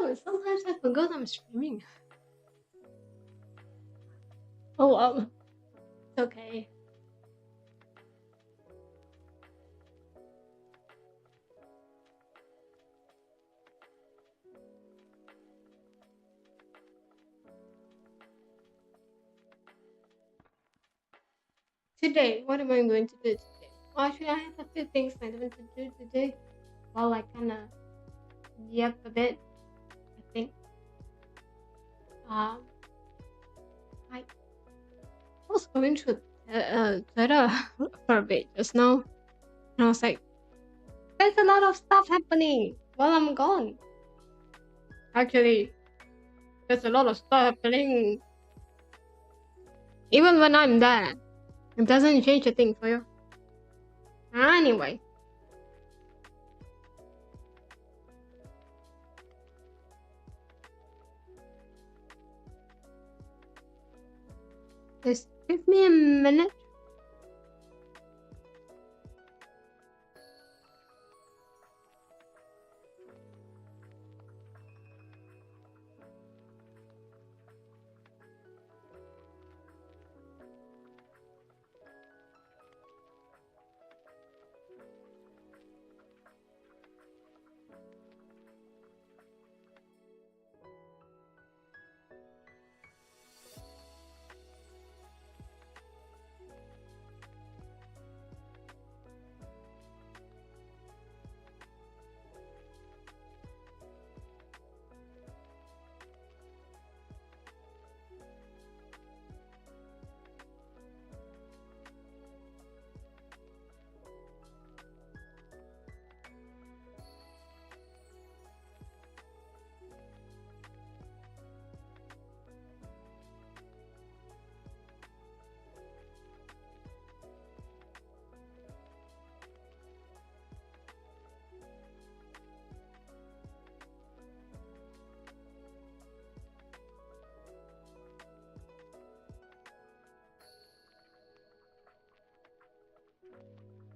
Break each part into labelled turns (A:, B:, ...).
A: Oh, sometimes I forgot I'm streaming. Oh, it's okay. Today, what am I going to do today? Well, actually, I have a few things I want to do today. Well, I kind of yep a bit, I think. Um, I was going through Twitter for a bit just now, and I was like, there's a lot of stuff happening while I'm gone. Actually, there's a lot of stuff happening even when I'm there. It doesn't change a thing for you. Anyway. Just give me a minute.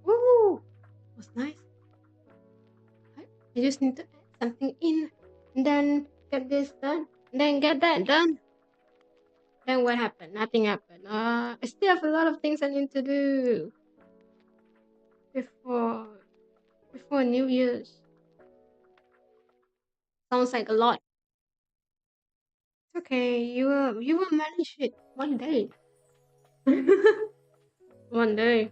A: Woo! Was nice. I just need to add something in, and then get this done, and then get that done. Then what happened? Nothing happened. I still have a lot of things I need to do before New Year's. Sounds like a lot. It's okay. You will manage it one day. One day.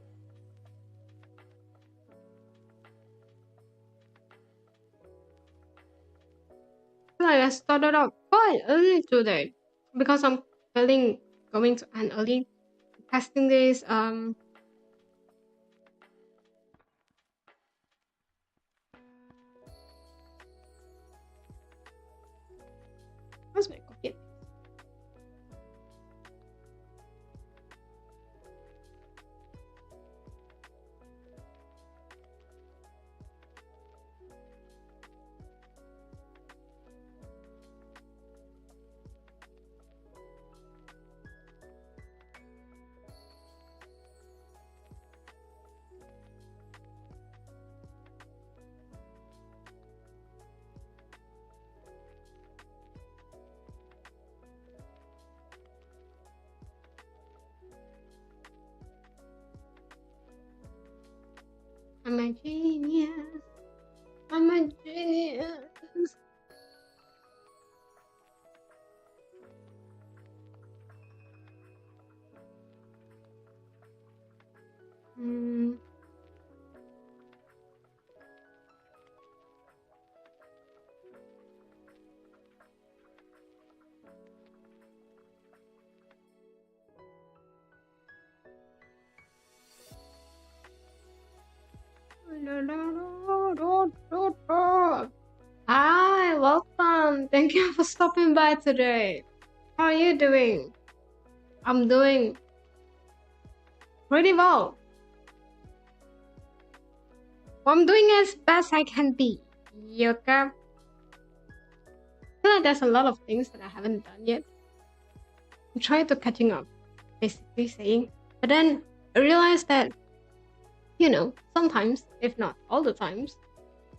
A: Like I started out quite early today because I'm feeling going to end early. Testing this where's my copy? I'm a genius. I'm a genius. Hmm. Hi, welcome. Thank you for stopping by today. How are you doing? I'm doing pretty well. I'm doing as best I can be. Okay. I feel like there's a lot of things that I haven't done yet. I'm trying to catching up, basically saying. But then I realized that, sometimes, if not all the times,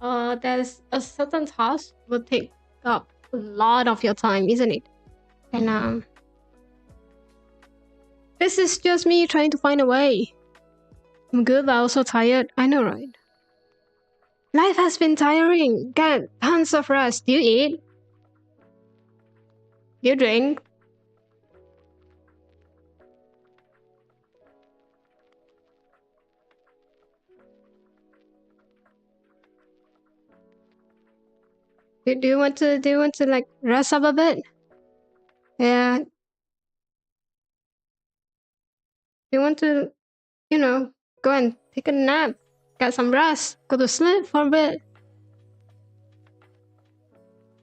A: there's a certain task will take up a lot of your time, isn't it? And this is just me trying to find a way. I'm good, but also tired. I know, right? Life has been tiring. Get tons of rest. Do you eat? Do you drink? Do you want to like rest up a bit? Yeah. Do you want to, go and take a nap? Get some rest. Go to sleep for a bit.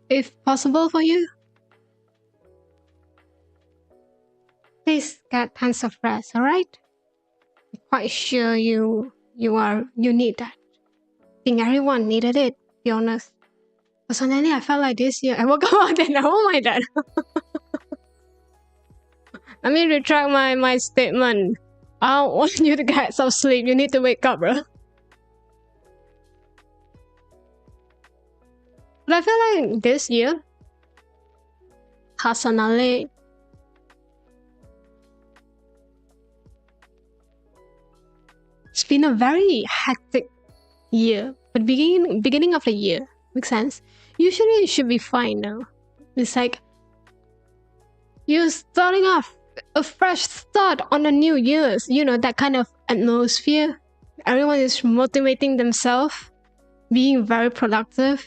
A: If possible for you. Please get tons of rest, alright? I'm quite sure you need that. I think everyone needed it, to be honest. Personally, I felt like this year I woke up and oh my god. Let me retract my statement. I don't want you to get some sleep. You need to wake up, bro. But I feel like this year, personally, it's been a very hectic year. But beginning of the year, makes sense. Usually it should be fine now. It's like you're starting off a fresh start on the new year's, that kind of atmosphere. Everyone is motivating themselves, being very productive.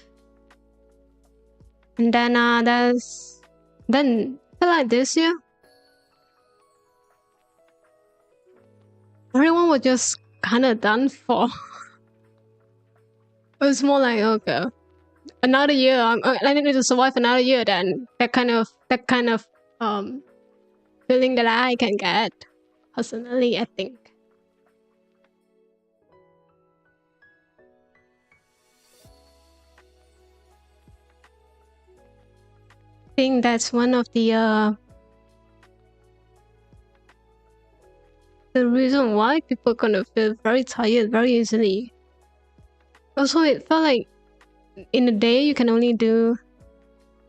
A: And then I feel like this year, everyone was just kind of done for. It was more like, okay, another year. I need to survive another year. Then that kind of feeling that I can get personally, I think. I think that's one of the reason why people kind of feel very tired very easily. Also, it felt like in a day you can only do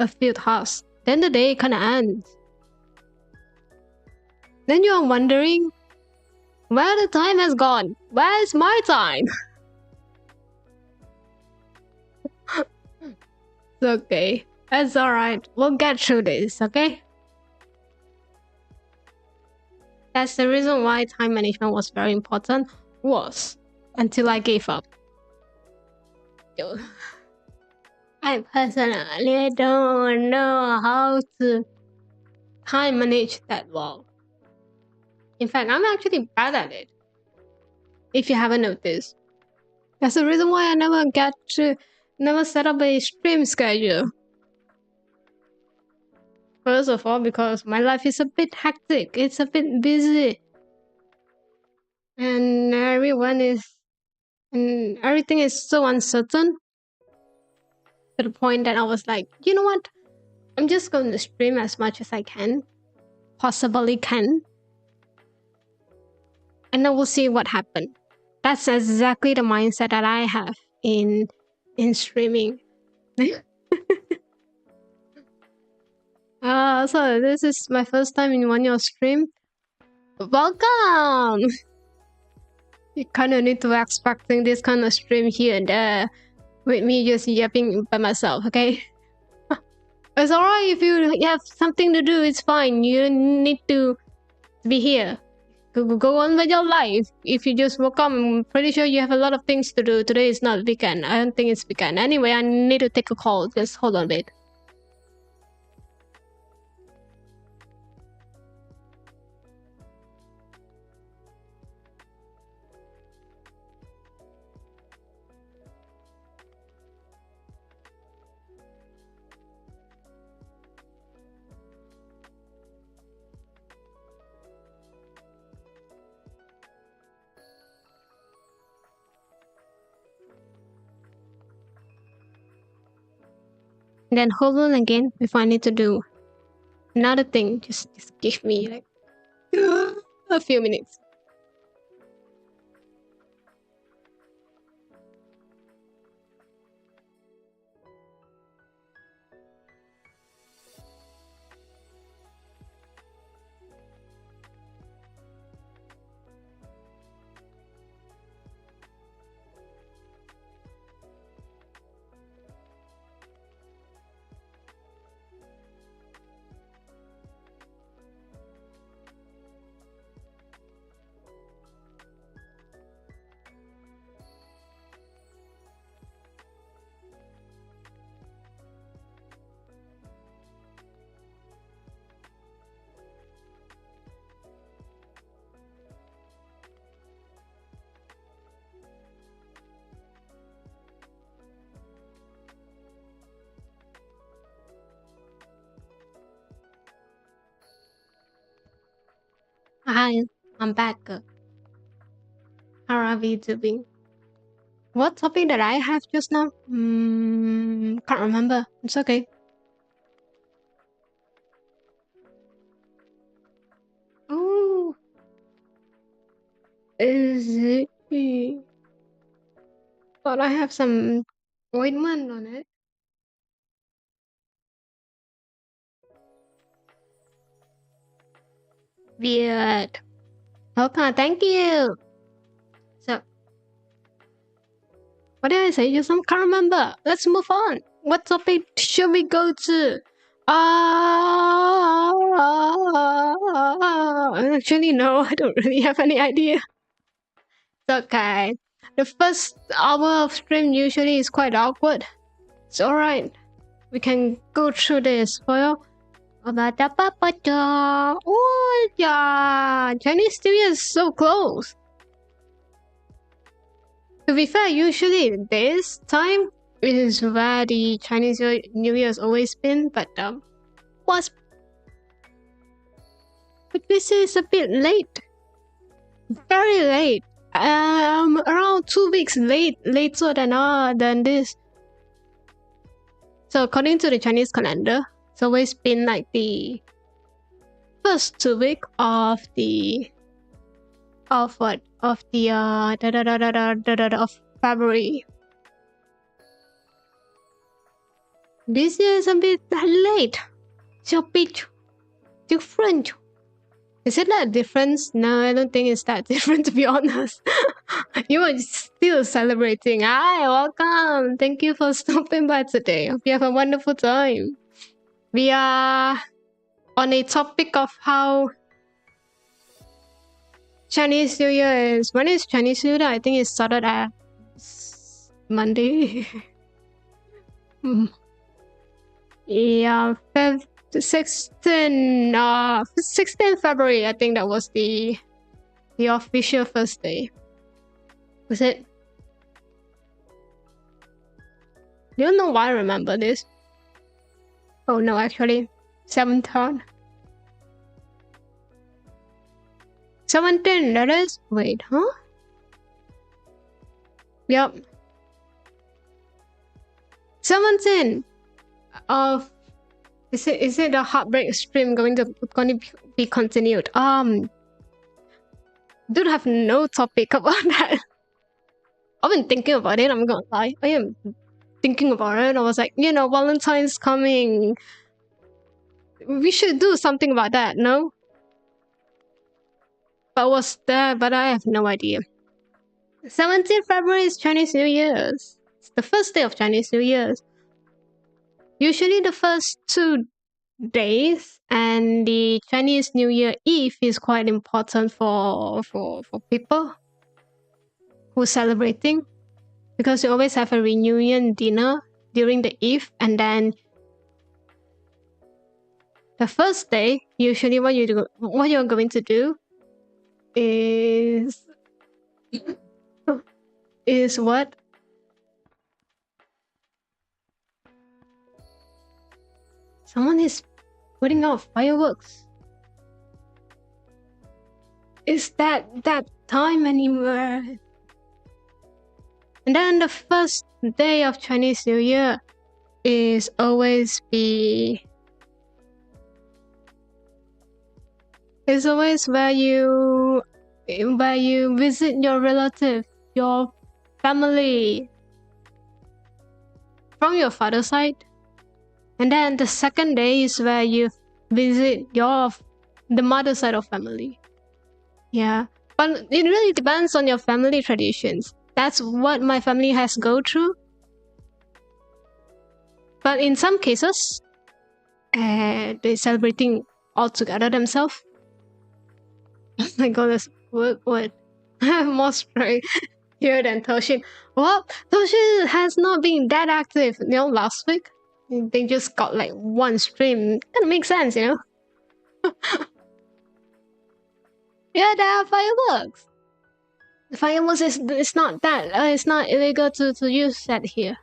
A: a few tasks. Then the day kind of ends. Then you are wondering where the time has gone. Where's my time? It's okay. That's alright. We'll get through this, okay? That's the reason why time management was very important. Until I gave up. I personally don't know how to time manage that well. In fact, I'm actually bad at it. If you haven't noticed. That's the reason why I never set up a stream schedule. First of all, because my life is a bit hectic. It's a bit busy. And everything is so uncertain. To the point that I was like, you know what? I'm just going to stream as much as I can. Possibly can. And then we'll see what happens. That's exactly the mindset that I have in streaming. So this is my first time in one year stream. Welcome! You kind of need to expecting this kind of stream here and there with me just yapping by myself, okay? It's alright if you have something to do, it's fine. You don't need to be here. Go on with your life. If you just woke up, I'm pretty sure you have a lot of things to do. Today is not weekend. I don't think it's weekend. Anyway, I need to take a call. Just hold on a bit. Then hold on again before I need to do another thing. Just give me like a few minutes. Hi, I'm back. How are we doing? What topic that I have just now? Can't remember. It's okay. Oh, is it? Thought I have some ointment on it. Weird. Okay, thank you. So, what did I say just now? Can't remember. Let's move on. What topic should we go to? Actually, no, I don't really have any idea. It's okay. The first hour of stream usually is quite awkward. It's alright. We can go through this for you. Oh yeah, Chinese New Year is so close. To be fair, usually this time is where the Chinese New Year has always been, but was but this is a bit late, very late. Around 2 weeks later than this. So according to the Chinese calendar, it's always been like the first 2 week of the of February. This year is a bit late. It's a bit different. Is it that difference? No, I don't think it's that different, to be honest. You are still celebrating. Hi, welcome. Thank you for stopping by today. Hope you have a wonderful time. We are on a topic of how Chinese New Year is. When is Chinese New Year? I think it started at Monday. Yeah, 16 February, I think that was the official first day. Was it? Do you know why I remember this? Oh no, actually, 17. 17, that is? Wait, huh? Yep. 17 of... Is it the heartbreak stream going to be continued? Don't have no topic about that. I've been thinking about it, I'm gonna lie. I am thinking about it. I was like, Valentine's coming. We should do something about that, no? But was there? But I have no idea. 17th February is Chinese New Year's. It's the first day of Chinese New Year's. Usually the first 2 days and the Chinese New Year Eve is quite important for people who are celebrating, because you always have a reunion dinner during the Eve, and then the first day, usually what you're going to do is what? Someone is putting out fireworks. Is that time anymore? And then the first day of Chinese New Year is always where you visit your relative, your family from your father's side. And then the second day is where you visit the mother's side of family. Yeah, but it really depends on your family traditions. That's what my family has go through. But in some cases, they're celebrating all together themselves. Oh my goodness, what? I have more strength here than Toshin. Well, Toshin has not been that active, last week. They just got like one stream. Kinda makes sense, Yeah, there are fireworks. Fireworks it's not that it's not illegal to use that here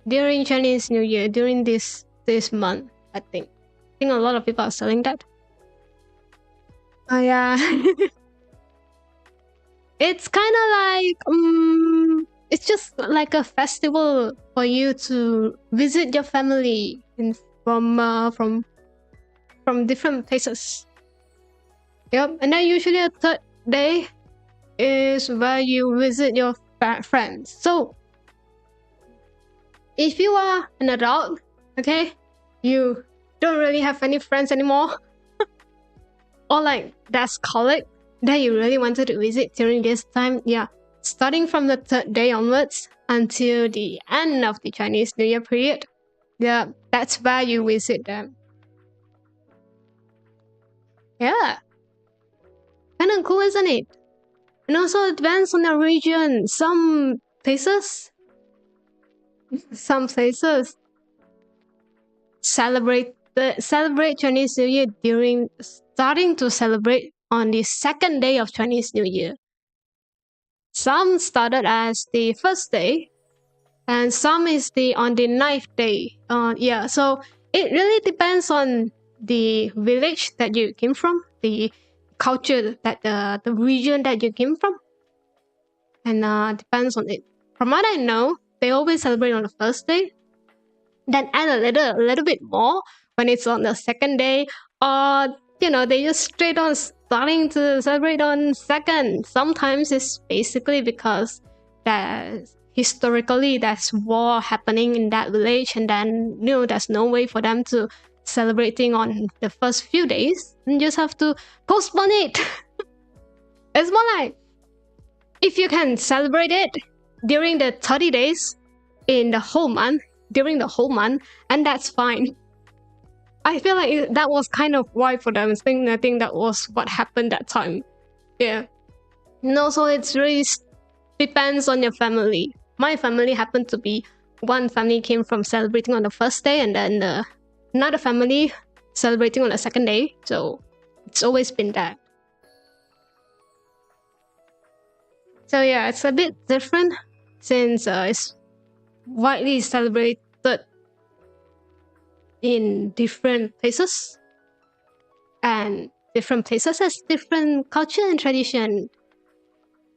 A: during Chinese New Year, during this month. I think a lot of people are selling that. Oh yeah. It's kind of like it's just like a festival for you to visit your family from different places. Yep, and then usually a third day is where you visit your friends. So if you are an adult, okay, you don't really have any friends anymore, or like that's colleague that you really wanted to visit during this time, yeah, starting from the third day onwards until the end of the Chinese New Year period, yeah, that's where you visit them. Yeah, kind of cool, isn't it? And also it depends on the region. Some places celebrate Chinese New Year during starting to celebrate on the second day of Chinese New Year. Some started as the first day, and some is on the ninth day. Yeah, so it really depends on the village that you came from, the culture that the region that you came from, and depends on it. From what I know, they always celebrate on the first day, then add a little bit more when it's on the second day, or they just straight on starting to celebrate on second. Sometimes it's basically because that historically there's war happening in that village, and then there's no way for them to celebrating on the first few days, and just have to postpone it. It's more like if you can celebrate it during the 30 days in the whole month, during the whole month, and that's fine. I feel like that was kind of why for them. I think that was what happened that time. Yeah. No, so it's really depends on your family. My family happened to be one family came from celebrating on the first day, and then another family celebrating on the second day. So it's always been that. So yeah, it's a bit different since it's widely celebrated in different places, and different places has different culture and tradition.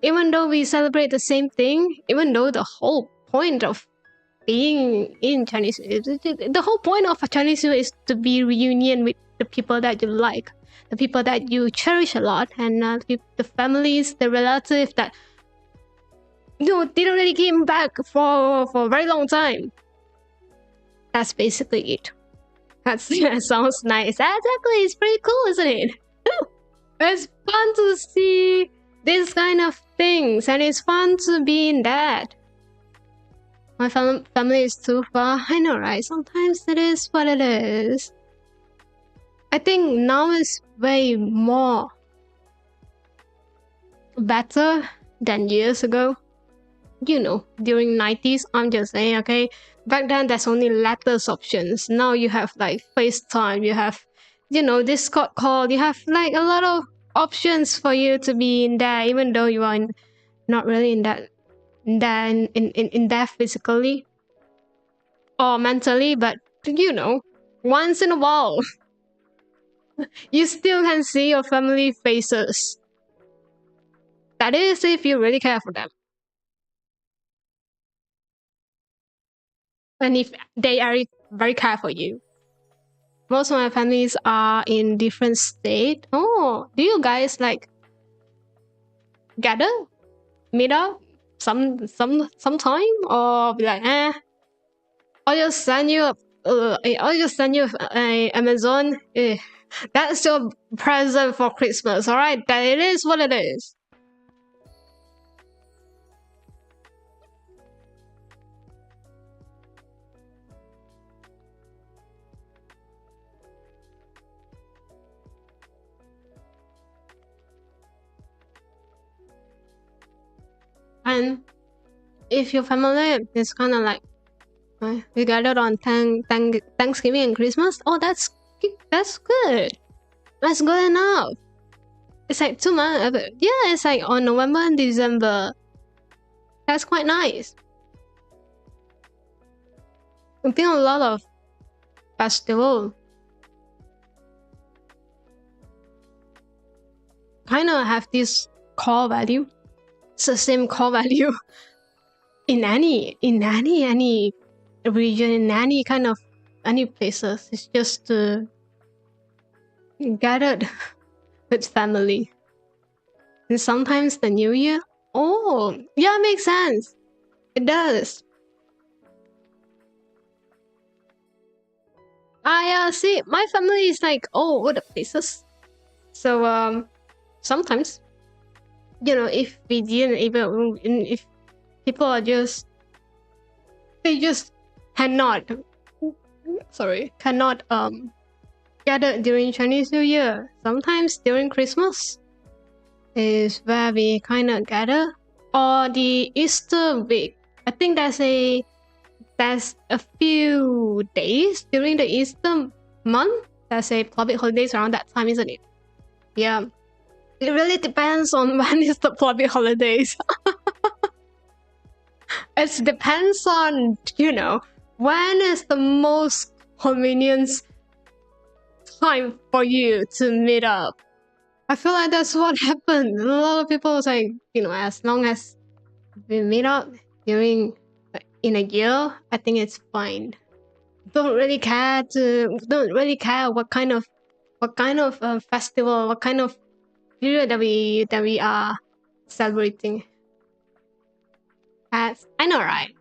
A: Even though we celebrate the same thing, even though the whole point of being in Chinese, the whole point of a Chinese New Year is to be reunion with the people that you like, the people that you cherish a lot, and the families, the relatives that didn't really came back for a very long time. That's basically it. That sounds nice. Exactly, it's pretty cool, isn't it? It's fun to see this kind of things, and it's fun to be in that. My family is too far. I know, right? Sometimes it is what it is. I think now is way more better than years ago. During 90s, I'm just saying, okay, back then there's only letters options. Now you have like FaceTime, you have, Discord call, you have like a lot of options for you to be in there, even though you are not really in there physically or mentally, but once in a while, you still can see your family faces. That is if you really care for them. And if they are very care for you. Most of my families are in different state. Oh, do you guys like gather, meet up sometime, or be like, I'll just send you a Amazon. That's your present for Christmas, alright? That it is what it is. And if your family is kind of like, we gathered on Thanksgiving and Christmas, oh, that's good. That's good enough. It's like 2 months. Yeah, it's like on November and December. That's quite nice. I've been a lot of festival. kind of have this core value. It's the same core value in any region, in any places. It's just gathered with family. And sometimes the New Year. Oh, yeah, it makes sense. It does. I see. My family is like all over the places. So sometimes, if we didn't even, if people are they just cannot gather during Chinese New Year. Sometimes during Christmas is where we kind of gather, or the Easter week. I think there's a few days during the Easter month. There's a public holidays around that time, isn't it? Yeah. It really depends on when is the public holidays. It depends on, when is the most convenient time for you to meet up. I feel like that's what happened. A lot of people say, as long as we meet up in a year, I think it's fine. Don't really care what kind of festival, what kind of period that we are celebrating. I know, right?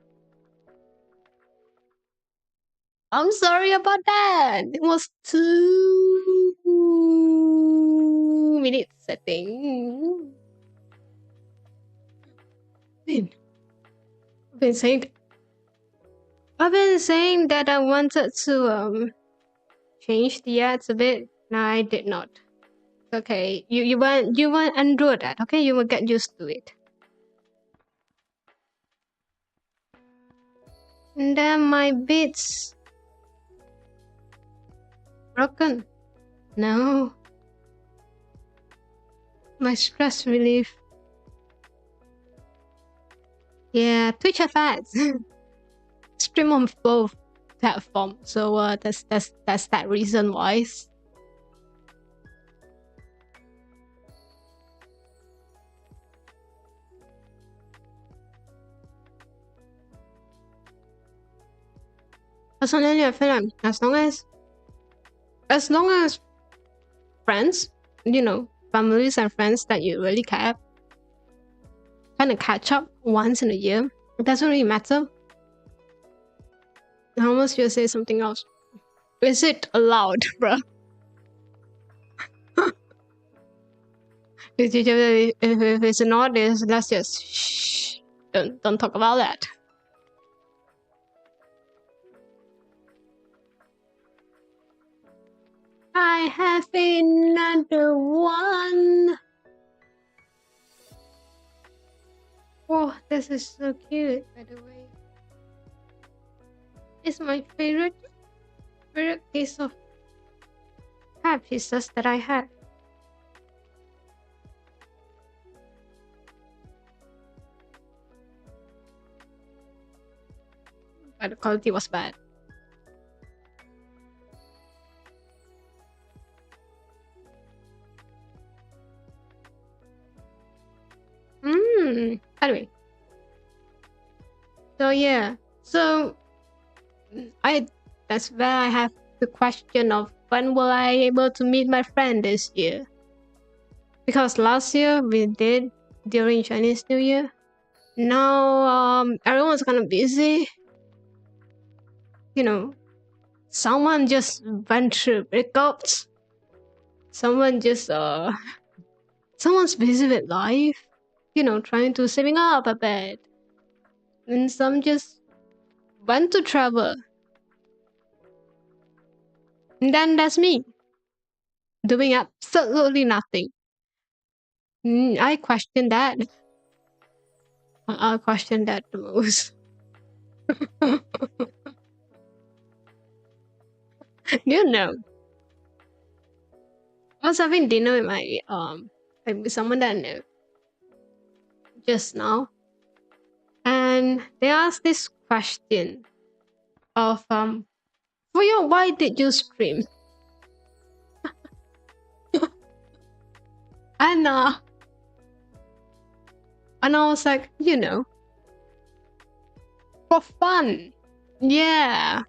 A: I'm sorry about that. It was 2 minutes, I think. I've been saying that I wanted to change the ads a bit. No, I did not. Okay, you won't undo that. Okay, you will get used to it. And then my beats broken. No. My stress relief. Yeah, Twitch have ads. Stream on both platforms. So that's that reason why. Personally, I feel like as long as friends, families and friends that you really care, kind of catch up once in a year, it doesn't really matter. I almost just say something else. Is it allowed, bruh? If it's not, let's just shh. Don't talk about that. I have another one. Oh, this is so cute, by the way. It's my favorite piece of cat pieces that I have. But the quality was bad. Anyway. So yeah. So that's where I have the question of when will I able to meet my friend this year? Because last year we did during Chinese New Year. Now everyone's kind of busy. Someone just went through breakups. Someone just someone's busy with life. Trying to saving up a bit. And some just went to travel. And then that's me. Doing absolutely nothing. I question that. I question that the most. I was having dinner with my with someone that I know just now, and they asked this question of Fuyo, why did you stream? And I was like, for fun. Yeah.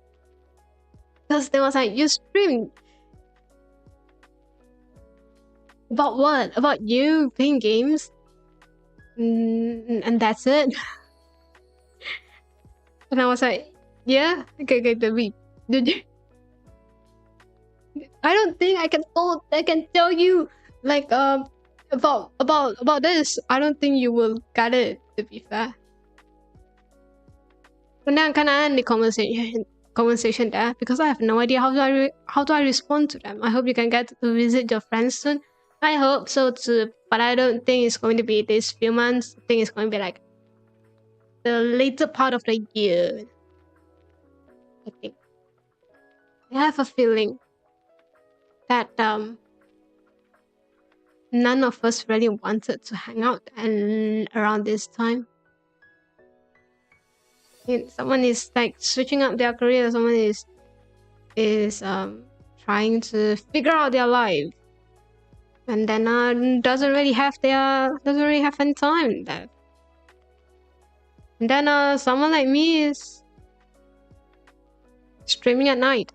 A: Because they was like, you stream about what? About you playing games? And that's it. And I was like, yeah, okay, did you? I don't think I can tell you like about this. I don't think you will get it, to be fair. But now can I end the conversation there, because I have no idea how do I respond to them. I hope you can get to visit your friends soon. I hope so too, but I don't think it's going to be these few months. I think it's going to be like the later part of the year. I think. I have a feeling that none of us really wanted to hang out and around this time. Someone is like switching up their career, someone is trying to figure out their life, and then doesn't really have any time left. And then someone like me is streaming at night.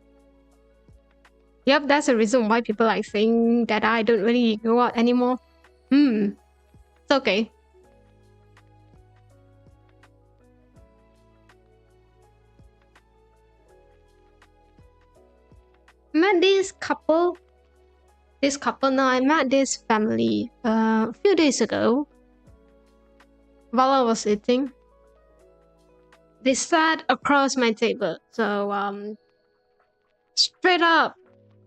A: Yep, that's the reason why people like saying that I don't really go out anymore. It's okay. I met this couple now. I met this family a few days ago while I was eating. They sat across my table, so straight up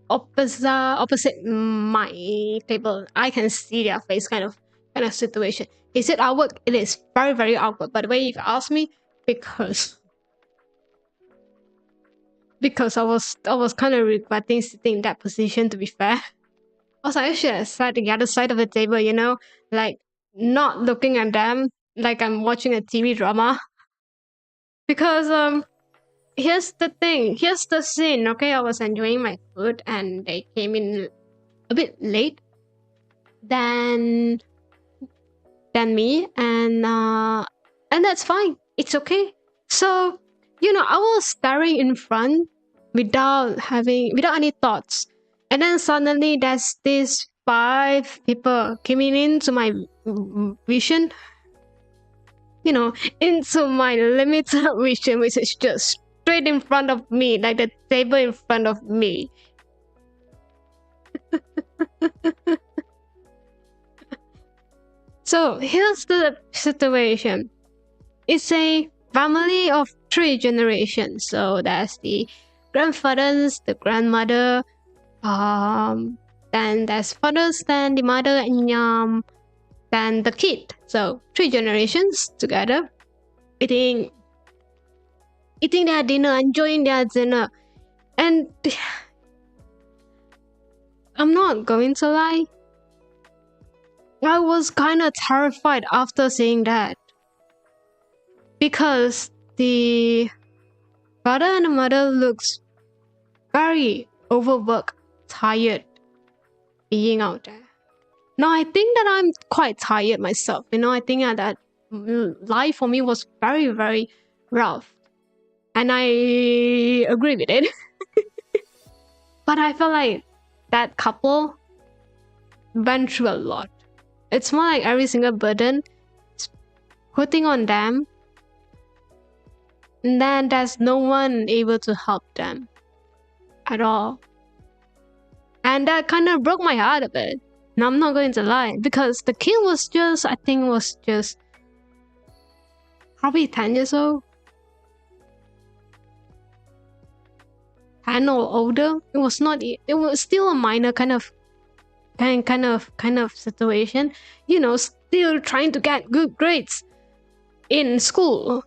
A: opposite my table. I can see their face, kind of situation. Is it awkward? It is very, very awkward. By the way, if you ask me, because I was kind of regretting sitting in that position, to be fair. I was like, I should have sat the other side of the table, like not looking at them like I'm watching a TV drama. Because here's the scene, okay? I was enjoying my food and they came in a bit late than me, and that's fine. It's okay. So, I was staring in front without any thoughts. And then suddenly there's these 5 people coming into my vision. Into my limited vision, which is just straight in front of me, like the table in front of me. So here's the situation. It's a family of 3 generations. So that's the grandfathers, the grandmother, then there's fathers, then the mother, and then the kid. So 3 generations together, eating their dinner, enjoying their dinner. And I'm not going to lie, I was kind of terrified after seeing that, because the father and the mother looks very overworked, tired being out there. Now I think that I'm quite tired myself. I think that life for me was very, very rough, and I agree with it. But I felt like that couple went through a lot. It's more like every single burden is putting on them, and then there's no one able to help them at all. And that kind of broke my heart a bit. Now I'm not going to lie, because the kid was just probably 10 years old. 10 or older. It was still a minor kind of situation. Still trying to get good grades in school.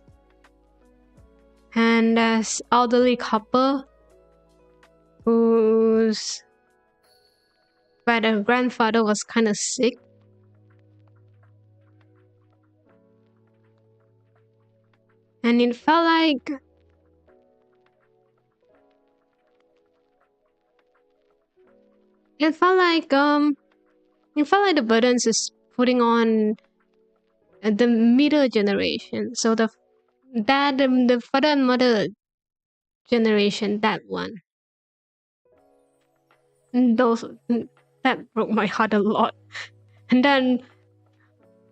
A: And there's elderly couple where the grandfather was kind of sick. And it felt like it felt like the burdens is putting on the middle generation. So the father and mother generation, that one. Those that broke my heart a lot. And then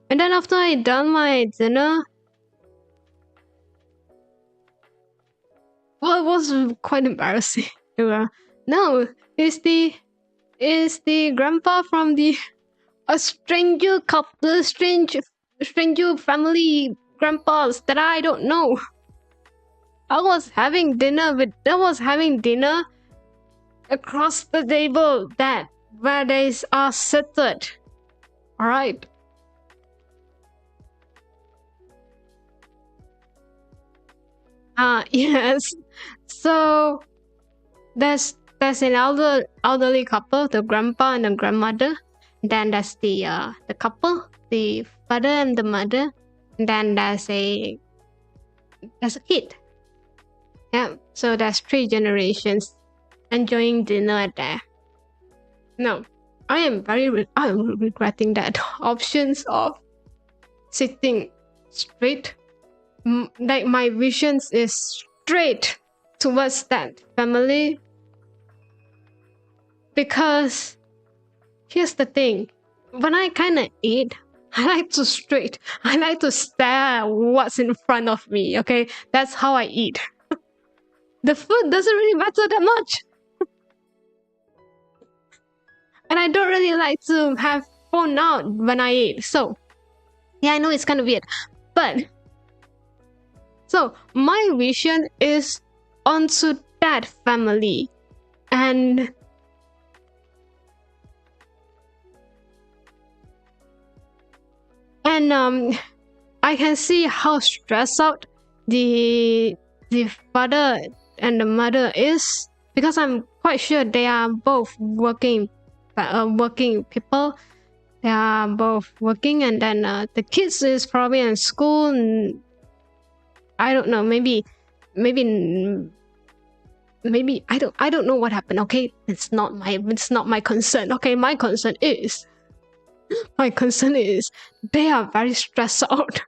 A: after I done my dinner, well, it was quite embarrassing. No, it's the grandpa from the a stranger couple, stranger family grandpas that I don't know. I was having dinner across the table where they are seated. All right. Yes. So there's an elderly couple, the grandpa and the grandmother. Then there's the couple, the father and the mother. And then there's a kid. Yeah. So there's 3 generations enjoying dinner there. No, I'm regretting that options of sitting straight. Like my visions is straight towards that family, because here's the thing, when I kind of eat, I like to stare at what's in front of me. Okay, that's how I eat. The food doesn't really matter that much, and I don't really like to have phone out when I eat. So yeah, I know it's kind of weird, but so my vision is onto that family, and I can see how stressed out the father and the mother is, because I'm quite sure they are both working people. They are both working, and then the kids is probably in school, and I don't know, maybe I don't know what happened. Okay, it's not my concern. Okay, my concern is they are very stressed out.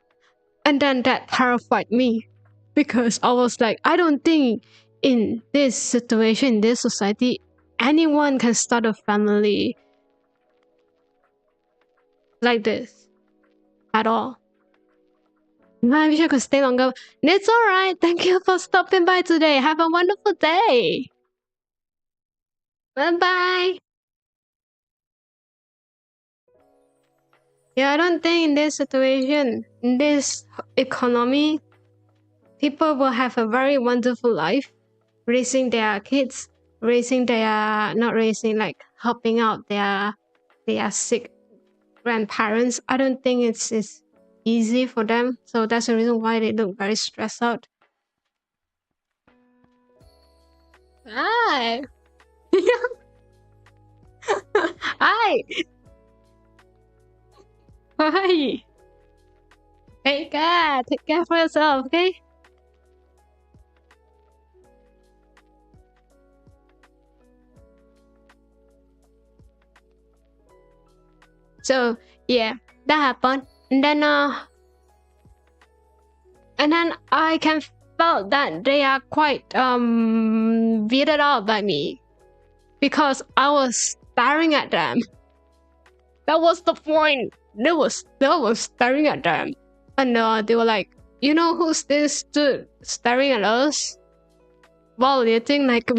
A: And then that terrified me, because I was like, I don't think in this situation, in this society, anyone can start a family like this at all. I wish I could stay longer. It's alright. Thank you for stopping by today. Have a wonderful day. Bye bye. Yeah, I don't think in this situation, in this economy, people will have a very wonderful life, raising their kids, helping out their sick grandparents. I don't think it's easy for them. So that's the reason why they look very stressed out. Hi. Hi. Hi. Take care for yourself, okay? So yeah, that happened, and then I can felt that they are quite weirded out by me, because I was staring at them. That was the point. They was staring at them, and they were like, you know who's this dude staring at us while eating? Like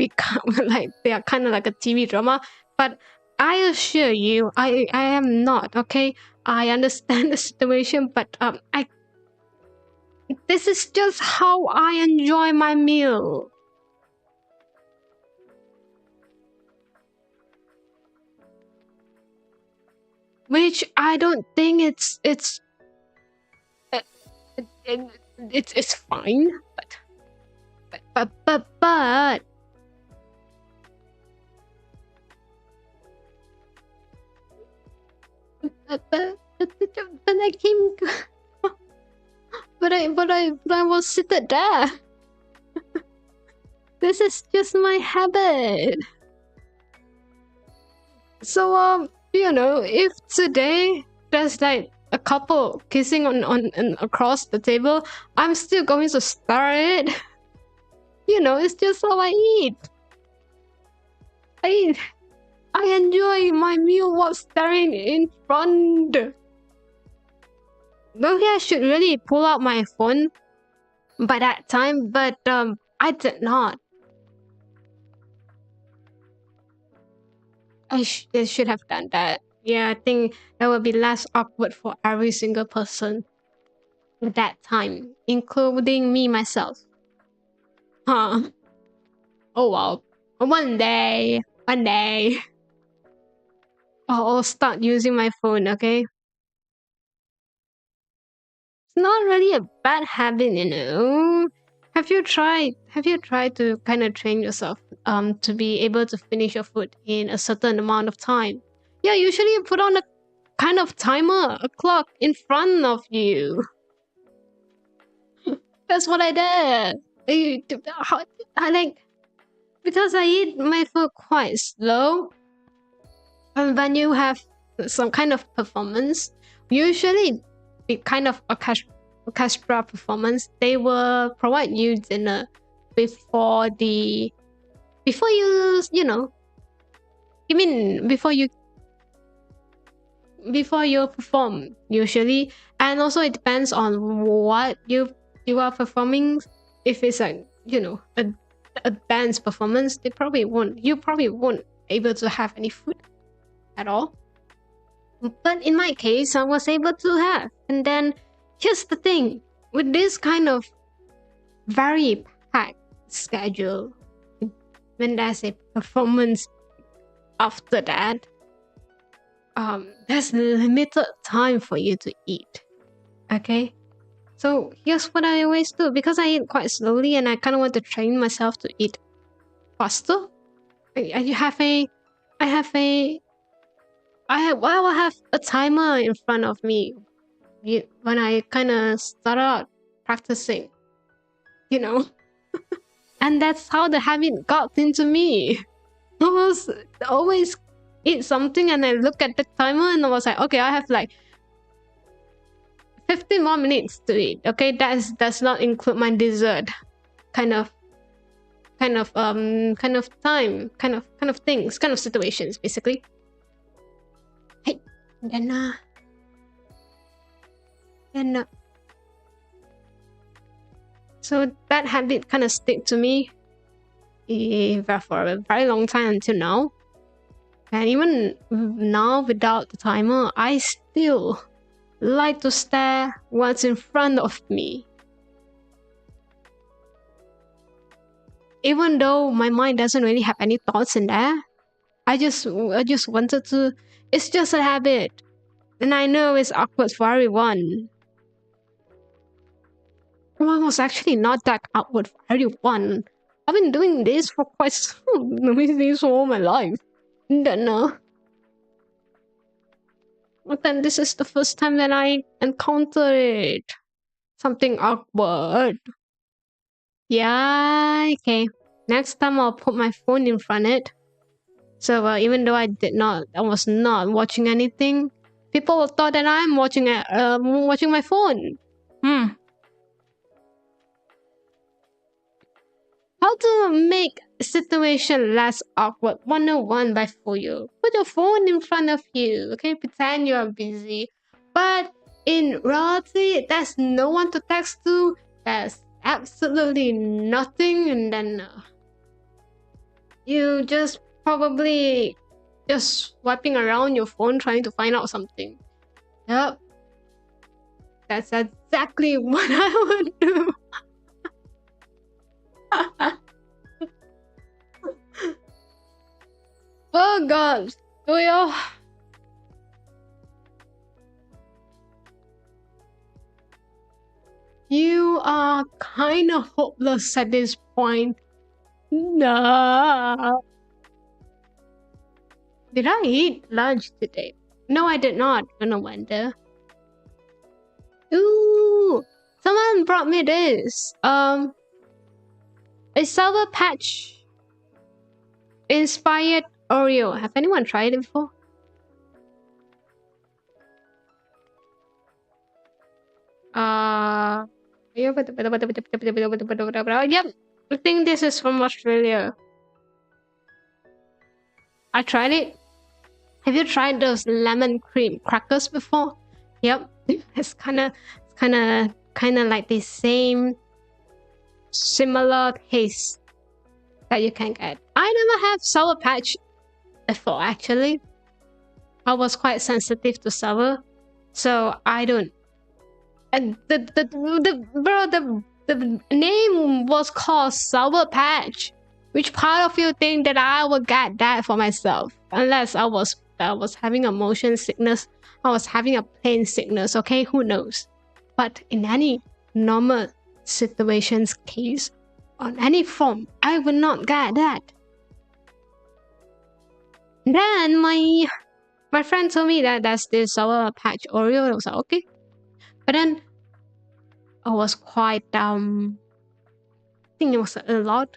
A: like they are kind of like a TV drama. But I assure you, I am not, okay? I understand the situation, but this is just how I enjoy my meal. Which I don't think it's fine, but I came, but I was seated there. This is just my habit. So You know, if today there's like a couple kissing on across the table, I'm still going to stare it. You know, it's just how I eat. I enjoy my meal while staring in front. Maybe I should really pull out my phone by that time, but I did not. I should have done that. Yeah, I think that would be less awkward for every single person at that time, including me myself. Huh. Oh well. One day. I'll start using my phone, okay? It's not really a bad habit, you know. Have you tried to kind of train yourself to be able to finish your food in a certain amount of time? Yeah, usually you put on a kind of timer, a clock in front of you. That's what I did. I like, because I eat my food quite slow. And when you have some kind of performance, usually the kind of orchestra performance, they will provide you dinner before you know, you mean before you perform usually. And also it depends on what you are performing. If it's like, you know, a dance performance, you probably won't able to have any food at all. But in my case, I was able to have. And then here's the thing, with this kind of very packed schedule, when there's a performance after that, there's limited time for you to eat. Okay? So here's what I always do, because I eat quite slowly and I kind of want to train myself to eat faster. I will have a timer in front of me when I kind of start out practicing, you know. And that's how the habit got into me. I was always eat something and I look at the timer and I was like, okay, I have like 15 more minutes to eat. Okay, does not include my dessert. Kind of time, kind of things, kind of situations, basically. Hey, then so that habit kind of stick to me for a very long time until now. And even now, without the timer, I still like to stare what's in front of me. Even though my mind doesn't really have any thoughts in there, I just wanted to. It's just a habit, and I know it's awkward for everyone. Well, it was actually not that awkward for everyone. I've been doing this for all my life. Then, but then this is the first time that I encountered it. Something awkward. Yeah, okay. Next time I'll put my phone in front of it. So even though I was not watching anything, people thought that I'm watching my phone. How to make a situation less awkward 101 by Fuyo. Put your phone in front of you, okay? Pretend you are busy. But in reality, there's no one to text to. There's absolutely nothing. And then you just probably just swiping around your phone trying to find out something. Yep. That's exactly what I would do. Oh god, Fuyo. You are kinda hopeless at this point. Nah. Did I eat lunch today? No, I did not. No wonder. Ooh, someone brought me this. A Sour Patch inspired Oreo. Have anyone tried it before? Yep, I think this is from Australia. I tried it. Have you tried those lemon cream crackers before? Yep, it's kind of like the same similar taste that you can get. I never have Sour Patch before actually. I was quite sensitive to sour, so I don't. And the name was called Sour Patch. Which part of you think that I would get that for myself? Unless I was having a motion sickness, I was having a pain sickness. Okay, who knows? But in any normal situations case, on any form, I would not get that. Then my friend told me that that's this Sour Patch Oreo. I was like, okay. But then I was quite I think it was a lot.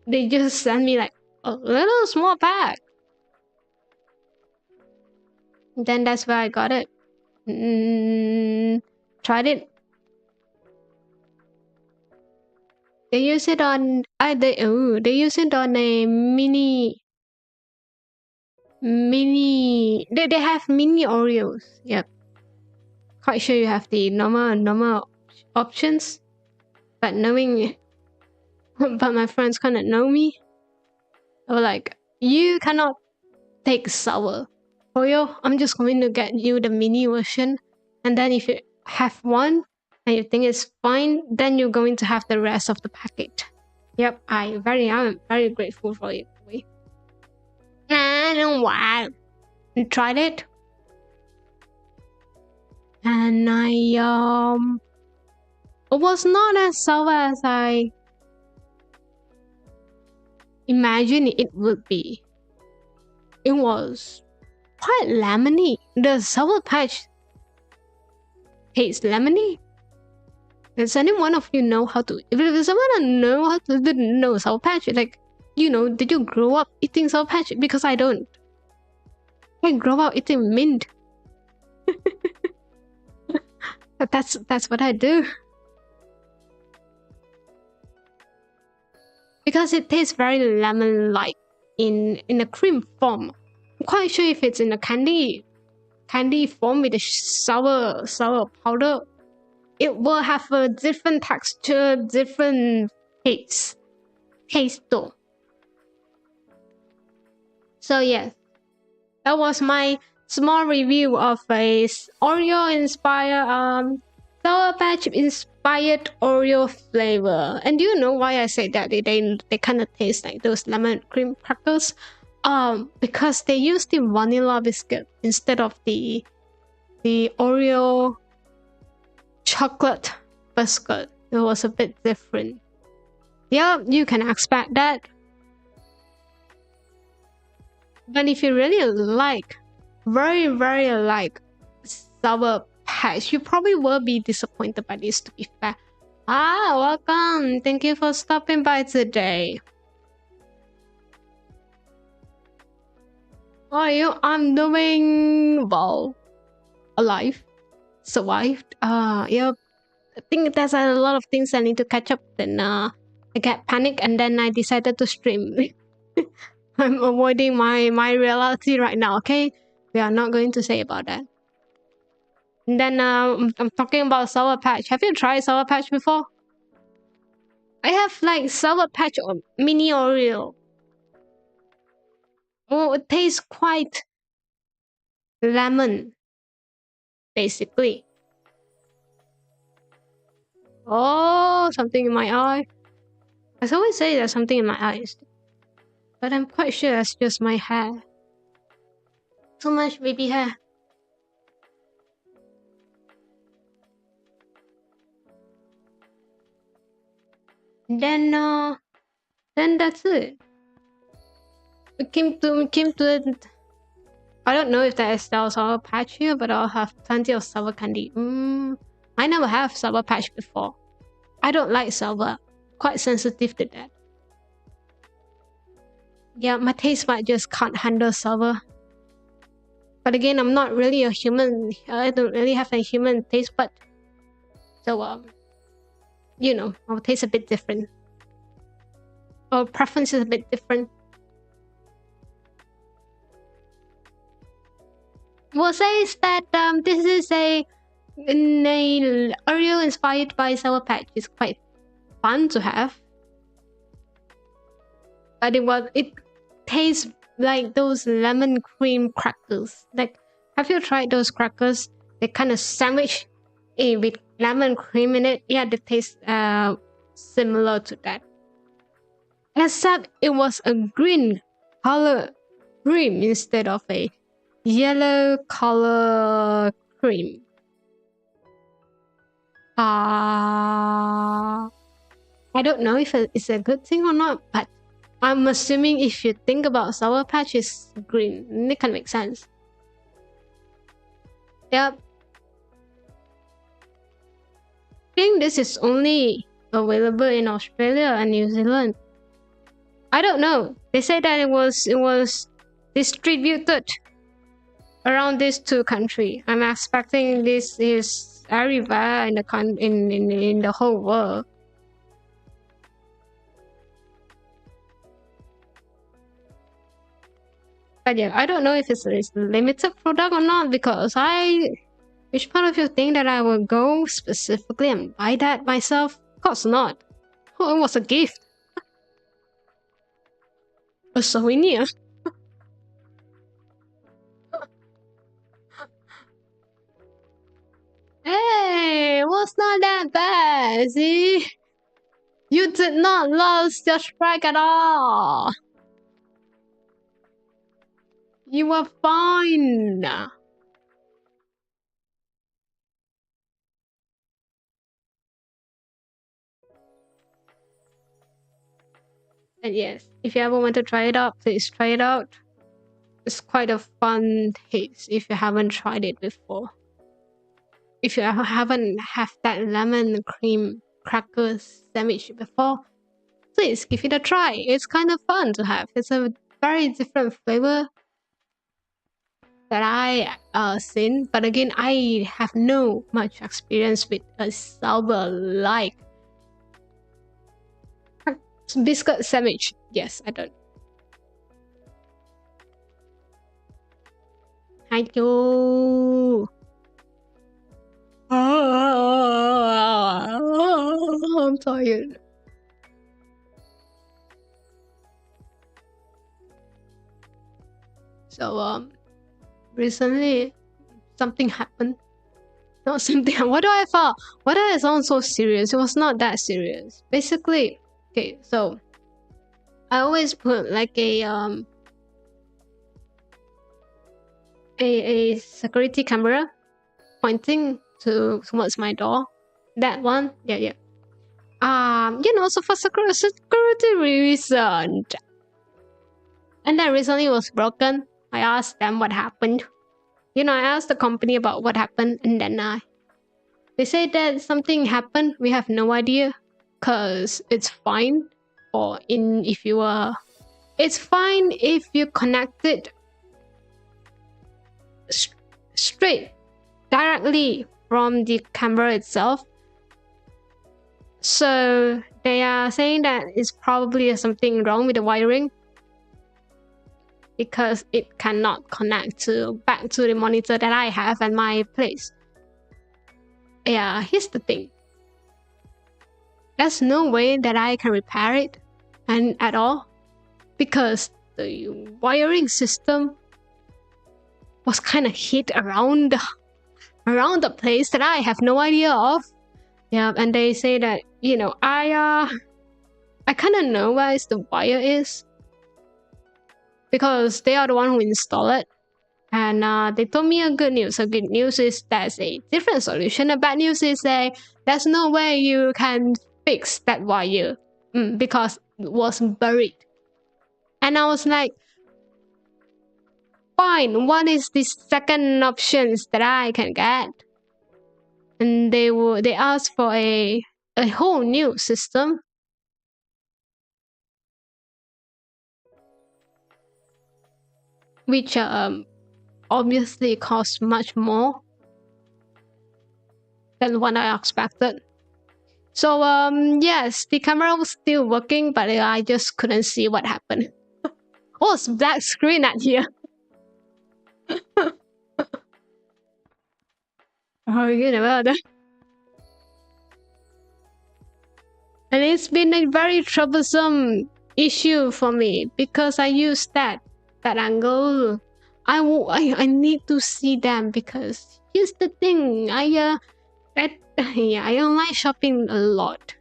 A: They just sent me like a little small pack. Then that's where I got it. Tried it. They use it on they use it on a mini. They have mini Oreos. Yep. Quite sure you have the normal options, but knowing but my friends kind of know me. They were like, you cannot take sour Oreo. I'm just going to get you the mini version, and then if you have one and you think it's fine, then you're going to have the rest of the packet. Yep, I'm very grateful for it. And wow, I tried it, and it was not as sour as I imagined it would be. It was quite lemony. The Sour Patch tastes lemony. Does anyone of you know how to? If someone know how to know Sour Patch, like, you know, did you grow up eating Sour Patch? Because I don't. I grew up eating mint. But that's what I do. Because it tastes very lemon-like in a cream form. I'm quite sure if it's in a candy form with a sour powder, it will have a different texture, different taste though. So yes, that was my small review of a Oreo inspired Sour Patch inspired Oreo flavor. And do you know why I say that they kind of taste like those lemon cream crackers? Because they use the vanilla biscuit instead of the Oreo chocolate biscuit. It was a bit different. Yeah, you can expect that. But if you really like, very like Sour Patch, you probably will be disappointed by this, to be fair. Welcome. Thank you for stopping by today. How are you? I'm doing well. Alive. Survived. Yep. I think there's a lot of things I need to catch up. Then I get panic and then I decided to stream. I'm avoiding my reality right now, okay? We are not going to say about that. And then I'm talking about Sour Patch. Have you tried Sour Patch before? I have like Sour Patch or mini Oreo. Oh, it tastes quite lemon, basically. Oh, something in my eye. I always say there's something in my eyes, but I'm quite sure that's just my hair. Too much baby hair. Then that's it. We came to it. I don't know if there is still Sour Patch here, but I'll have plenty of sour candy. I never have Sour Patch before. I don't like sour. Quite sensitive to that. Yeah, my taste bud just can't handle sour. But again, I'm not really a human. I don't really have a human taste bud. So our taste a bit different. Our preference is a bit different. We'll say that this is a Oreo inspired by Sour Patch. It's quite fun to have, but it tastes like those lemon cream crackers. Like, have you tried those crackers? They kind of sandwich with lemon cream in it. Yeah, they taste similar to that, except it was a green color cream instead of a yellow color cream. I don't know if it's a good thing or not, but I'm assuming if you think about Sour Patch is green, it can make sense. Yep. I think this is only available in Australia and New Zealand. I don't know. They say that it was distributed around these two countries. I'm expecting this is everywhere in the whole world. But yeah, I don't know if it's a limited product or not, because which part of you think that I will go specifically and buy that myself? Of course not. Oh, it was a gift. A souvenir. Hey, it was not that bad, see? You did not lose your strike at all. You were fine. And yes, if you ever want to try it out, please try it out. It's quite a fun taste if you haven't tried it before. If you haven't had that lemon cream cracker sandwich before, please give it a try. It's kind of fun to have. It's a very different flavor that I seen, but again, I have no much experience with a sour like biscuit sandwich. Yes, I don't. Hi, you. I'm tired. So recently something happened. Not something. What do I thought? Why did I sound so serious? It was not that serious. Basically, okay. So I always put like a security camera pointing towards my door. That one, yeah. So for security reason. And then recently it was broken. I asked them what happened. I asked the company about what happened, and then they said that something happened. We have no idea, cause it's fine. It's fine if you connect it straight, directly from the camera itself. So they are saying that it's probably something wrong with the wiring, because it cannot connect back to the monitor that I have at my place. Yeah, here's the thing. There's no way that I can repair it at all, because the wiring system was kind of hid around the place that I have no idea of. Yeah, and they say that I kind of know where the wire is, because they are the one who install it. And they told me a good news. A good news is there's a different solution. A bad news is there's no way you can fix that wire because it was buried. And I was like, fine, what is the second options that I can get? And they asked for a whole new system, which obviously costs much more than what I expected. So yes, the camera was still working, but I just couldn't see what happened. Oh, it's black screen at here. Oh, you know that. And it's been a very troublesome issue for me because I use that angle. I need to see them because here's the thing. I online shopping a lot,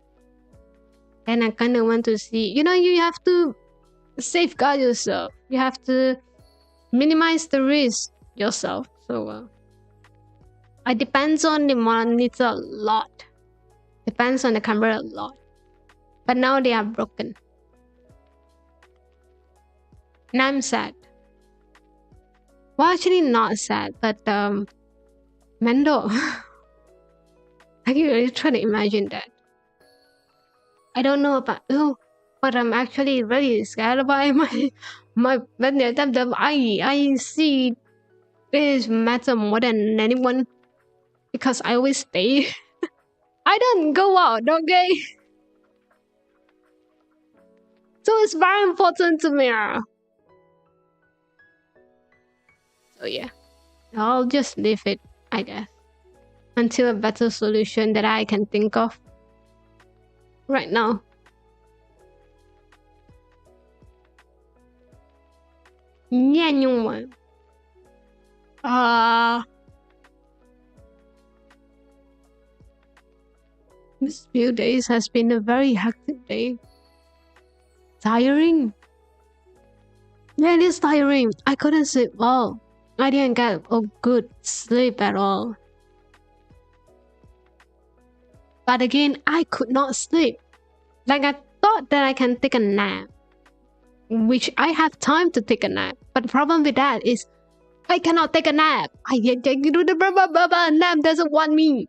A: and I kind of want to see. You know, you have to safeguard yourself. You have to minimize the risk yourself. So I depends on the monitor a lot. Depends on the camera a lot. But now they are broken. And I'm sad. Well, actually not sad, but Mendo. I can really try to imagine that. I don't know about you, but I'm actually really scared about my I see this matter more than anyone because I always stay. I don't go out, okay? So it's very important to me. So yeah, I'll just leave it, I guess, until a better solution that I can think of right now. Yeah, nhưng mà this few days has been a very hectic day. Tiring. Yeah, it is tiring. I couldn't sleep well. I didn't get a good sleep at all. But again, I could not sleep. Like I thought that I can take a nap, which I have time to take a nap. But the problem with that is I cannot take a nap. The nap doesn't want me.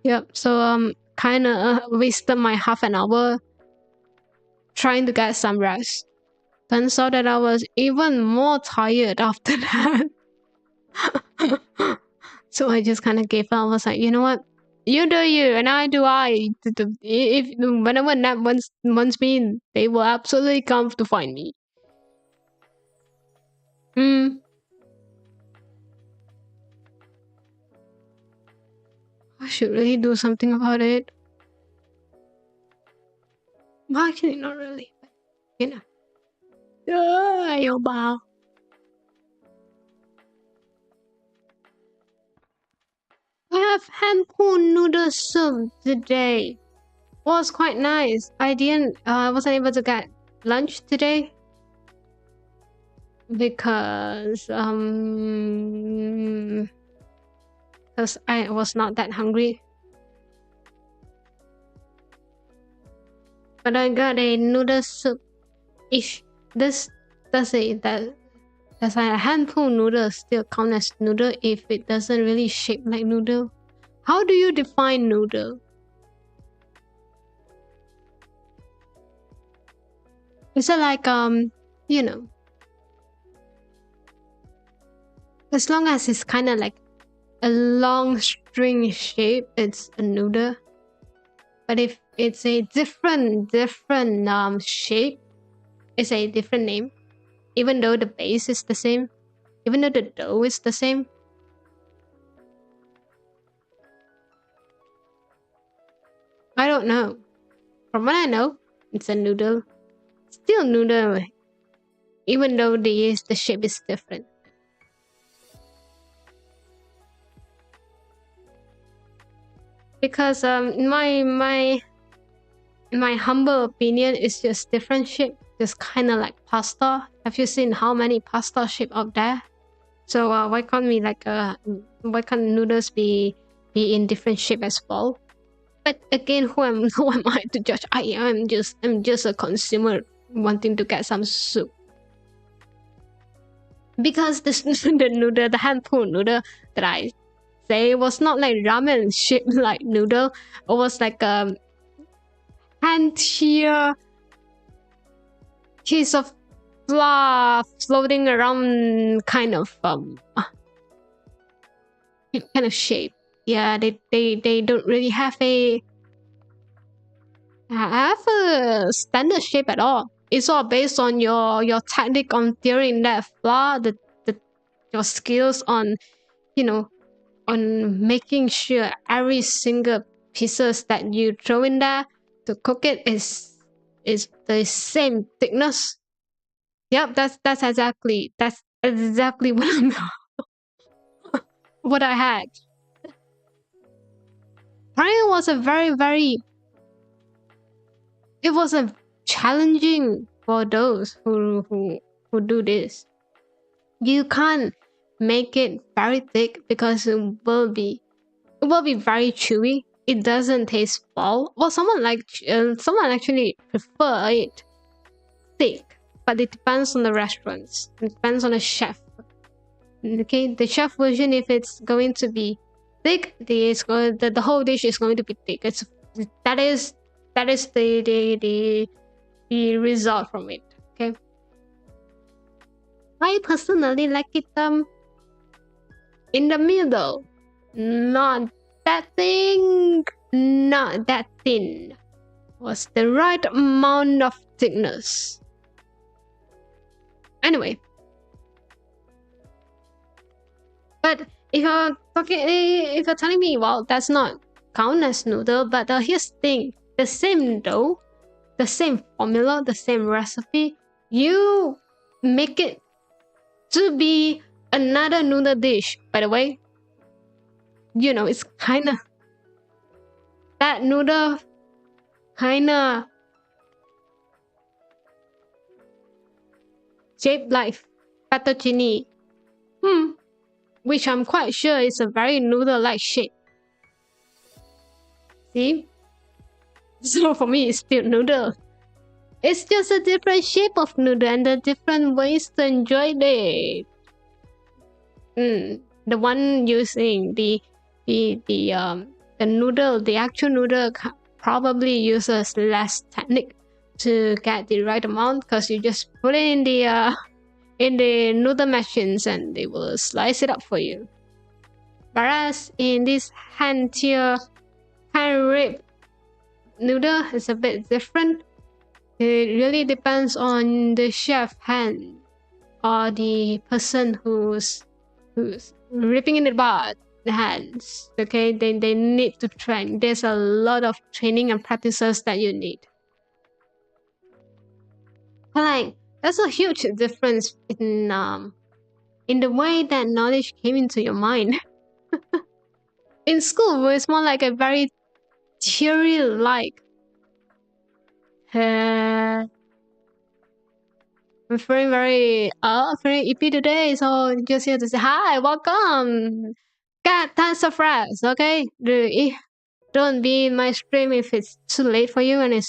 A: Yep. So kind of wasted my half an hour trying to get some rest. Turns out that I was even more tired after that. So I just kind of gave up. I was like, you know what? You do you, and I do I. If whenever Nat wants me, they will absolutely come to find me. I should really do something about it. Well, actually, not really, but you know. I have hand pulled noodle soup today. Was quite nice. I wasn't able to get lunch today because I was not that hungry. But I got a noodle soup ish. Does a handful noodle still count as noodle if it doesn't really shape like noodle? How do you define noodle? Is it like you know, as long as it's kind of like a long string shape, it's a noodle. But if it's a different shape, it's a different name. Even though the base is the same, even though the dough is the same. I don't know. From what I know, it's a noodle. Still noodle, even though the shape is different. Because in my humble opinion, it's just different shape. Just kind of like pasta. Have you seen how many pasta shape out there? So why can't noodles be in different shape as well? But again, who am I to judge? I'm just a consumer wanting to get some soup. Because the hand pulled noodle that I say was not like ramen shaped like noodle. It was like a hand here piece of fluff floating around, kind of kind of shape. Yeah, they don't really have a standard shape at all. It's all based on your technique on throwing that flour, the your skills on, you know, on making sure every single pieces that you throw in there to cook it is the same thickness. Yep, that's exactly what what I had. Brian was a very it was a challenging for those who do this. You can't make it very thick because it will be very chewy. It doesn't taste foul. Well, someone actually prefer it thick, but it depends on the restaurants. It depends on the chef. Okay, the chef version, if it's going to be thick, the whole dish is going to be thick. That is the result from it. Okay, I personally like it in the middle, not that thing, not that thin. Was the right amount of thickness. Anyway, but if you're telling me, well, that's not count as noodle, but here's the thing: the same dough, the same formula, the same recipe, you make it to be another noodle dish. By the way, you know, it's kind of that noodle kind of shaped like fettuccine, which I'm quite sure is a very noodle-like shape. See? So for me, it's still noodle. It's just a different shape of noodle and the different ways to enjoy it. The one using the noodle, the actual noodle probably uses less technique to get the right amount, because you just put it in the noodle machines and they will slice it up for you. Whereas in this hand rib noodle is a bit different. It really depends on the chef hand or the person who's ripping in the hands. Okay, they need to train. There's a lot of training and practices that you need. Like, there's a huge difference in the way that knowledge came into your mind. In school, it's more like a very theory-like. I'm feeling very ippy today, so just here to say hi, welcome. Got tons of rest, okay? Don't be in my stream if it's too late for you and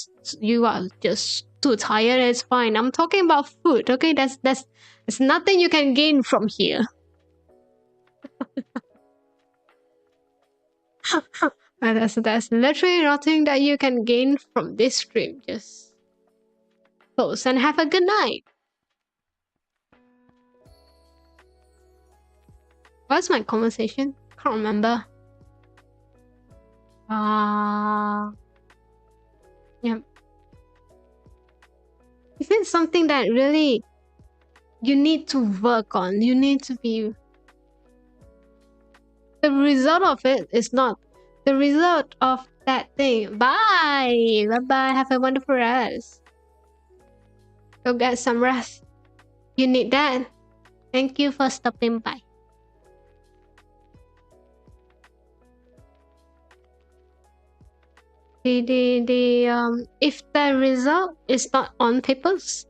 A: you are just too tired. It's fine. I'm talking about food, okay? That's nothing you can gain from here. That's literally nothing that you can gain from this stream. Just close and have a good night. What's my conversation? Can't remember. Yeah. If it's something that really you need to work on, you need to be. The result of it is not the result of that thing. Bye. Bye. Have a wonderful rest. Go get some rest. You need that. Thank you for stopping by. If the result is not on papers,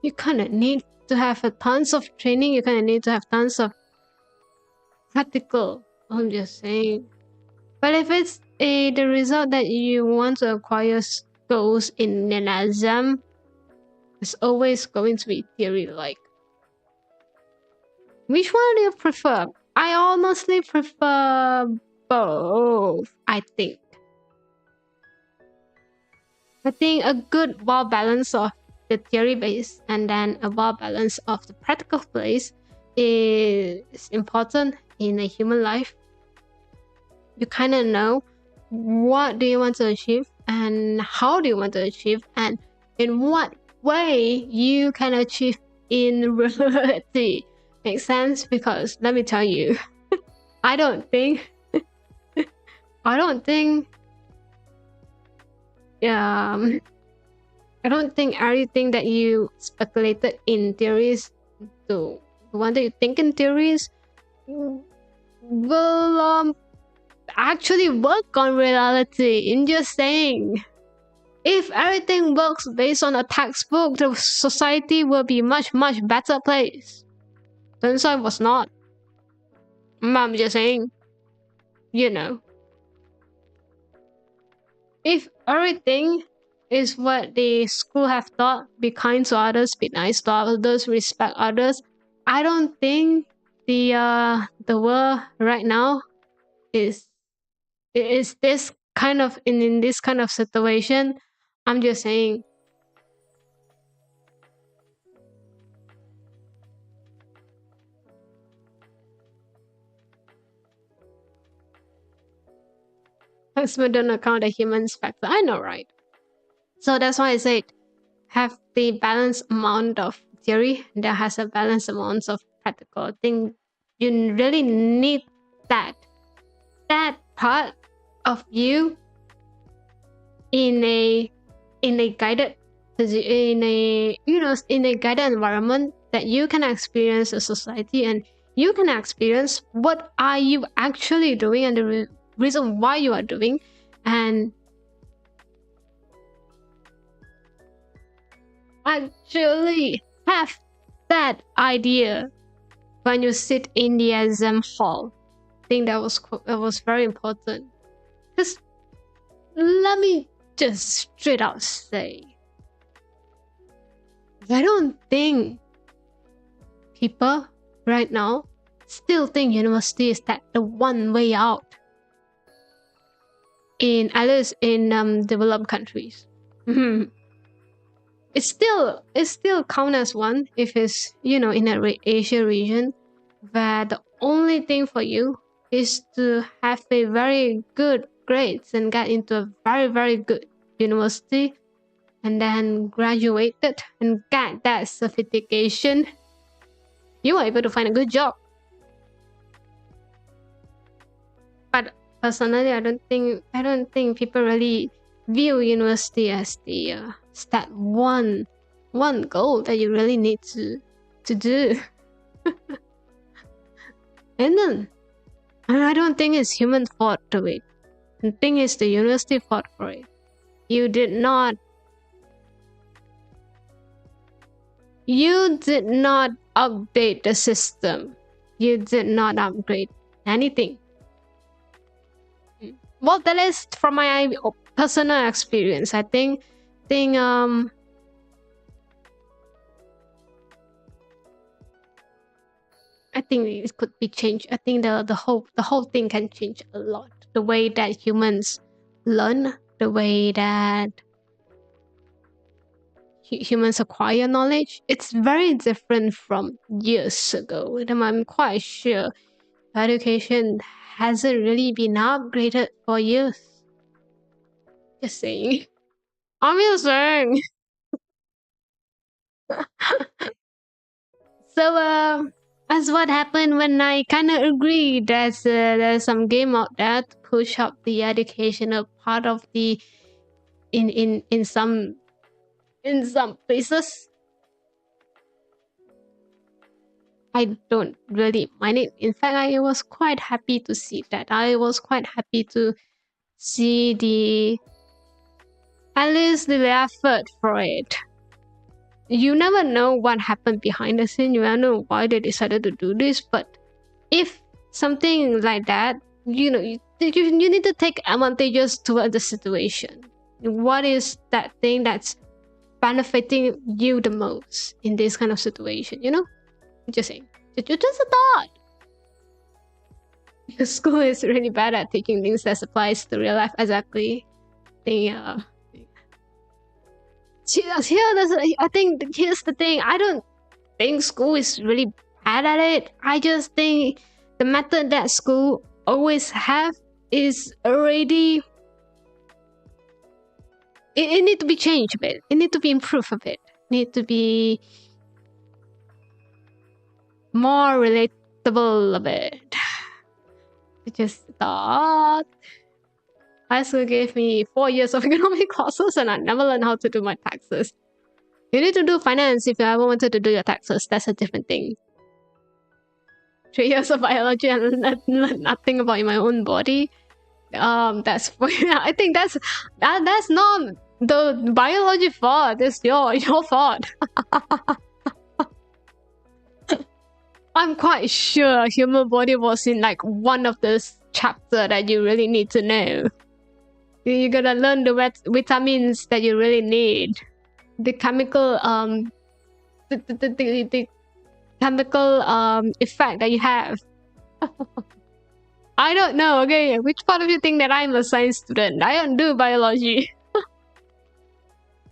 A: you kind of need to have a tons of training. You kind of need to have tons of practical. I'm just saying. But if it's the result that you want to acquire goes in an exam, it's always going to be theory-like. Which one do you prefer? I honestly prefer both, I think. I think a good well balance of the theory base and then a well balance of the practical base is important. in a human life. You kind of know what do you want to achieve and how do you want to achieve and in what way you can achieve in reality. Makes sense? Because let me tell you, I don't think I don't think everything that you speculated in theories, the one that you think in theories, will actually work on reality. I'm just saying, if everything works based on a textbook, the society will be much better place. Turns out it was not. I'm just saying, you know, if everything is what the school have taught, be kind to others, be nice to others, respect others, I don't think the world right now is this kind of in this kind of situation. I'm just saying. Husband don't account the human factor. I know, right? So that's why I said have the balanced amount of theory that has a balanced amount of practical. I think you really need that part of you in a guided in a guided environment that you can experience a society and you can experience what are you actually doing and the reason why you are doing, and actually have that idea when you sit in the exam hall. I think that was very important. Because let me just straight out say, I don't think people right now still think university is that the one way out. At least in developed countries. It's still count as one if it's in a Asia region, where the only thing for you is to have a very good grades and get into a very good university and then graduated and get that certification. You are able to find a good job. But personally, I don't think people really view university as the that one goal that you really need to do. And then I don't think it's human fault to it. I think it's the university fault for it. You did not update the system. You did not upgrade anything. Well, that is from my personal experience. I think it could be changed. I think the whole thing can change a lot. The way that humans learn, the way that humans acquire knowledge, it's very different from years ago. And I'm quite sure education hasn't really been upgraded for years. Just saying. I'm just saying. So that's what happened when I kind of agree that there's some game out there to push up the educational part of the in some places. I don't really mind it. In fact, I was quite happy to see that. I was quite happy to see at least the effort for it. You never know what happened behind the scene. You never know why they decided to do this. But if something like that, you need to take advantages toward the situation. What is that thing that's benefiting you the most in this kind of situation? Just saying. Just a thought. The school is really bad at teaching things that applies to real life. Exactly. I think here's the thing. I don't think school is really bad at it. I just think the method that school always have is already... It need to be changed a bit. It need to be improved a bit. It need to be more relatable a bit. I just thought high school gave me 4 years of economic classes and I never learned how to do my taxes. You need to do finance if you ever wanted to do your taxes. That's a different thing. 3 years of biology and learn nothing about my own body. That's I think that's not the biology fault. It's your fault. I'm quite sure human body was in like one of those chapter that you really need to know. You gotta learn the vitamins that you really need, the chemical the chemical effect that you have. I don't know. Okay, which part of you think that I'm a science student? I don't do biology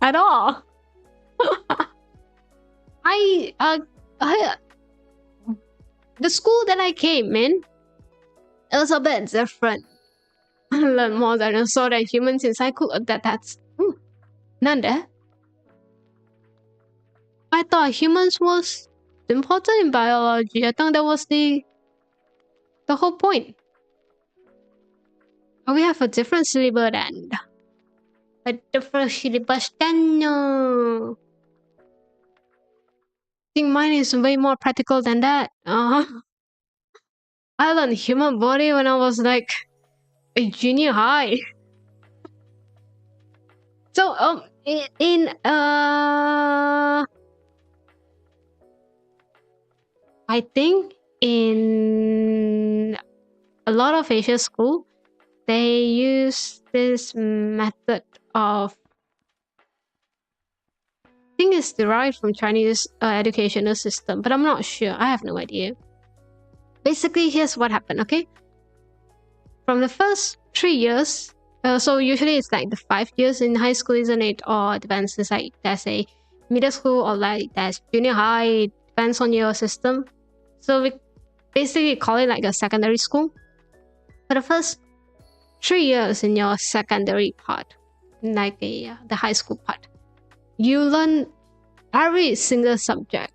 A: at all. The school that I came in, it was a bit different. I learned more dinosaur than humans inside school. That's none there. I thought humans was important in biology. I thought that was the whole point. Oh, we have a different syllabus then. A different syllabus then. No. I think mine is way more practical than that. I learned human body when I was like a junior high. So I think in a lot of Asia school, they use this method of... I think it's derived from Chinese educational system, but I'm not sure. I have no idea. Basically, here's what happened, okay? From the first 3 years, so usually it's like the 5 years in high school, isn't it? Or it depends, it's like there's a middle school or like there's junior high, it depends on your system. So we basically call it like a secondary school. For the first 3 years in your secondary part, like the high school part, you learn every single subject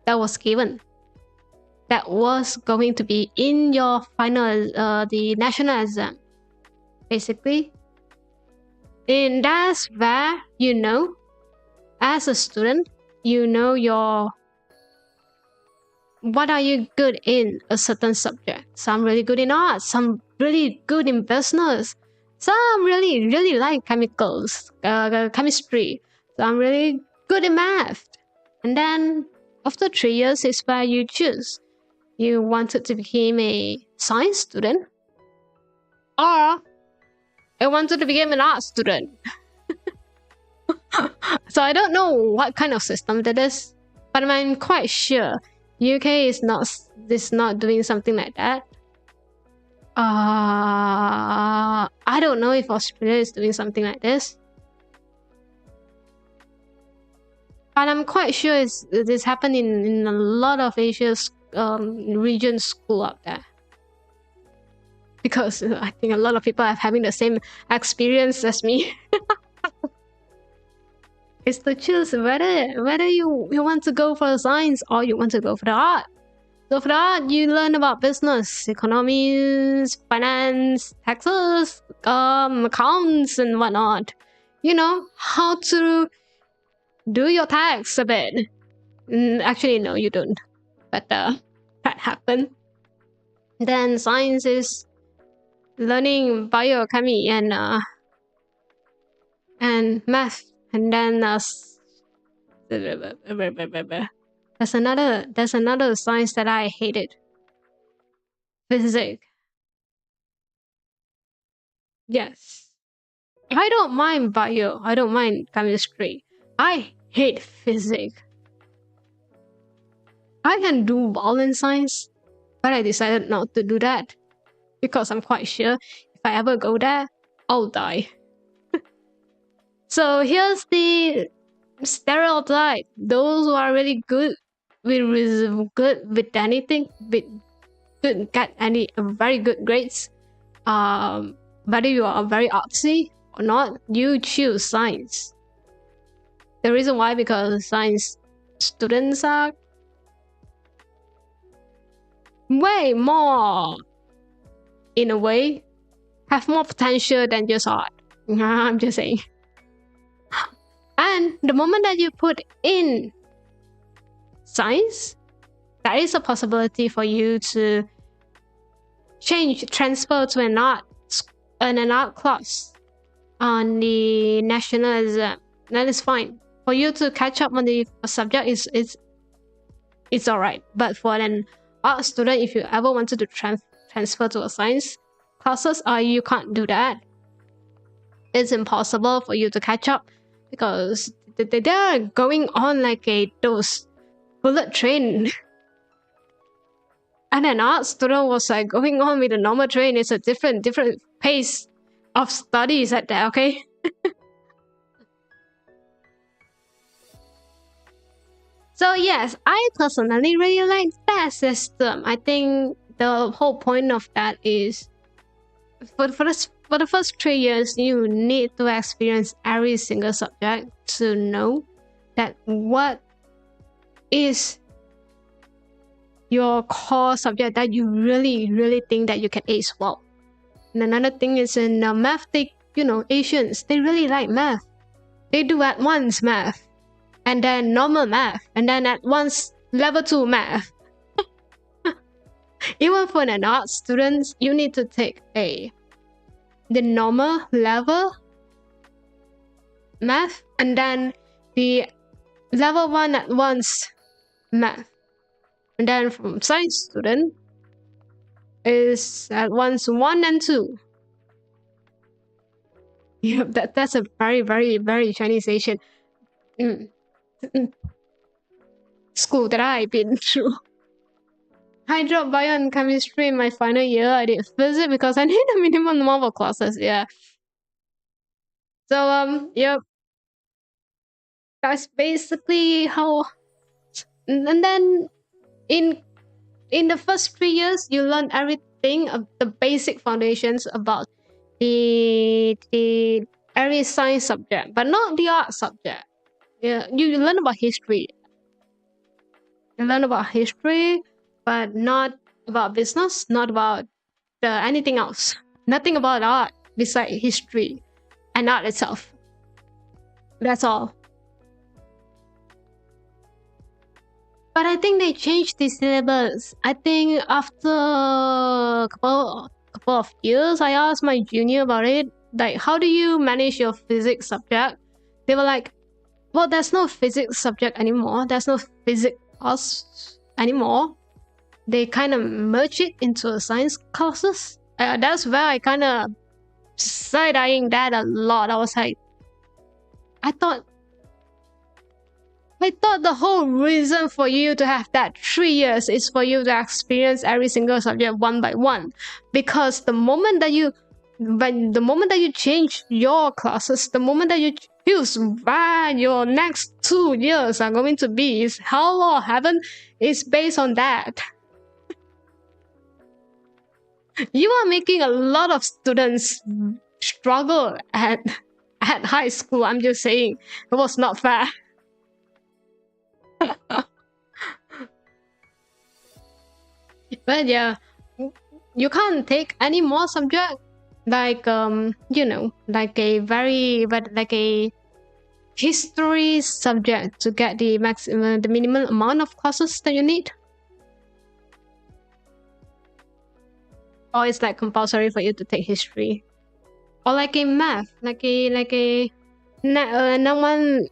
A: that was given, that was going to be in your final, the national exam, basically. And that's where, you know, as a student, you know what are you good in a certain subject. Some really good in art, some really good in business, some really like chemicals, chemistry, some really good in math. And then after 3 years is where you choose. You wanted to become a science student, or I wanted to become an art student. So I don't know what kind of system that is, but I'm quite sure UK is not doing something like that. I don't know if Australia is doing something like this, but I'm quite sure this happening in a lot of Asia's region school out there, because I think a lot of people are having the same experience as me. It's to choose whether you want to go for the science or you want to go for the art. So for the art, you learn about business, economics, finance, taxes, accounts, and whatnot. You know, how to do your tax a bit. Actually, no, you don't. But that happened. Then science is learning biochemistry and math. And then there's another science that I hated. Physics. Yes. I don't mind bio. I don't mind chemistry. I hate physics. I can do well in science, but I decided not to do that because I'm quite sure if I ever go there, I'll die. So here's the stereotype. Those who are really good with anything, to get any very good grades, whether you are very artsy or not, you choose science. The reason why, because science students are way more, in a way, have more potential than just art. I'm just saying. And the moment that you put in science, there is a possibility for you to transfer to an art class on the national exam. That is fine. For you to catch up on the subject it's alright. But for an art student, if you ever wanted to transfer to a science classes, you can't do that. It's impossible for you to catch up because they are going on like those bullet train. And an art student was like going on with a normal train. It's a different pace of studies at that, okay? So yes, I personally really like that system. I think the whole point of that is for the first 3 years, you need to experience every single subject to know that what is your core subject that you really think that you can ace well. And another thing is in math, Asians, they really like math. They do advanced math, and then normal math, and then advanced level 2 math. Even for an art student, you need to take the normal level math, and then the level 1 advanced math. And then from science student is advanced 1 and 2. Yeah, that's a very Chinese Asian school that I've been through. I dropped bio and chemistry in my final year. I did physics because I need a minimum number of classes. Yeah. So yep. That's basically how. And then in the first 3 years, you learn everything of the basic foundations about the every science subject, but not the art subject. Yeah, you learn about history. You learn about history, but not about business, not about anything else. Nothing about art besides history and art itself. That's all. But I think they changed the syllabus. I think after a couple of years, I asked my junior about it. Like, how do you manage your physics subject? They were like, well, there's no physics subject anymore. There's no physics class anymore. They kind of merge it into a science classes. That's where I kind of side-eyeing that a lot. I was like, I thought the whole reason for you to have that 3 years is for you to experience every single subject one by one. Because the moment that you change your classes, the moment that you choose where your next 2 years are going to be, is hell or heaven is based on that. You are making a lot of students struggle at high school. I'm just saying, it was not fair. But yeah, you can't take any more subject like like a history subject to get the minimum amount of classes that you need. Or it's like compulsory for you to take history, or like a math, like a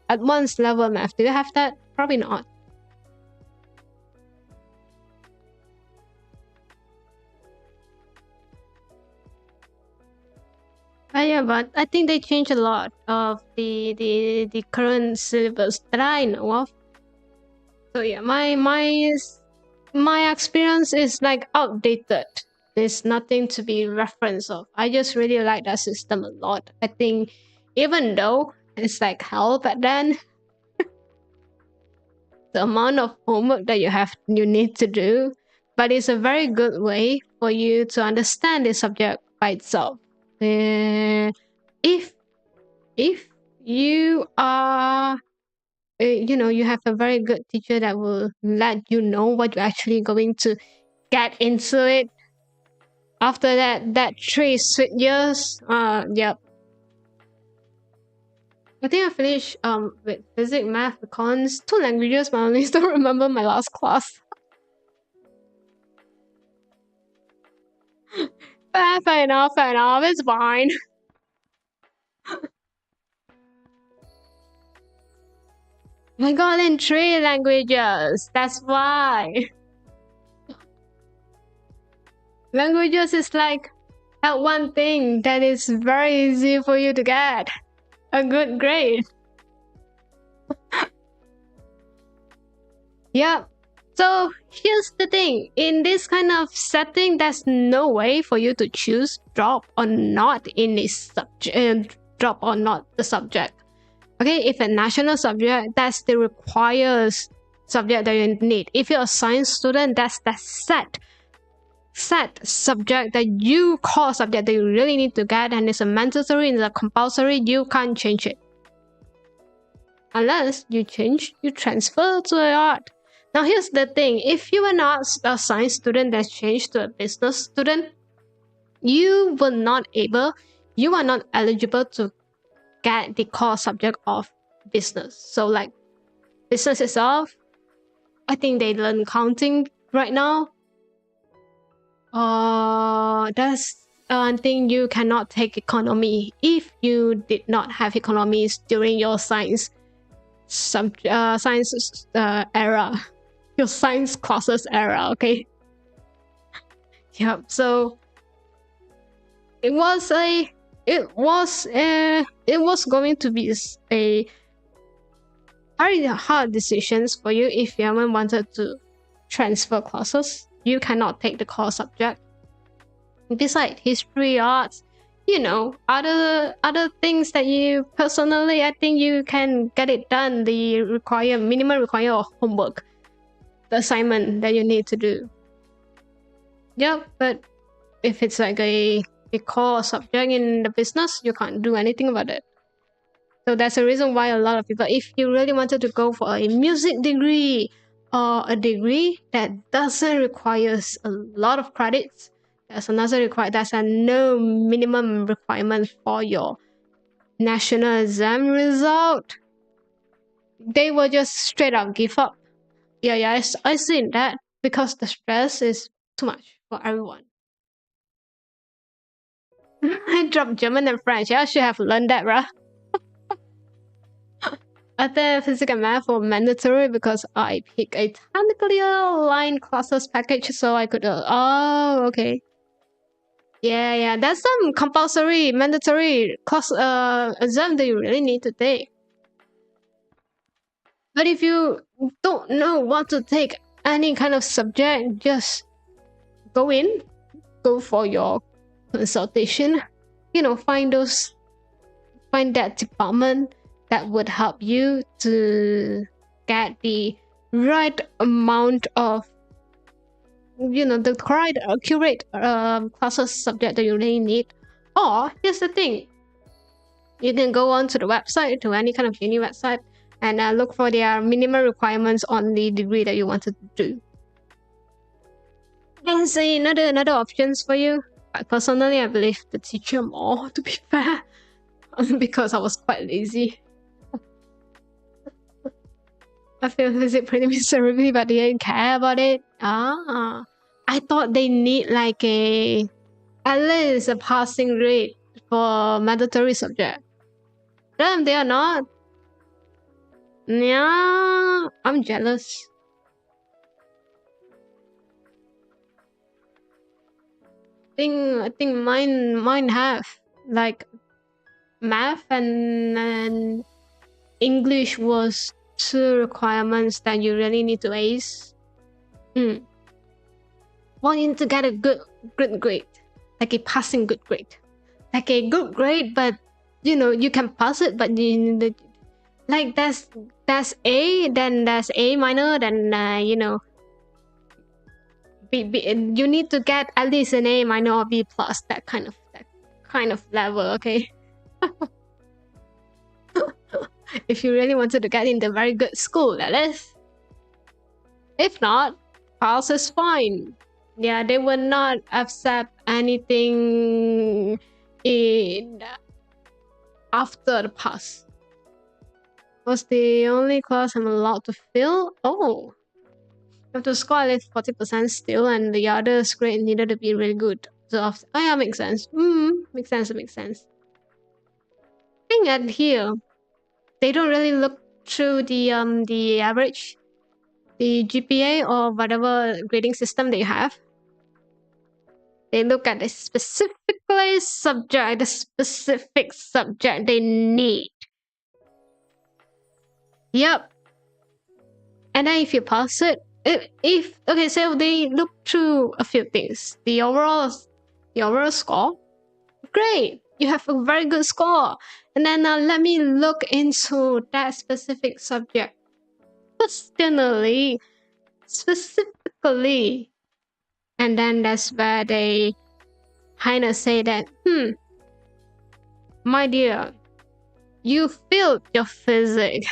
A: advanced level math. Do you have that? Probably not. Yeah, but I think they changed a lot of the current syllabus that I know of. So yeah, my experience is like outdated. There's nothing to be reference of. I just really like that system a lot. I think even though it's like hell back then, the amount of homework that you need to do but it's a very good way for you to understand the subject by itself. If you are, you have a very good teacher that will let you know what you're actually going to get into it. After that 3 sweet years, yep. I think I finished with physics, math, econs, 2 languages, but I only still remember my last class. Fair enough, it's fine. I got in 3 languages, that's why. Languages is like that one thing that is very easy for you to get a good grade. Yeah. So here's the thing. In this kind of setting, there's no way for you to choose drop or not in this subject. Drop or not the subject. Okay, if a national subject, that's the required subject that you need. If you're a science student, that's the set subject that you core subject that you really need to get, and it's a mandatory, it's a compulsory. You can't change it unless you transfer to a art. Now here's the thing, if you are not a science student that's changed to a business student, you are not eligible to get the core subject of business. So like business itself, I think they learn counting right now. That's one thing. You cannot take economy if you did not have economics during your science era, your science classes era. Okay. Yep. So it was going to be a very hard decisions for you if you haven't wanted to transfer classes. You cannot take the core subject. Besides history, arts, other things that you personally, I think you can get it done. The minimum require homework, the assignment that you need to do. Yeah, but if it's like a core subject in the business, you can't do anything about it. So that's the reason why a lot of people, if you really wanted to go for a music degree or a degree that doesn't require a lot of credits, that's a no minimum requirement for your national exam result, they will just straight up give up. Yeah, I seen that because the stress is too much for everyone. I dropped German and French. I should have learned that, bruh. I think physics and math were mandatory because I picked a technically aligned classes package, so I could. Okay. Yeah. That's some compulsory, mandatory class exam that you really need to take. But if you don't know what to take, any kind of subject, just go for your consultation. Find that department that would help you to get the right amount of, the correct, accurate classes subject that you really need. Or here's the thing, you can go on to the website, to any kind of uni website, and look for their minimum requirements on the degree that you wanted to do. There's another options for you. Personally, I believe the teacher more, to be fair, because I was quite lazy. I feel physics pretty miserably, but they didn't care about it. I thought they need like at least a passing grade for mandatory subject. Damn, they are not. Yeah, I'm jealous. I think mine have like math and English was 2 requirements that you really need to ace. Well, you need to get a good grade, like a passing good grade, like a good grade, but you can pass it, but like that's A, then that's A minor, then You need to get at least an A minor or B plus, that kind of level, okay? If you really wanted to get into a very good school, that is. If not, pass is fine. Yeah, they will not accept anything in after the pass. Was the only class I'm allowed to fill? Oh, you have to score at least 40% still, and the other grade needed to be really good. So, oh yeah, makes sense. Makes sense. Makes sense. I think at here, they don't really look through the average, the GPA or whatever grading system they have. They look at the specific subject they need. Yep. And then if you pass it, okay, so they look through a few things. The overall score, great. You have a very good score. And then let me look into that specific subject. Specifically. And then that's where they kind of say that, my dear, you failed your physics.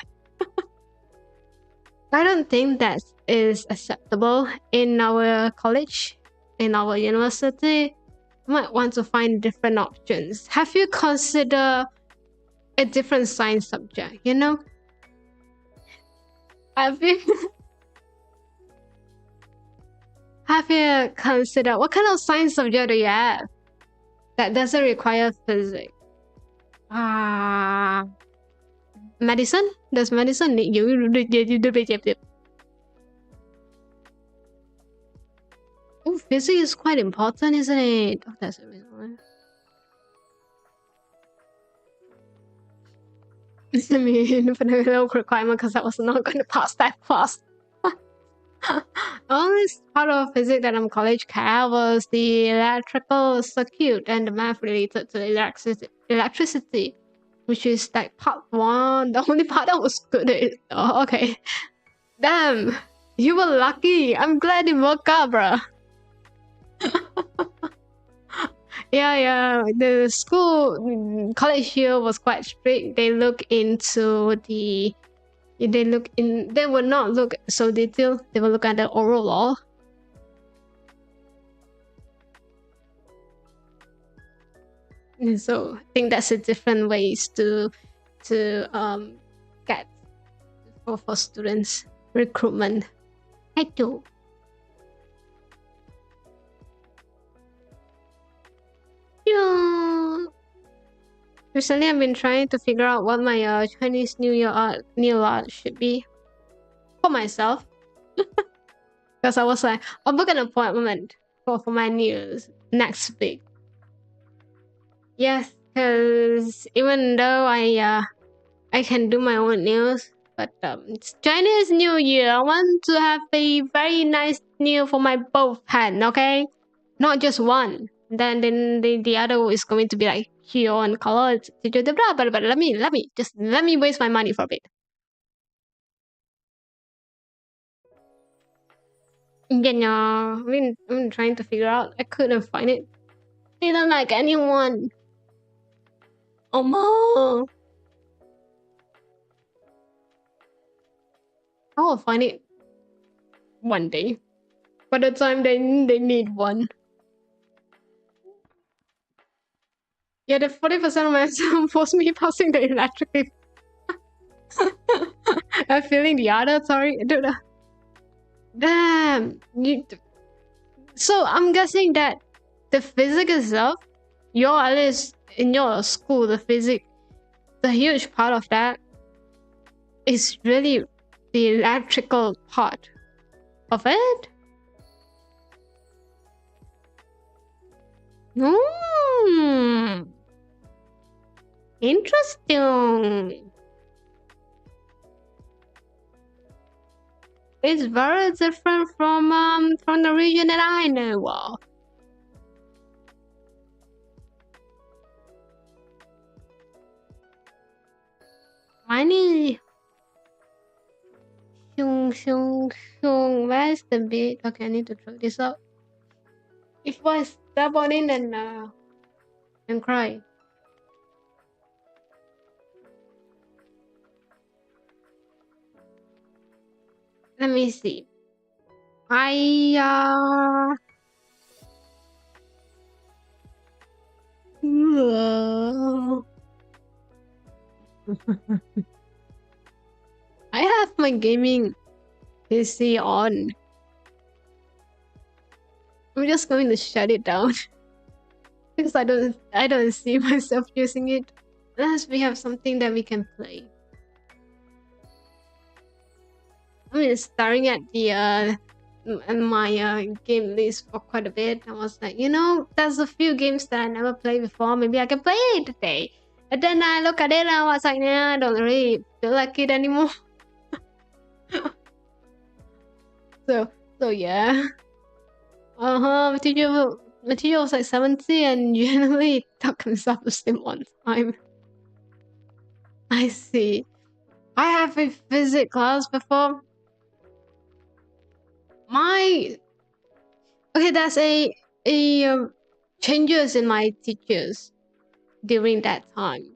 A: I don't think that is acceptable in our college, in our university. You might want to find different options. Have you considered a different science subject, you know? Have you considered what kind of science subject do you have that doesn't require physics? Medicine? Does medicine need you? Oh, physics is quite important, isn't it? Oh, that's the reason why. I mean, for the low requirement because I was not going to pass that class. Only part of physics that I'm college care was the electrical circuit and the math related to electricity, which is like part 1. The only part that was good is okay. Damn, you were lucky. I'm glad it worked out, bruh. Yeah. The college here was quite strict. They look into the. They will not look so detailed. They will look at the oral law. And so I think that's a different ways to get for students recruitment. I do. Yeah. Recently, I've been trying to figure out what my Chinese New Year art should be for myself. Because I was like, I'll book an appointment for my news next week. Yes, because even though I can do my own nails, but it's Chinese New Year. I want to have a very nice nail for my both hand, okay? Not just one. Then the other is going to be like hue and color. But let me waste my money for a bit. Yeah, I'm trying to figure out. I couldn't find it. Didn't like anyone. Oh no. I will find it one day. By the time they need one. Yeah, the 40% of my exam was me passing the electric. I'm feeling the other, sorry. Dude. Damn. So I'm guessing that the physics itself, at least in your school, the physics, the huge part of that is really the electrical part of it. Interesting. It's very different from the region that I know of. Mine is shung. Where's the beat? Okay, I need to throw this out. If I step on it and cry. Let me see. I have my gaming PC on. I'm just going to shut it down because I don't see myself using it unless we have something that we can play. I mean, staring at the my game list for quite a bit. I was like, there's a few games that I never played before. Maybe I can play it today. And then I look at it and I was like, nah, I don't really feel like it anymore. So yeah. My teacher was like 70 and generally took himself to sleep one time. I see. I have a physics class before. There's a changes in my teachers during that time.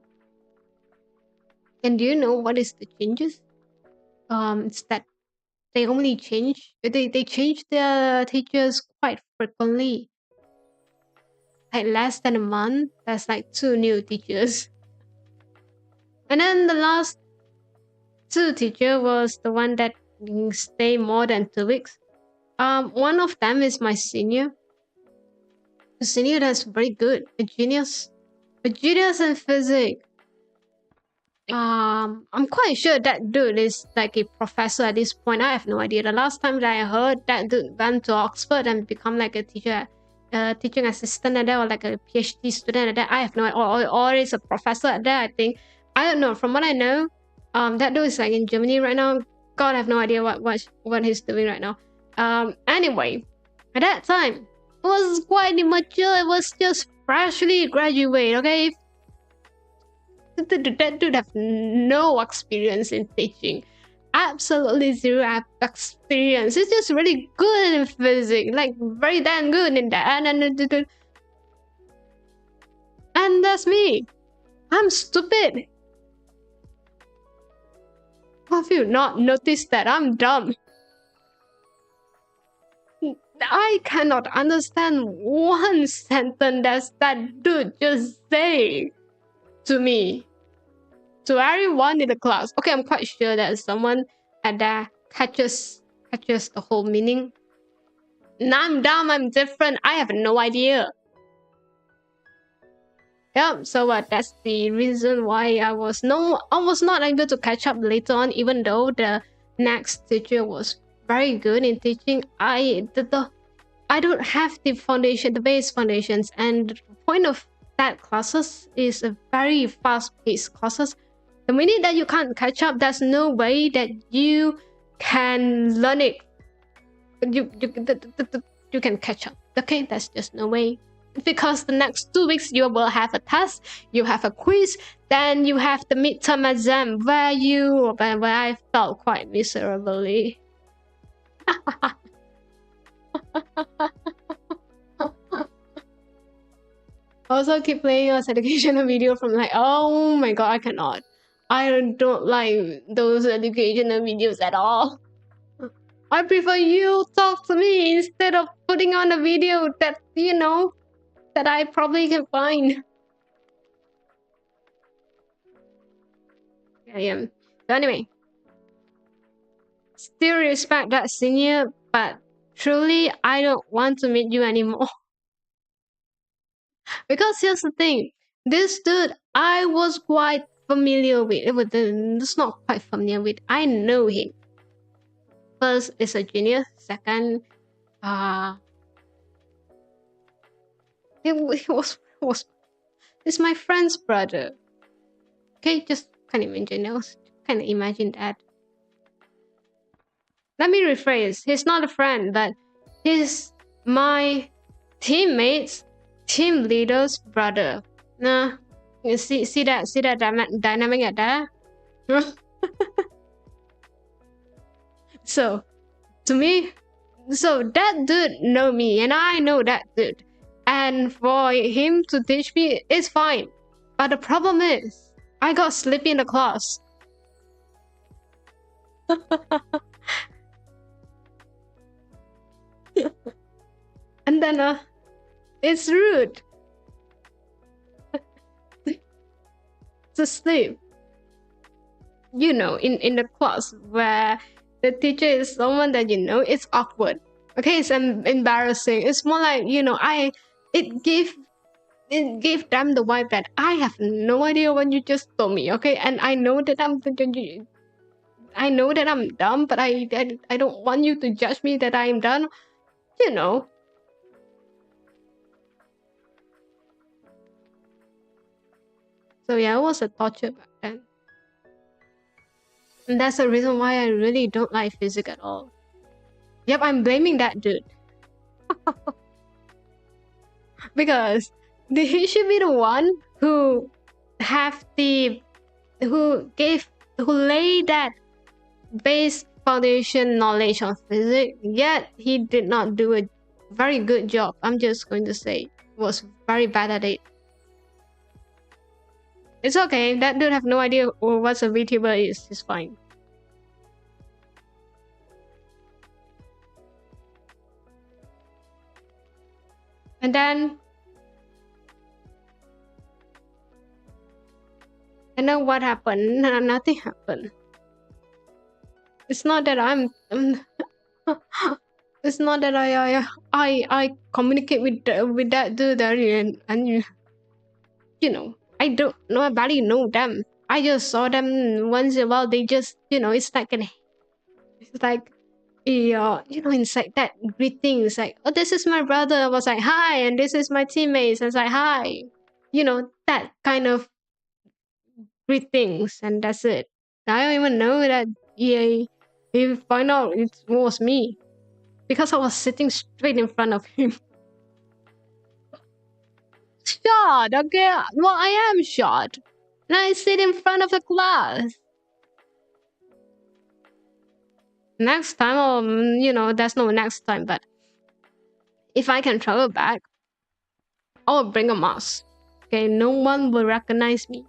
A: And do you know what is the changes? It's that they only change. They change their teachers quite frequently. Like less than a month, there's like 2 new teachers. And then the last 2 teacher was the one that stayed more than 2 weeks. One of them is my senior. The senior that's very good, a genius in physics. I'm quite sure that dude is like a professor at this point. I have no idea. The last time that I heard that dude went to Oxford and become like a teaching assistant at that, or like a PhD student at that. I have no idea. Or is a professor at that, I think. I don't know. From what I know, that dude is like in Germany right now. God, I have no idea what he's doing right now. Anyway, at that time, it was quite immature. It was just freshly graduated, okay? That dude have no experience in teaching. Absolutely zero experience. He's just really good in physics, like very damn good in that. And that's me. I'm stupid. Have you not noticed that I'm dumb? I cannot understand one sentence that dude just say to me. To everyone in the class. Okay, I'm quite sure that someone at that catches the whole meaning. And I'm dumb, I'm different, I have no idea. Yeah, so that's the reason why I was not able to catch up later on, even though the next teacher was very good in teaching. I don't have the base foundations, and the point of that classes is a very fast-paced classes. The minute that you can't catch up, there's no way that you can learn it. You can catch up. Okay, that's just no way. Because the next 2 weeks you will have a test, you have a quiz, then you have the midterm exam where I felt quite miserably. Also keep playing us educational video from like, oh my god, I cannot. I don't like those educational videos at all. I prefer you talk to me instead of putting on a video that, that I probably can find. Yeah. So anyway, still respect that senior, but truly I don't want to meet you anymore. Because here's the thing, this dude I was quite familiar with. It's not quite familiar with. I know him. First, is a genius. Second, it's my friend's brother. Okay, just kind of imagine that. Let me rephrase. He's not a friend, but he's my teammate's team leader's brother. Nah, you see that dynamic at that? So to me, so that dude know me and I know that dude. And for him to teach me, it's fine. But the problem is, I got sleepy in the class. And then it's rude to sleep. You know, in the class where the teacher is someone that you know, it's awkward. Okay, it's embarrassing. It's more like, you know, it gave it gave them the vibe that I have no idea what you just told me. Okay, and I know that I know that I'm dumb, but I don't want you to judge me that I'm dumb. You know. So yeah, it was a torture back then. And that's the reason why I really don't like physics at all. Yep, I'm blaming that dude. Because he should be the one who have the who lay that base foundation knowledge on physics, yet he did not do a very good job. I'm just going to say was very bad at it. It's okay, that dude have no idea what a vtuber is. It's fine. And then what happened? Nothing happened. It's not that it's not that I communicate with that dude and you know, I don't know, I barely know them. I just saw them once in a while. They just, you know, it's like you know, inside that greeting, it's like, oh, this is my brother. I was like, hi, and this is my teammates. I was like, hi. You know, that kind of greetings, and that's it. I don't even know that he find out it was me because I was sitting straight in front of him. Shot, okay? Well, I am shot. And I sit in front of the class. Next time, you know, there's no next time, but if I can travel back, I'll bring a mask. Okay, no one will recognize me.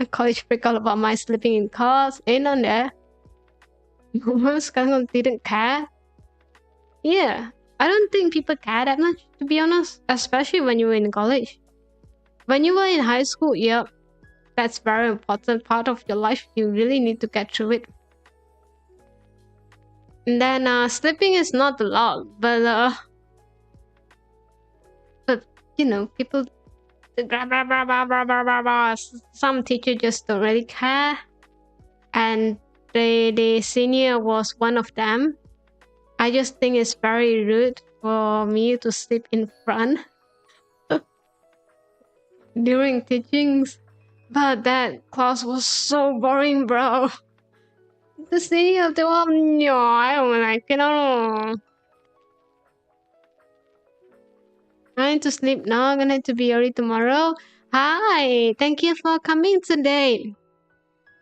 A: A college freak all about my sleeping in cars. Ain't on there. Most guys didn't care. Yeah, I don't think people care that much, to be honest, especially when you were in college. When you were in high school, yeah, that's very important part of your life. You really need to get through it. And then sleeping is not allowed, but you know, people some teachers just don't really care. And the senior was one of them. I just think it's very rude for me to sleep in front during teachings. But that class was so boring, bro. The senior, they were no, I don't like it. I need to sleep now. I'm gonna have to be early tomorrow. Hi, thank you for coming today.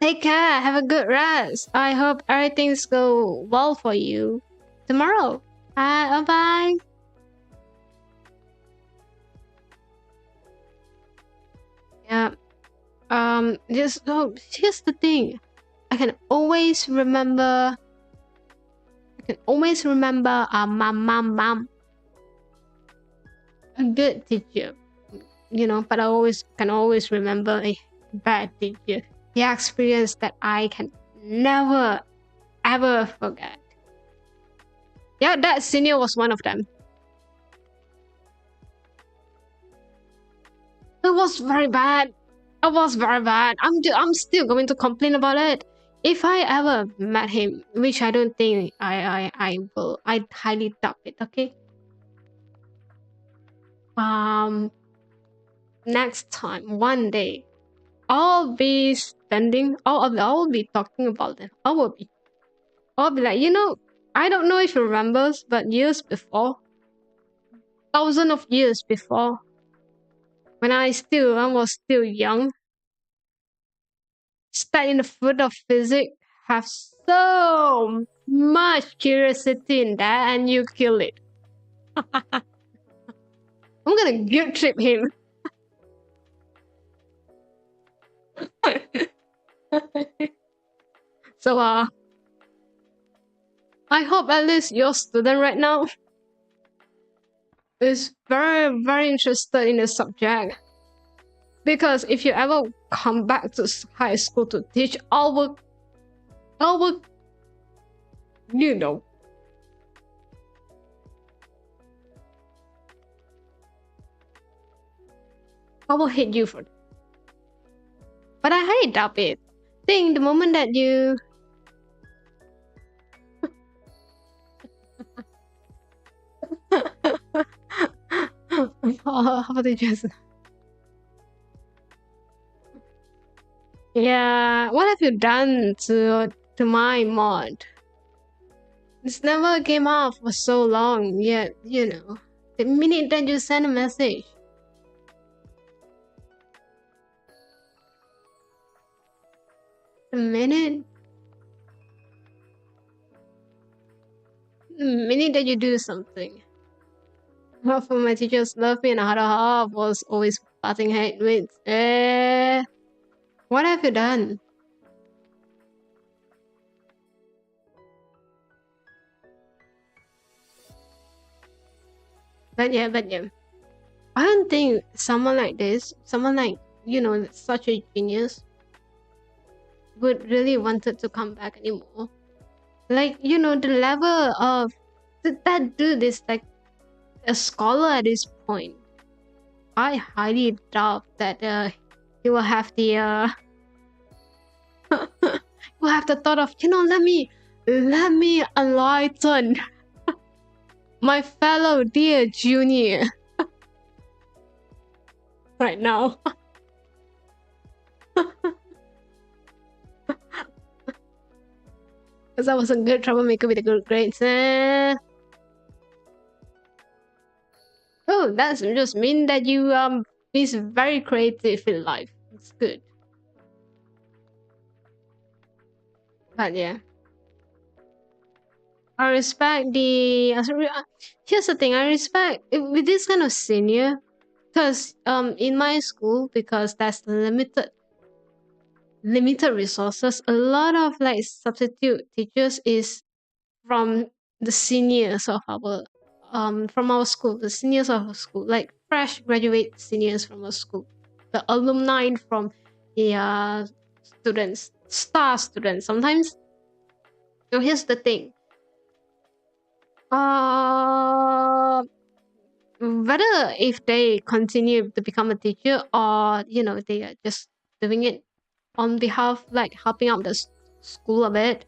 A: Take care. Have a good rest. I hope everything's go well for you tomorrow. Bye bye. Yeah. Just here's the thing. I can always remember. Mom. A good teacher, you know, but I can always remember a bad teacher. The experience that I can never ever forget. Yeah, that senior was one of them. It was very bad. It was very bad. I'm still going to complain about it. If I ever met him, which I don't think I will, I highly doubt it. Okay. Next time, one day, I'll be standing. I'll be talking about it. I'll be like, you know, I don't know if you remember, but years before, thousands of years before, when I was still young, studying the field of physics have so much curiosity in that, and you kill it. I'm gonna guilt trip him. So I hope at least your student right now is very, very interested in the subject. Because if you ever come back to high school to teach our you know, I will hate you for it. But I highly doubt it. Think the moment that you how about you just yeah, what have you done to my mod? It's never came out for so long yet, you know. The minute that you send a message. The minute that you do something. Half of my teachers love me and the other half was always butting head with, what have you done? But yeah. I don't think someone like this, someone like, you know, such a genius, would really wanted to come back anymore. Like, you know, the level of that dude is like a scholar at this point. I highly doubt that he will have the will have the thought of, you know, let me enlighten my fellow dear junior right now. Because I was a good troublemaker with a good grades. Oh, that just mean that you is very creative in life. It's good. But yeah, I respect the. Here's the thing: I respect with this kind of senior, because in my school, because that's limited resources, a lot of like substitute teachers is from the seniors of our from our school, the seniors of our school, like fresh graduate seniors from our school, the alumni from the students, star students sometimes. So here's the thing. Whether if they continue to become a teacher or, you know, they are just doing it on behalf, like helping out the school a bit.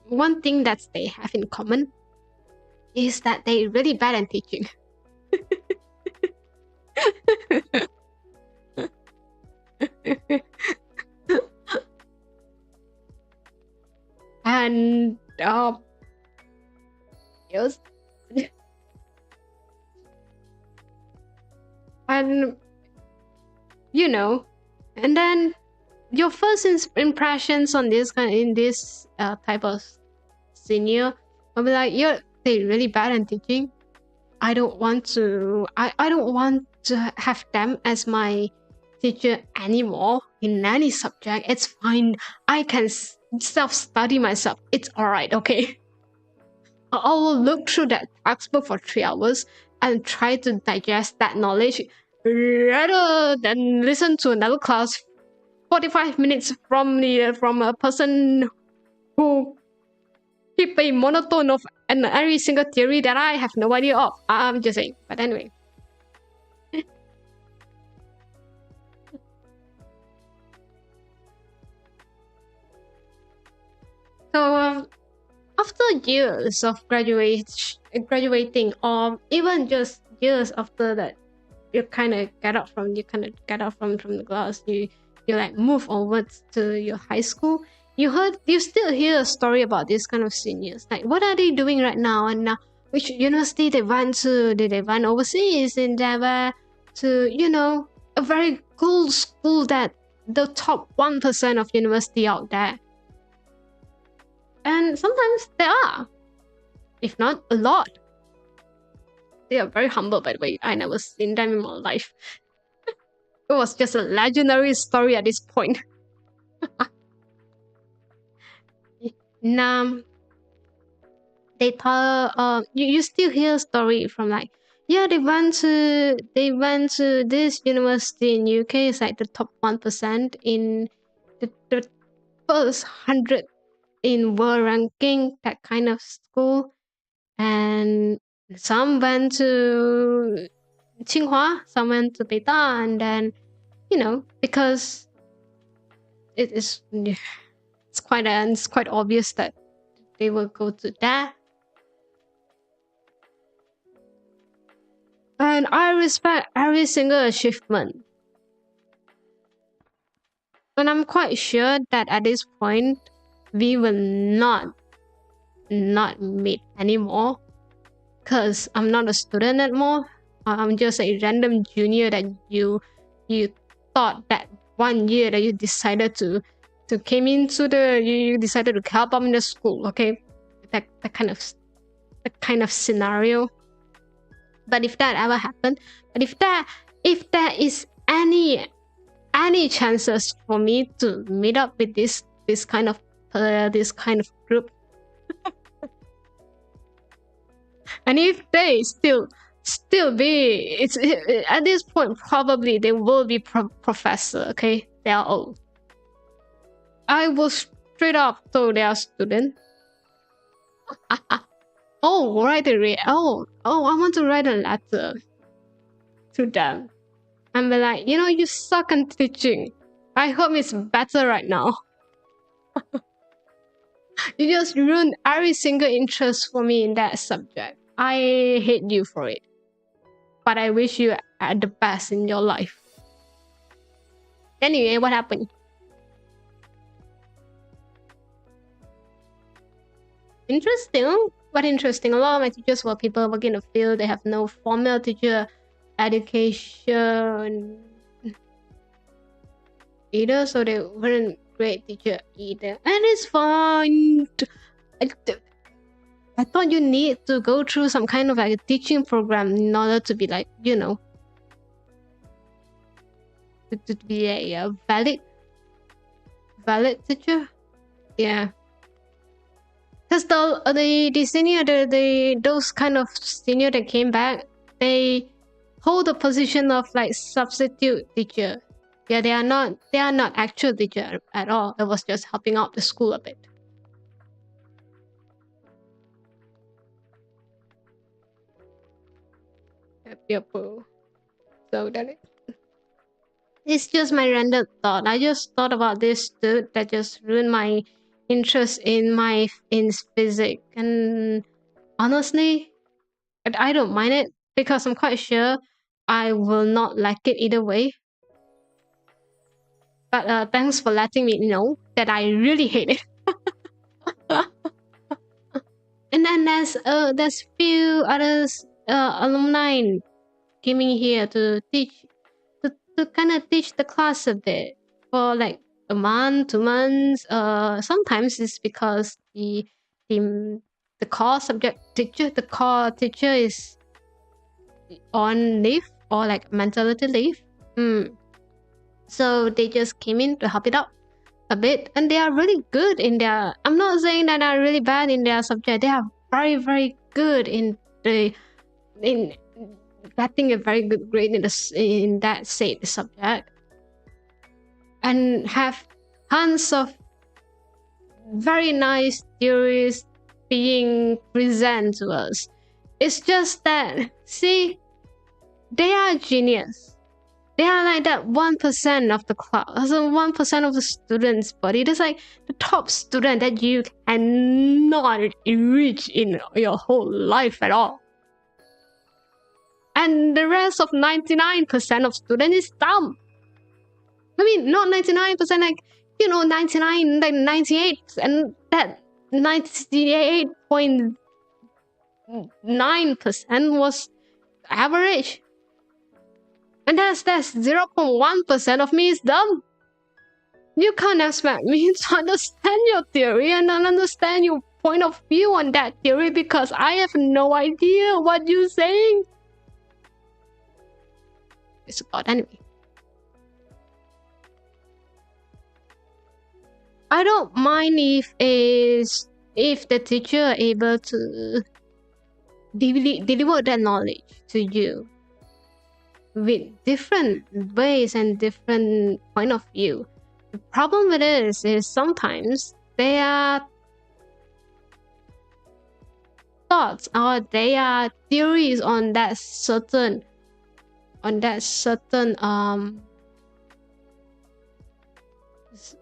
A: One thing that they have in common is that they're really bad at teaching. And yes. And you know, and then your first impressions on this type of senior will be like, they're really bad at teaching. I don't want to have them as my teacher anymore in any subject. It's fine. I can self-study myself. It's alright, okay? I will look through that textbook for 3 hours and try to digest that knowledge rather than listen to another class 45 minutes from a person who keep a monotone of every single theory that I have no idea of. I'm just saying. But anyway. So after years of graduating, or even just years after that, you kind of get out from the class, you like move over to your high school. You still hear a story about these kind of seniors, like what are they doing right now, and which university they went to, did they went overseas, and they were to, you know, a very cool school that the top 1% of university out there. And sometimes there are, if not a lot. They are very humble, by the way. I never seen them in my life. It was just a legendary story at this point. Now, they tell you still hear a story from like, yeah, they went to this university in UK. It's like the top 1% in the first 100 in world ranking, that kind of school. And some went to Tsinghua, some went to Beida, and then, you know, because it's quite obvious that they will go to that. And I respect every single achievement. And I'm quite sure that at this point, we will not meet anymore. Because I'm not a student anymore. I'm just a random junior that you thought that 1 year that you decided to came into you decided to help out in the school, okay? That kind of scenario. But if that ever happened, but if there is any chances for me to meet up with this kind of group, and if they still be, at this point probably they will be professor, okay? They are old. I will straight up tell their student, oh, I want to write a letter to them and be like, you know, you suck at teaching. I hope it's better right now. You just ruined every single interest for me in that subject. I hate you for it. But I wish you at the best in your life. Anyway, what happened? Interesting. What interesting? A lot of my teachers were people working in the field. They have no formal teacher education either, so they weren't great teacher either. And it's fine. I thought you need to go through some kind of like a teaching program in order to be like, you know, to be a valid teacher. Yeah. Because the senior, those kind of senior that came back, they hold the position of like substitute teacher. Yeah, they are not actual teacher at all. It was just helping out the school a bit. Yep. So it's just my random thought. I just thought about this dude that just ruined my interest in physics, and honestly, I don't mind it because I'm quite sure I will not like it either way. But thanks for letting me know that I really hate it. And then there's few others alumni coming here to teach, to kind of teach the class a bit for like a month, 2 months. Sometimes it's because the core subject teacher, the core teacher is on leave or like maternity leave. So they just came in to help it out a bit, and they are really good in their. I'm not saying that they're really bad in their subject. They are very, very good in getting a very good grade in that said subject, and have tons of very nice theories being presented to us. It's just that, see, they are genius. They are like that 1% of the class, so 1% of the students, but it is like the top student that you cannot reach in your whole life at all. And the rest of 99% of students is dumb. I mean, not 99%, like, you know, 99, like 98, and that 98.9% was average. And that's 0.1% of me is dumb. You can't expect me to understand your theory and not understand your point of view on that theory because I have no idea what you're saying. It's about anyway. I don't mind if the teacher are able to deliver that knowledge to you with different ways and different point of view. The problem with it is sometimes they are thoughts or they are theories on that certain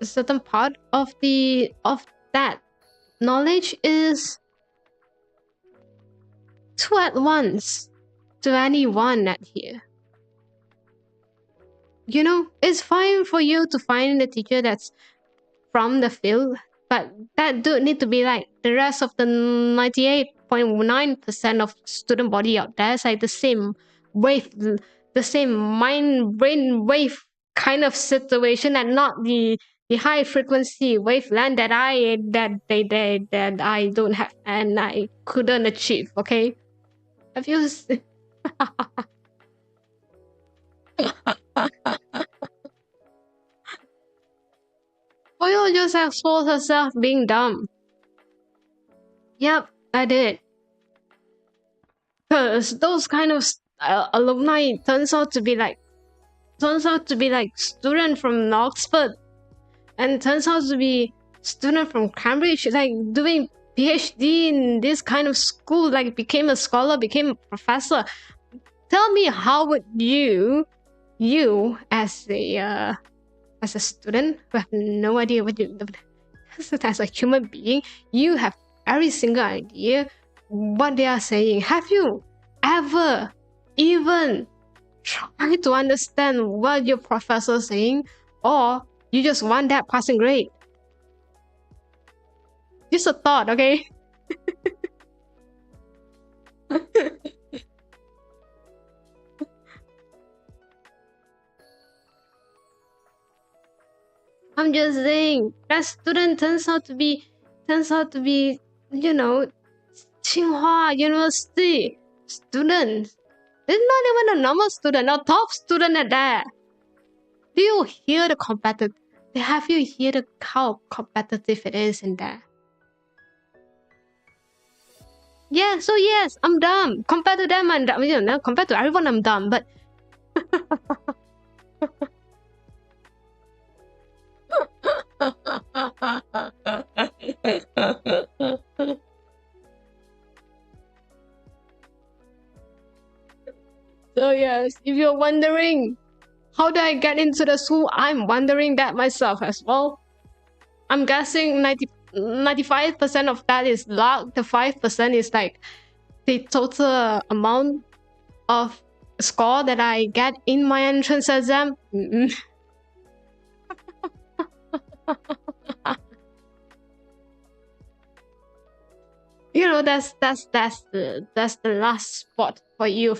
A: certain part of that knowledge is too advanced to anyone at here. You know, it's fine for you to find a teacher that's from the field, but that do need to be like the rest of the 98.9% of student body out there. It's like the same wave, the same mind brain wave kind of situation, and not the high frequency wavelength that I don't have and I couldn't achieve. Okay, have you? Fuyo just exposed herself being dumb. Yep, I did. Because those kind of alumni turns out to be like student from Oxford and turns out to be student from Cambridge, like doing PhD in this kind of school, like became a scholar, became a professor. Tell me, how would you as a student who have no idea what you as a human being, you have every single idea what they are saying. Have you ever even tried to understand what your professor is saying, or you just want that passing grade? Just a thought, okay? I'm just saying that student turns out to be, you know, Tsinghua University students. They're not even a normal student, a top student at that. Do you hear the competitive? Have you heard how competitive it is in there? Yeah, so yes, I'm dumb. Compared to them, I'm dumb. You know, compared to everyone, I'm dumb. But so yes, if you're wondering how do I get into the school, I'm wondering that myself as well. I'm guessing 95% of that is luck. The 5% is like the total amount of score that I get in my entrance exam. You know, that's the last spot for you,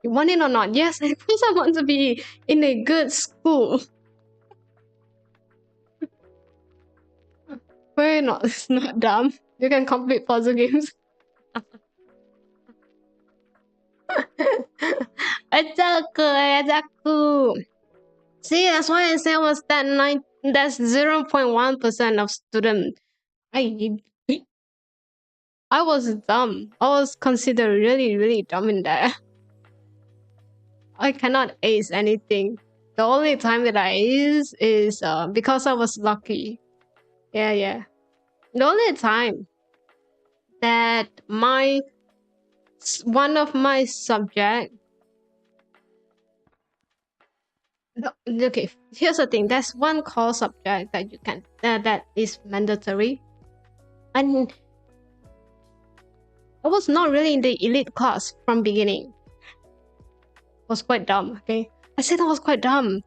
A: you want it or not. Yes, of course I want to be in a good school. Why not? It's not dumb. You can complete puzzle games. Exactly. See, that's why I say was that that's 0.1% of student. I was dumb. I was considered really dumb in there. I cannot ace anything. The only time that I ace is because I was lucky. Yeah. The only time that one of my subject. Okay, here's the thing. There's one core subject that you can that is mandatory, and I was not really in the elite class from beginning. I was quite dumb. Okay, I said I was quite dumb.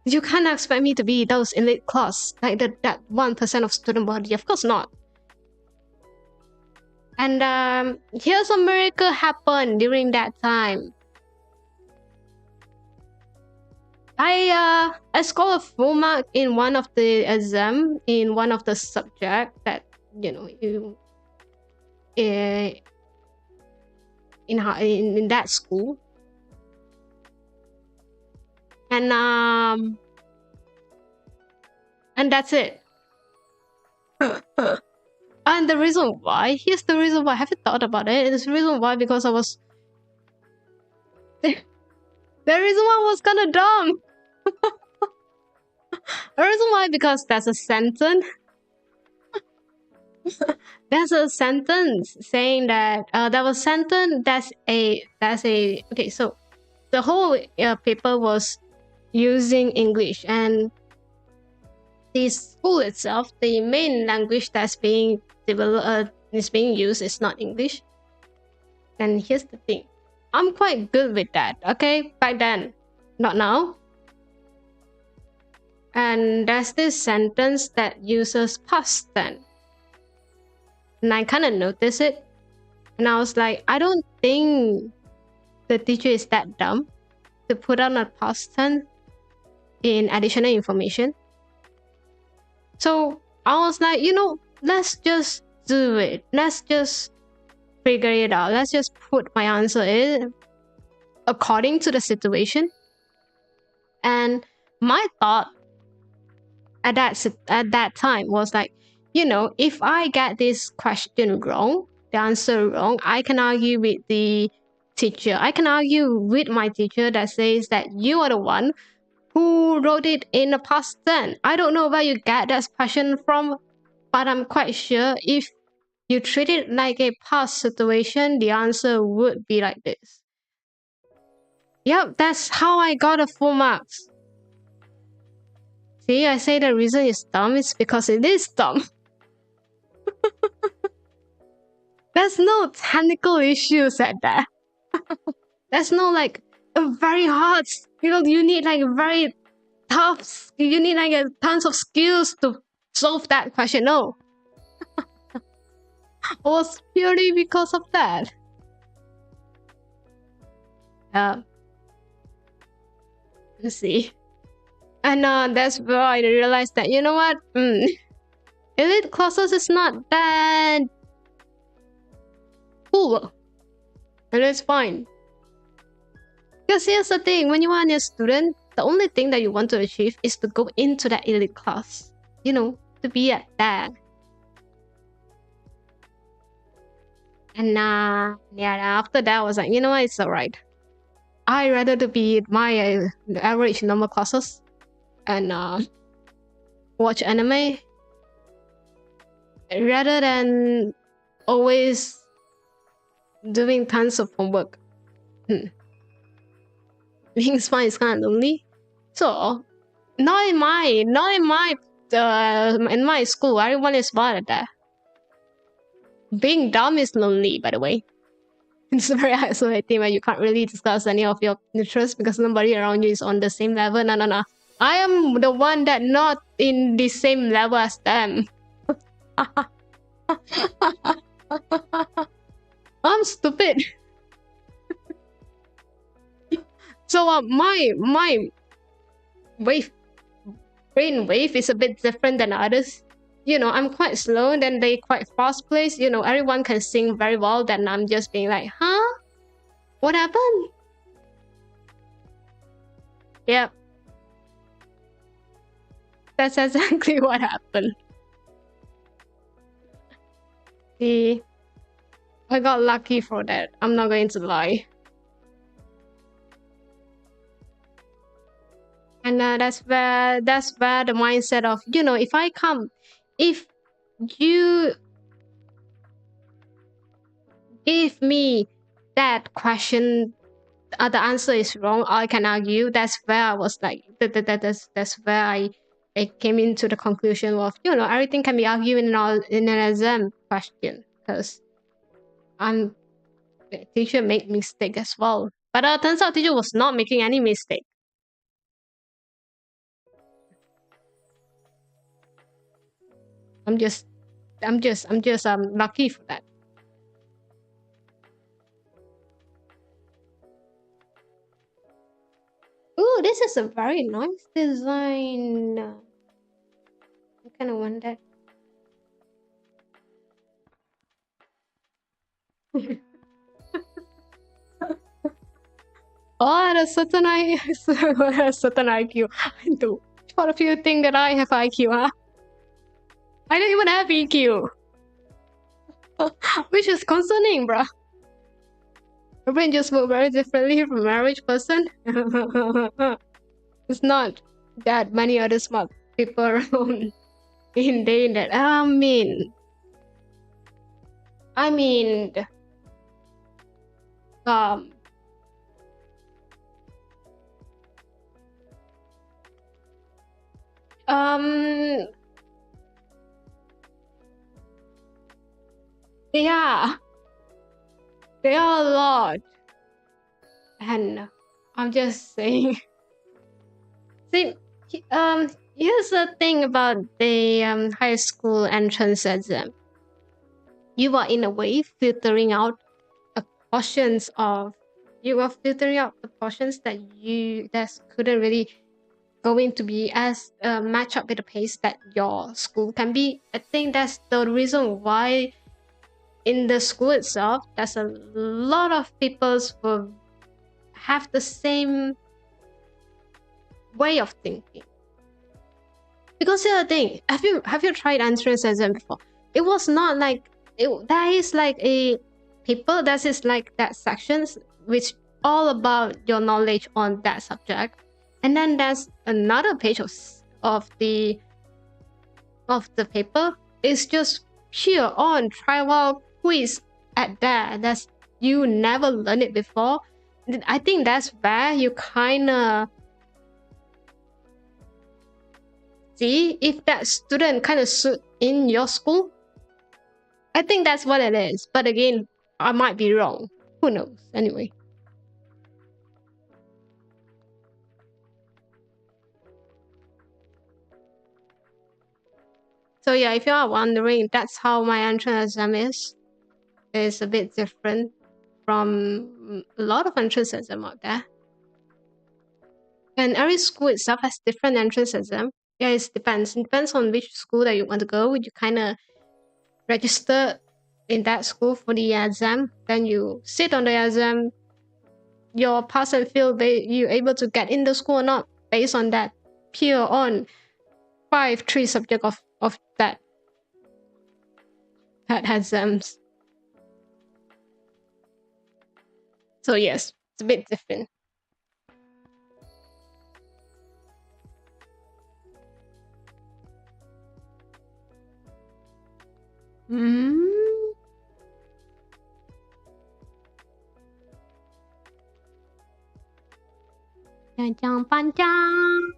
A: You can't expect me to be those elite class, like that 1% of student body. Of course not. And here's a miracle happened during that time. I scored a full mark in one of the exam in one of the subject that you in in that school, and that's it. And the reason why, here's the reason why. Have you thought about it? It's the reason why because I was the reason why I was kind of dumb. The reason why because there's a sentence. There's a sentence saying that there was sentence that's a okay. So the whole paper was using English, and the school itself, the main language that's being developed is being used is not English. And here's the thing, I'm quite good with that. Okay, back then, not now. And there's this sentence that uses past tense, and I kind of noticed it, and I was like, I don't think the teacher is that dumb to put on a past tense in additional information. So I was like, let's just do it. Let's just figure it out. Let's just put my answer in according to the situation. And my thought at that time was like, if I get this question wrong, the answer wrong, I can argue with the teacher. I can argue with my teacher that says that you are the one who wrote it in the past tense. I don't know where you get that question from, but I'm quite sure if you treat it like a past situation, the answer would be like this. Yep, that's how I got a full marks. See, I say the reason it's dumb is because it is dumb. There's no technical issues at that. There's no like a very hard, you need like very tough, you need like a tons of skills to solve that question. No. It was purely because of that. Let's see. And that's where I realized that, you know what? Elite classes is not that cool. And it's fine. Because here's the thing, when you are a student, the only thing that you want to achieve is to go into that elite class. To be at that. And after that, I was like, you know what? It's alright. I'd rather to be my average normal classes and watch anime rather than always doing tons of homework. Being smart is kind of lonely. So, not in my school, everyone is smart at that. Being dumb is lonely, by the way. It's very isolating when you can't really discuss any of your interests because nobody around you is on the same level. No. I am the one that not in the same level as them. I'm stupid. So my brain wave is a bit different than others. I'm quite slow, then they quite fast paced. Everyone can sing very well, then I'm just being like, huh? What happened? Yep. That's exactly what happened. See, I got lucky for that. I'm not going to lie. And that's where the mindset of, if you give me that question, the answer is wrong, I can argue. That's where I was like, that's where I came into the conclusion of, everything can be argued in an exam question, because the teacher make mistake as well. But turns out teacher was not making any mistake. I'm just lucky for that. Ooh, Oh, this is a very nice design. I kind of want that. Oh, at a certain a certain IQ. I do. What if you think that I have IQ, huh? I don't even have EQ. Which is concerning, bruh. Your brain just works very differently from average person. It's not that many other smart people around in the internet. I mean, um, um, yeah, there are a lot, and I'm just saying. See, here's the thing about the high school entrance exam. You are in a way filtering out portions of you are filtering out the portions that couldn't really going to be as match up with the pace that your school can be. I think that's the reason why in the school itself there's a lot of people who have the same way of thinking. Because the other thing, have you tried entrance exam before? It was not like that is like a paper that is like that sections which all about your knowledge on that subject, and then there's another page of the paper. It's just pure on trial quiz at that. That's you never learned it before. I think that's where you kind of see if that student kind of suit in your school. I think that's what it is. But again, I might be wrong. Who knows? Anyway. So yeah, if you are wondering, that's how my entrance exam is. It's a bit different from a lot of entrance exam out there. And every school itself has different entrance exam. Yeah, it depends. It depends on which school that you want to go. You kind of register in that school for the exam. Then you sit on the exam. Your pass and fail, you able to get in the school or not based on that pure on 3 subject of that exams. So yes, it's a bit different. Panjang.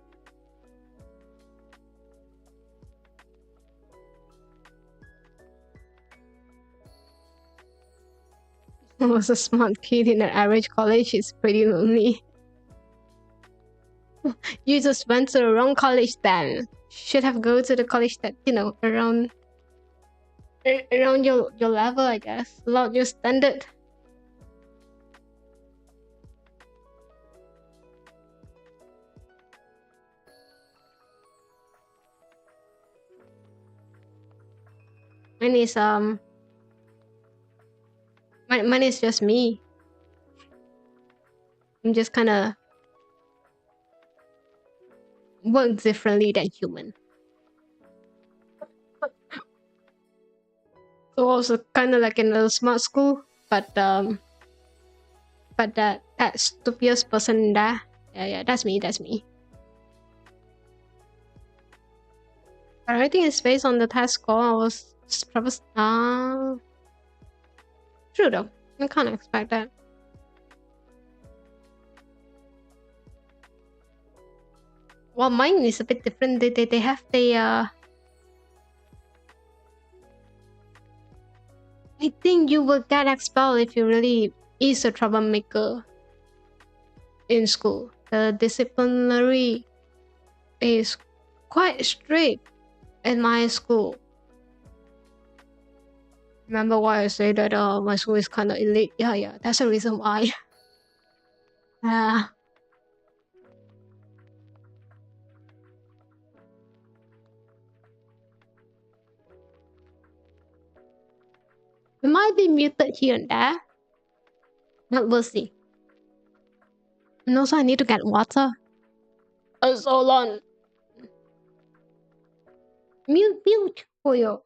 A: I was a smart kid in an average college. It's pretty lonely. You just went to the wrong college then. Should have go to the college that, around your level, I guess. Not your standard. Mine is mine is just me. I'm just kind of work differently than human. So also kind of like in a smart school, but that stupidest person in there. Yeah, that's me. Everything is based on the test score. I was probably true though. I can't expect that. Well, mine is a bit different. They have the I think you will get expelled if you really is a troublemaker in school. The disciplinary is quite strict in my school. Remember why I say that my school is kind of elite? Yeah, that's the reason why. It might be muted here and there, but we'll see. And also, I need to get water. Oh, so long. Mute Fuyo.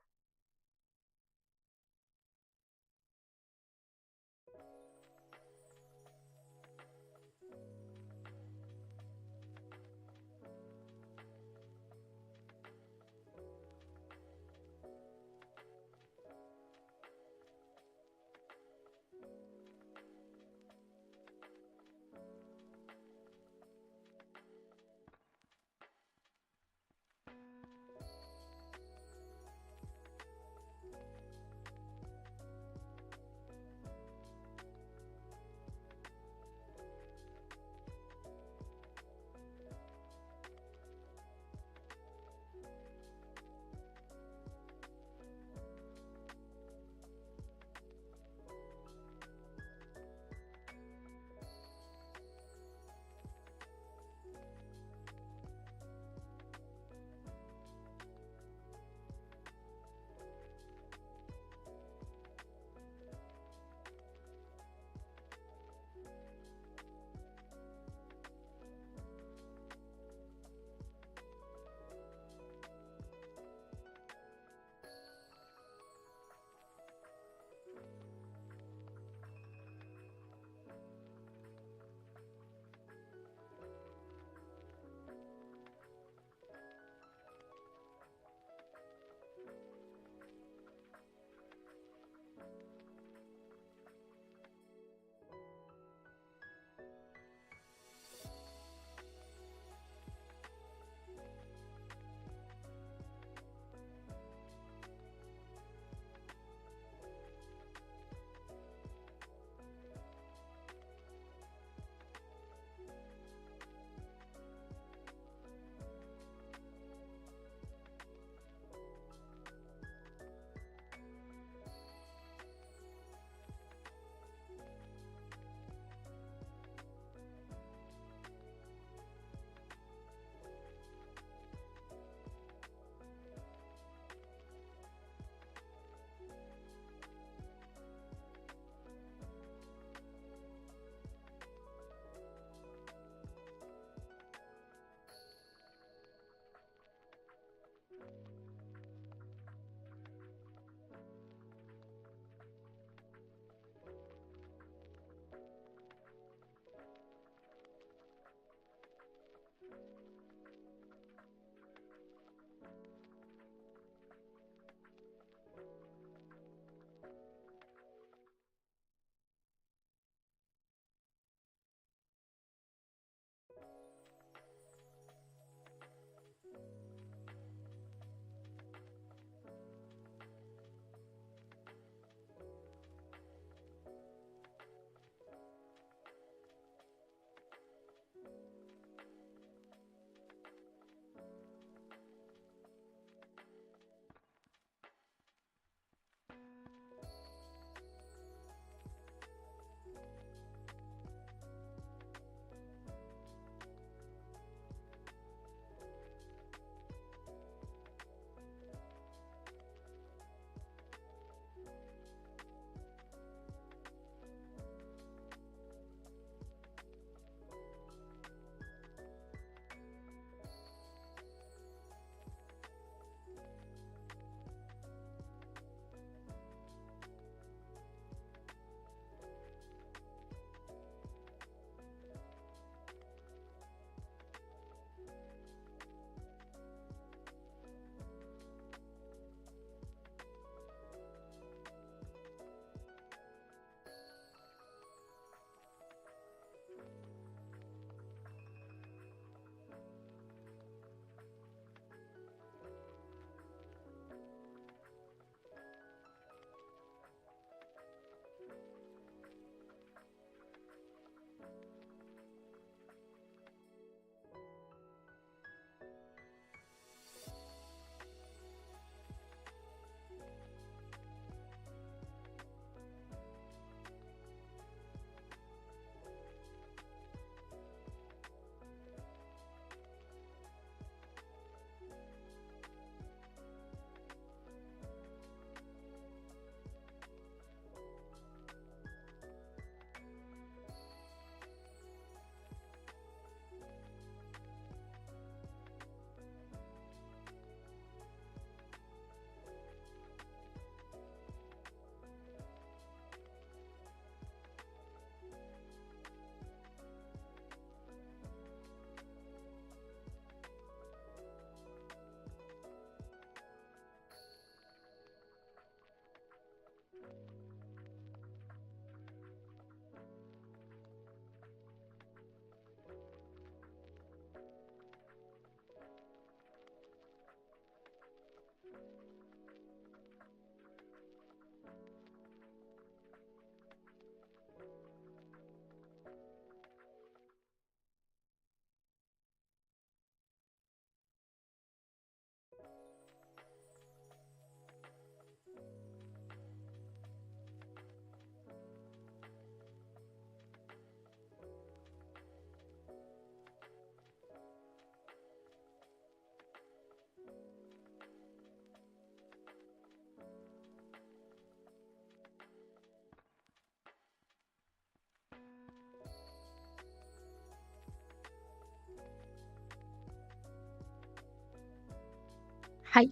A: Hi.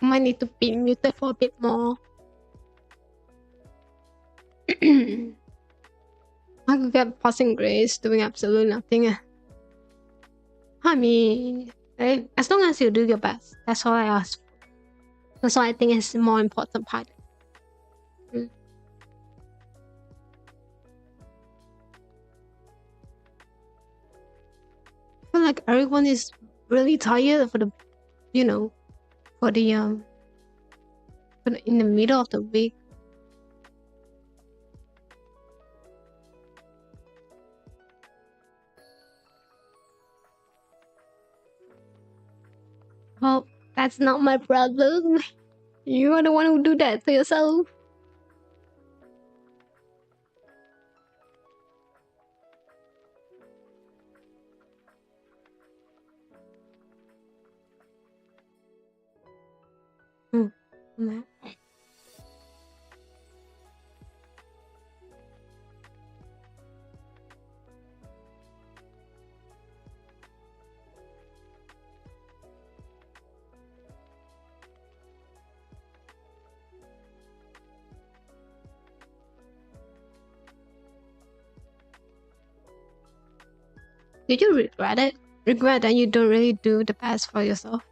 A: Might need to be muted for a bit more. I could get passing grades doing absolutely nothing. I mean, as long as you do your best, that's all I ask for. That's all I think is the more important part. I feel like everyone is really tired for the, for the in the middle of the week. Well, that's not my problem. You are the one who do that to yourself. Did you regret it? Regret that you don't really do the best for yourself?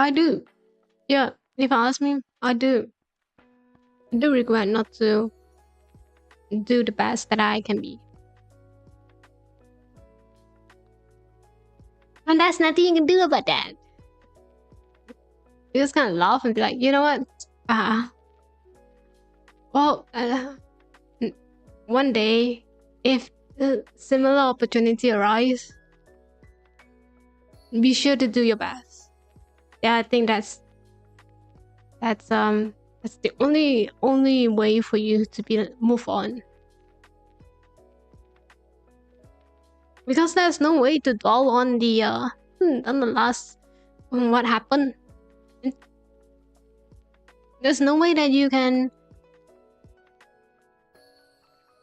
A: I do. Yeah, if you ask me, I do. I do regret not to do the best that I can be. And there's nothing you can do about that. You just kind of laugh and be like, you know what? Well, one day, if a similar opportunity arise, be sure to do your best. Yeah, I think that's the only way for you to move on. Because there's no way to dwell on the last on what happened. There's no way that you can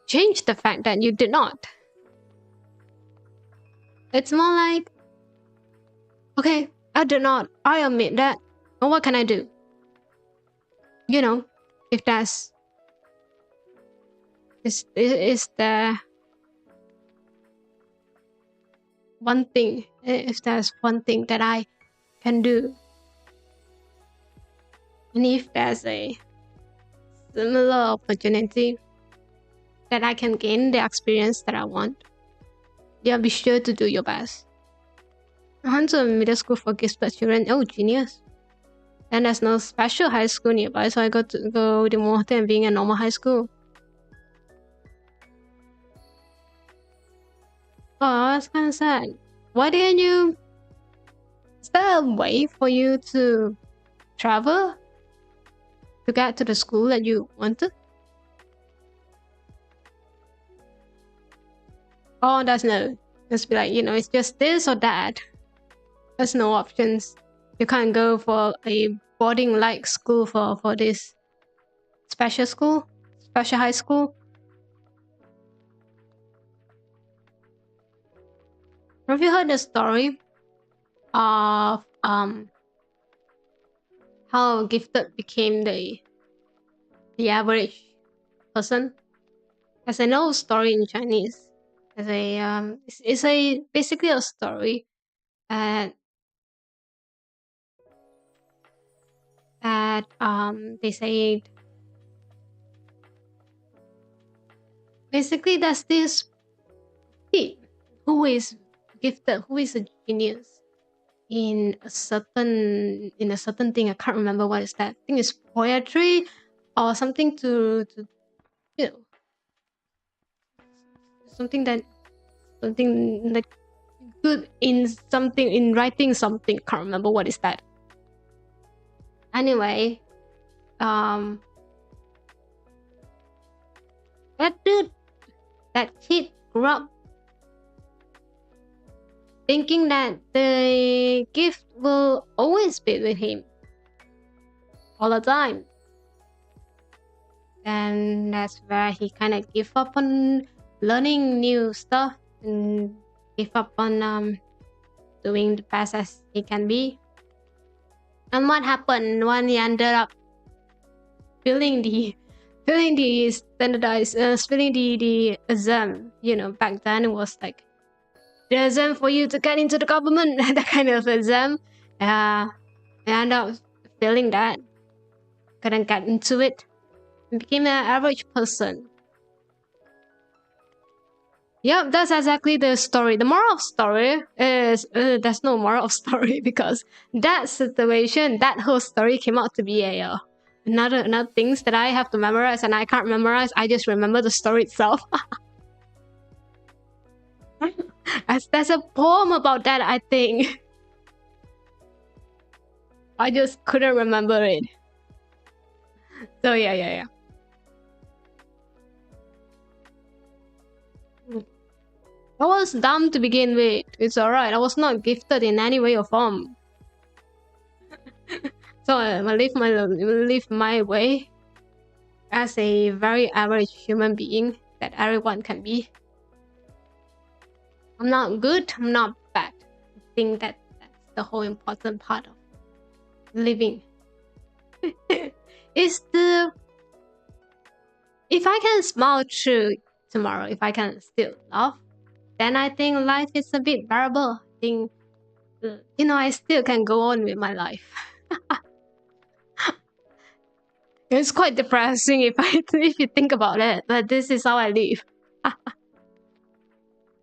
A: change the fact that you did not. It's more like, okay, I did not. I admit that. But what can I do? You know, if that's is there one thing, if there's one thing that I can do, and if there's a similar opportunity that I can gain the experience that I want, yeah, be sure to do your best. I went to a middle school for gifted children. Oh, genius. And there's no special high school nearby, so I got to go demoted and being a normal high school. Oh, that's kind of sad. Why didn't you... Is there a way for you to travel to get to the school that you wanted? Oh, there's no. Just be like, it's just this or that. There's no options. You can't go for a boarding-like school for this special school, special high school. Have you heard the story of how gifted became the average person? As an old story in Chinese, as a it's a basically a story that they say basically there's this kid who is gifted, who is a genius in a certain thing. I can't remember what is that. I think it's poetry or something to you know something that something like good in something in writing something. Can't remember what is that. Anyway, that kid grew up thinking that the gift will always be with him all the time. And that's where he kind of gave up on learning new stuff and gave up on doing the best as he can be. And what happened when he ended up failing the standardized, failing the exam? Back then it was like the exam for you to get into the government, that kind of exam. I ended up failing that. Couldn't get into it. Became an average person. Yep, that's exactly the story. The moral of story is there's no moral of story because that situation, that whole story came out to be another things that I have to memorize and I can't memorize. I just remember the story itself. There's a poem about that, I think. I just couldn't remember it. So yeah. I was dumb to begin with. It's alright. I was not gifted in any way or form. So I live my way as a very average human being that everyone can be. I'm not good, I'm not bad. I think that's the whole important part of living. If I can smile through tomorrow, if I can still laugh, then I think life is a bit bearable. I think, I still can go on with my life. It's quite depressing if you think about it, but this is how I live.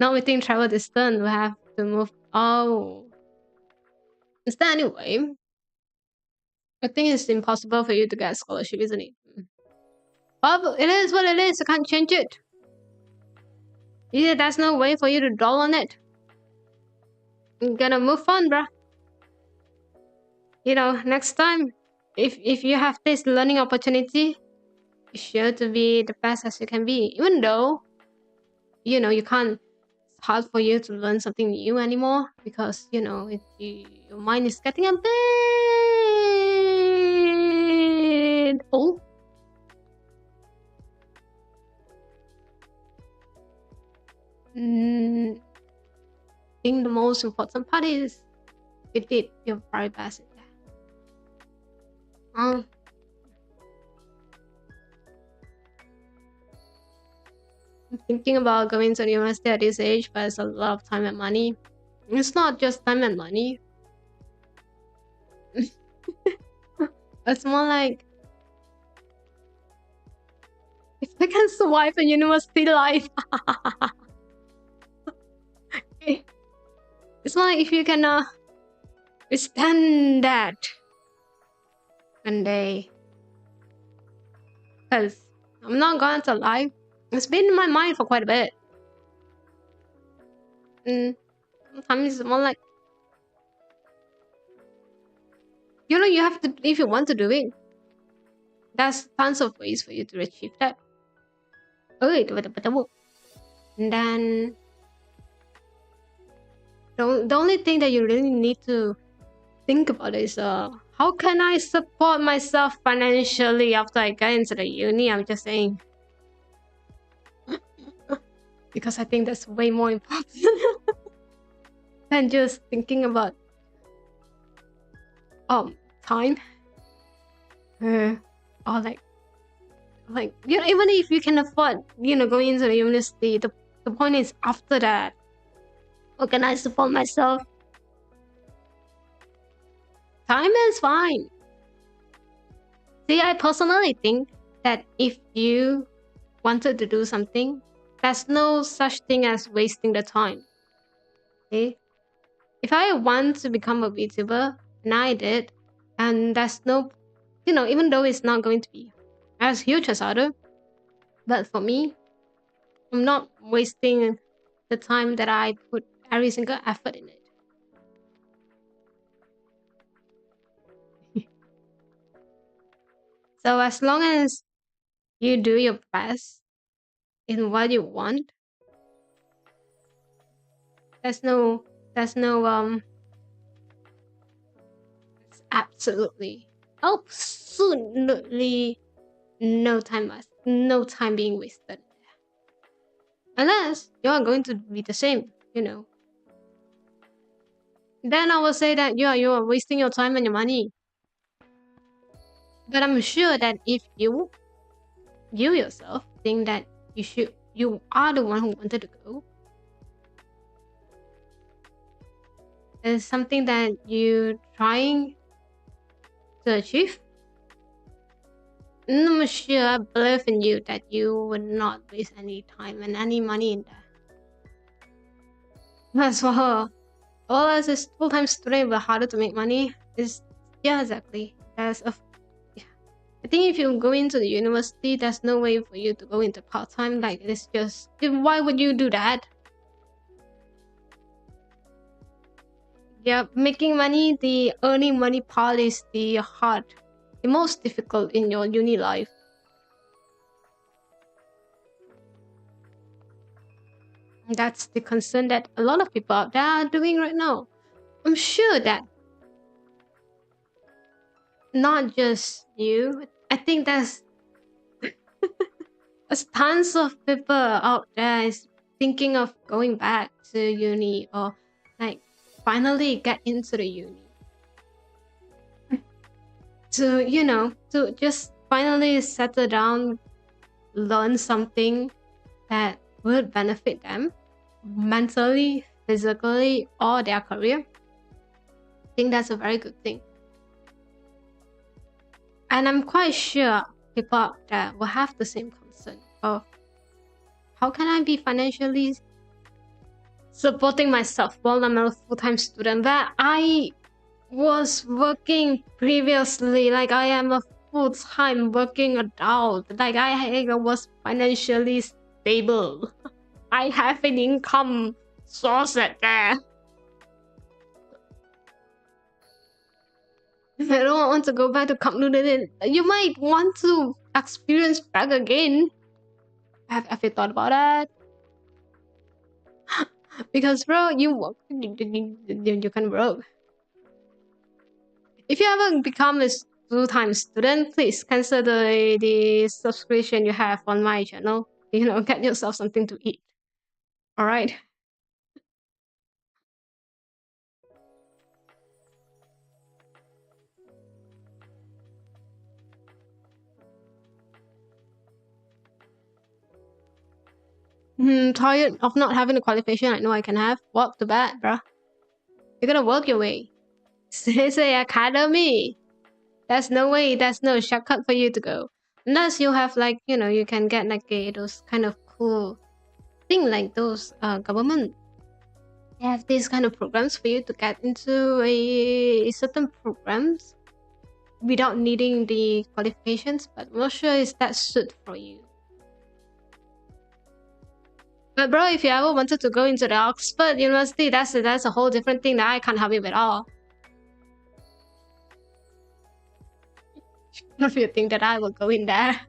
A: Now we think travel distance, we have to move. Oh. Instead, anyway, I think it's impossible for you to get a scholarship, isn't it? But it is what it is. I can't change it. Yeah, there's no way for you to dwell on it. You gotta move on, bruh. Next time, if you have this learning opportunity, be sure to be the best as you can be. Even though, you can't. It's hard for you to learn something new anymore because your mind is getting a bit old. I think the most important part is you did your very best in that. I'm thinking about going to the university at this age, but it's a lot of time and money. It's not just time and money. It's more like if I can survive a university life. It's like if you can withstand that one day. Because I'm not going to lie. It's been in my mind for quite a bit. Sometimes it's more like you have to, if you want to do it, there's tons of ways for you to achieve that. And then the only thing that you really need to think about is how can I support myself financially after I get into the uni? I'm just saying. Because I think that's way more important than just thinking about time or like Like, even if you can afford, going into the university, the point is after that, what can I support myself? Time is fine. See, I personally think that if you wanted to do something, there's no such thing as wasting the time. Okay? If I want to become a VTuber, and I did, and there's no, even though it's not going to be as huge as other, but for me, I'm not wasting the time that I put every single effort in it. So as long as you do your best in what you want, there's no it's absolutely no time being wasted. Unless you are going to be the same. Then I will say that you are wasting your time and your money. But I'm sure that if you yourself think that you are the one who wanted to go, it's something that you trying to achieve, I'm sure, I believe in you that you would not waste any time and any money in that. As for her, all as a full-time student but harder to make money is, yeah, exactly. I think if you go into the university, there's no way for you to go into part-time. Like, it's just, why would you do that? Yeah, making money, the earning money part is the most difficult in your uni life. That's the concern that a lot of people out there are doing right now. I'm sure that not just you. I think there's tons of people out there is thinking of going back to uni or like finally get into the uni. To just finally settle down, learn something that would benefit them mentally, physically, or their career. I think that's a very good thing. And I'm quite sure people out there will have the same concern of how can I be financially supporting myself while I'm a full-time student, but I was working previously. Like, I am a full-time working adult. Like, I was financially stable. I have an income source at there. I don't want to go back to Cup Noodle. You might want to experience back again. Have you thought about that? Because bro, you can broke. If you ever become a full-time student, please cancel the subscription you have on my channel. Get yourself something to eat. All right. Tired of not having the qualification I know I can have. Walk the bat, bruh. You're gonna work your way. It's a academy. There's no way, there's no shortcut for you to go. Unless you have like, you can get like those kind of cool thing like those government. They have these kind of programs for you to get into a certain programs without needing the qualifications, but I'm not sure is that suit for you. But bro, if you ever wanted to go into the Oxford University, that's a whole different thing that I can't help you with all. If you think that I will go in there.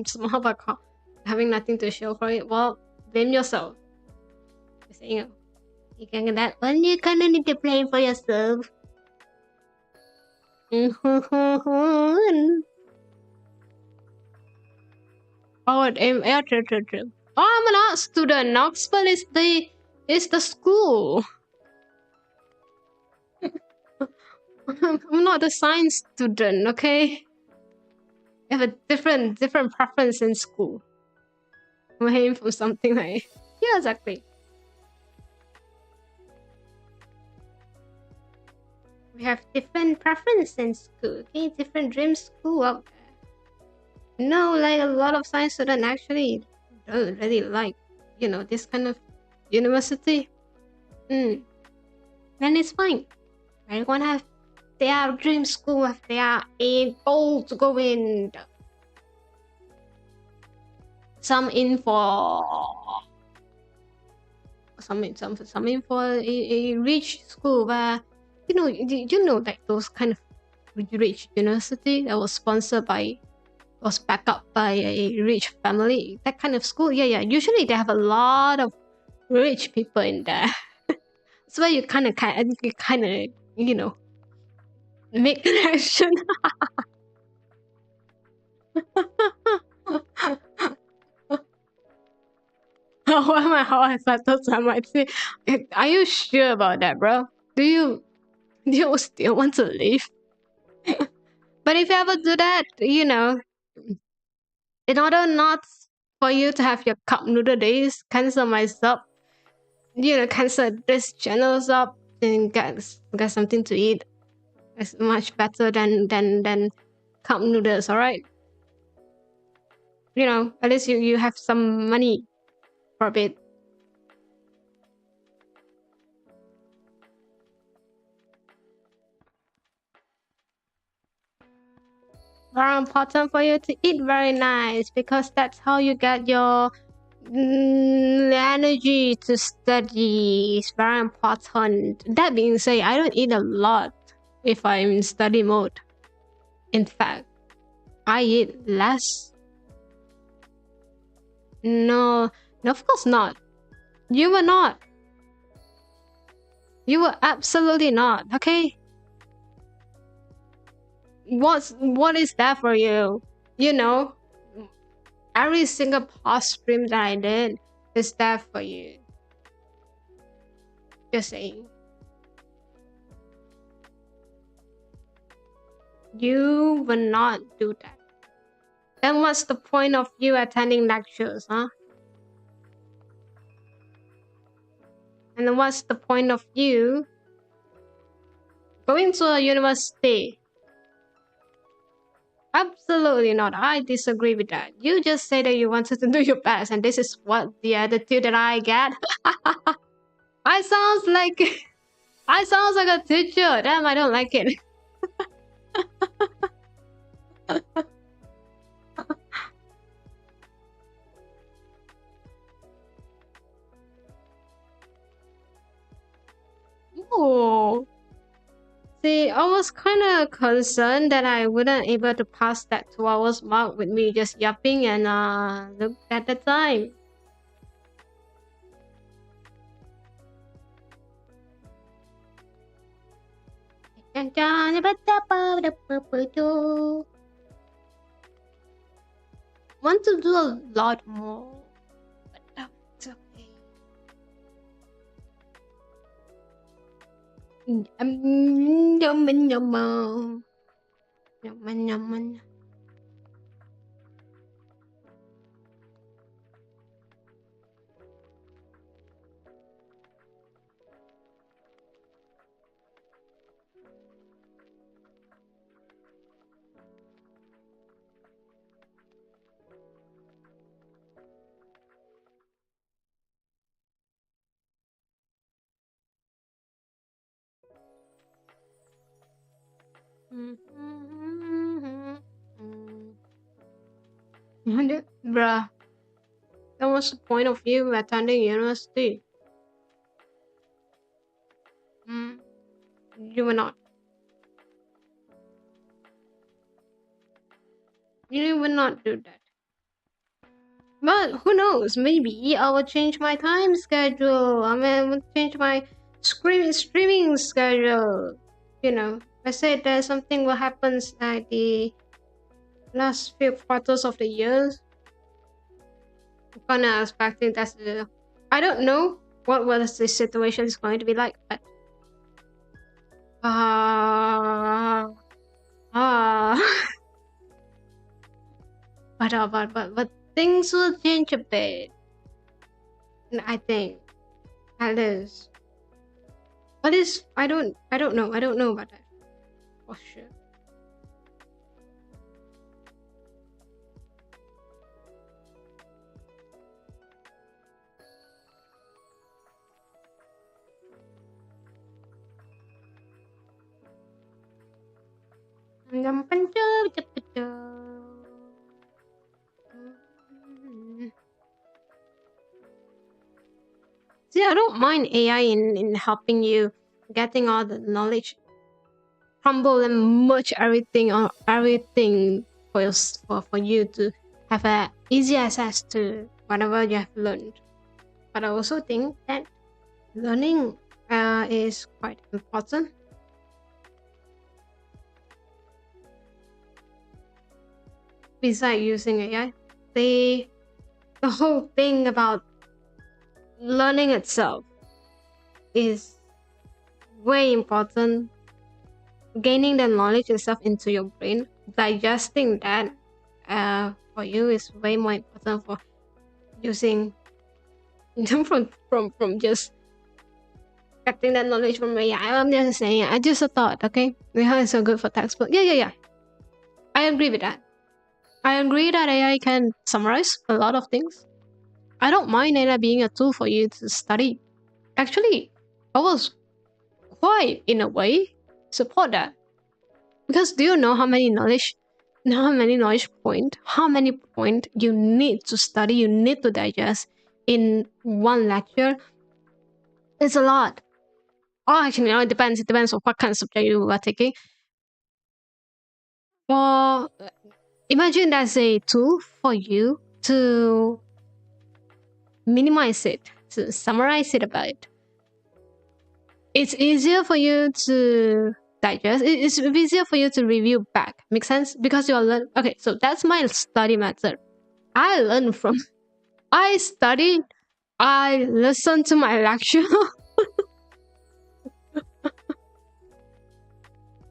A: Small about having nothing to show for it. Well, blame yourself. You can get that one. You kind of need to blame for yourself. Oh, yeah, true. Oh, I'm an art student. Oxford is the school. I'm not a science student, okay? I have a different preference in school. I'm aiming for something like yeah, exactly. We have different preference in school, okay? Different dream school out there. No, like a lot of science students actually don't really like, this kind of university. And it's fine. Everyone have their dream school, have their aim goal to go in. Some in for some in for a rich school where like those kind of rich university that was sponsored by was backed up by a rich family. That kind of school, yeah. Usually they have a lot of rich people in there. That's why you kind of make connection. How I felt I might say, are you sure about that, bro? Do you still want to leave? But if you ever do that, in order not for you to have your cup noodle days, cancel my sub, cancel this channel sub and get something to eat. It's much better than cup noodles, alright? At least you have some money for a bit. Very important for you to eat very nice because that's how you get your energy to study. It's very important. That being said, I don't eat a lot if I'm in study mode. In fact, I eat less. No, of course not. You were not. You were absolutely not, okay? What is that for you? Every single past stream that I did is that for you. Just saying. You will not do that. Then what's the point of you attending lectures, huh? And then what's the point of you going to a university? Absolutely not. I disagree with that. You just say that you wanted to do your best, and this is what the attitude that I get. I sounds like a teacher. Damn, I don't like it. Oh. See, I was kind of concerned that I wouldn't able to pass that 2 hours mark with me just yapping and look at the time. Want to do a lot more, but that's okay. Yaman. Bruh, that was the point of you attending university. You were not. You will not do that. But who knows? Maybe I will change my time schedule. I will change my streaming schedule. I said that something will happen at the last few quarters of the years. I'm kinda expecting that's I don't know what the situation is going to be like, but but things will change a bit. I think at least. But it's I don't know about that for sure. See, I don't mind AI in helping you getting all the knowledge, crumble and merge everything or everything for you to have a easy access to whatever you have learned. But I also think that learning is quite important. Besides using AI, the whole thing about learning itself is way important. Gaining the knowledge itself into your brain, digesting that for you is way more important for using from just getting that knowledge from AI. I'm just saying, I just thought, okay, AI is so good for textbook. Yeah. I agree with that. I agree that AI can summarize a lot of things. I don't mind AI being a tool for you to study. Actually, I was quite, in a way, support that. Because do you know how many knowledge point you need to study, you need to digest in one lecture? It's a lot. Oh, actually, no, it depends. It depends on what kind of subject you are taking. Or imagine that's a tool for you to minimize it, to summarize it about it. It's easier for you to digest. It's easier for you to review back. Make sense? Because you are learn. Okay, so that's my study method. I learn from. I studied. I listened to my lecture.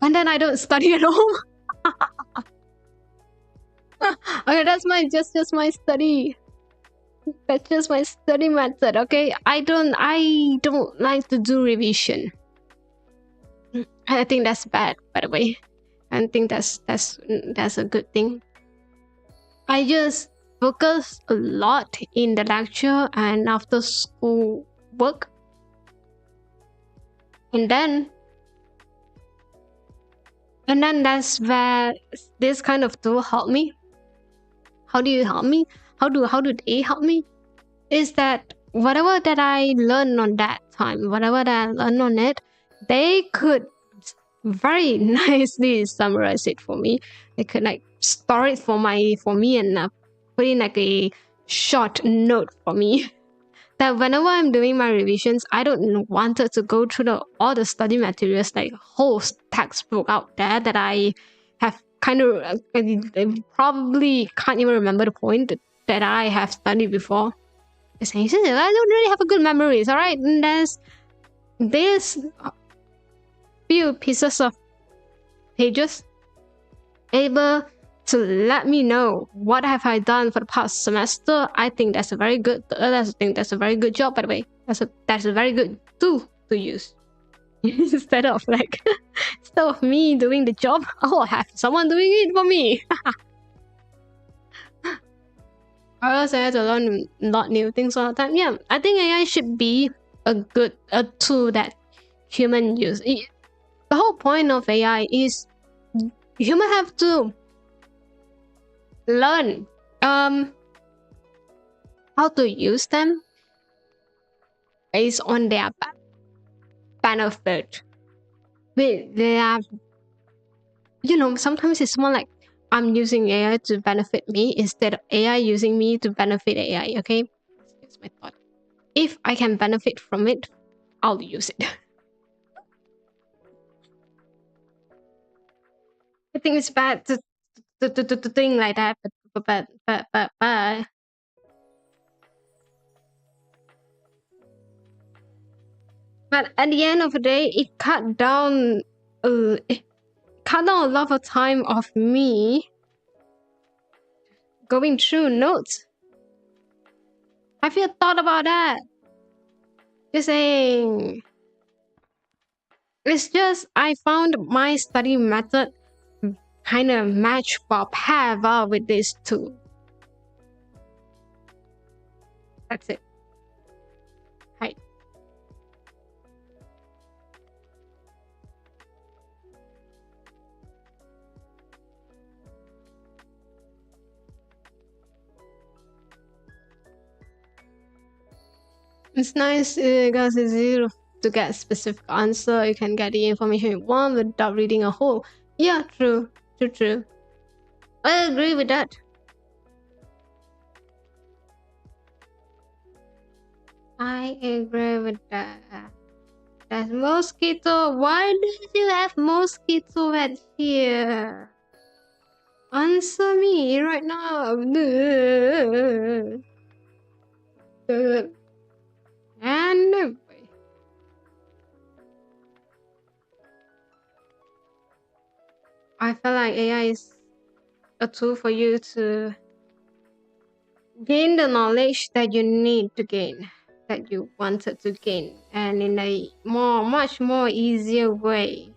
A: And then I don't study at all. Okay, that's just my study. That's just my study method. Okay, I don't like to do revision. I think that's bad, by the way. I think that's a good thing. I just focus a lot in the lecture and after school work, and then that's where this kind of tool help me. How do you help me? How do they help me? Is that whatever that I learn on that time, whatever that I learn on it, they could very nicely summarize it for me. They could like store it for me and put in like a short note for me. That whenever I'm doing my revisions, I don't want to go through all the study materials, like whole textbook out there that I have kind of probably can't even remember the point that I have studied before. I don't really have a good memories, alright? And there's this few pieces of pages able to let me know what have I done for the past semester. I think that's a very good job, by the way. That's a very good tool to use. instead of me doing the job, I'll have someone doing it for me. I also have to learn lot new things all the time. Yeah, I think AI should be a tool that human use. The whole point of AI is human have to learn how to use them based on their benefit. They have, sometimes it's more like I'm using AI to benefit me instead of AI using me to benefit AI. Okay, that's my thought. If I can benefit from it, I'll use it. I think it's bad to think like that, but at the end of the day, it cut down a lot of time of me going through notes. Have you thought about that? Just saying. It's just I found my study method kind of match or pair well with these two. That's it. Hi. It's nice because it's easy to get a specific answer. You can get the information you want without reading a whole. Yeah, true. True. I agree with that. I agree with that. That's mosquito. Why did you have mosquito right here? Answer me right now. Anyway. I feel like AI is a tool for you to gain the knowledge that you need to gain, that you wanted to gain, and in a much more easier way.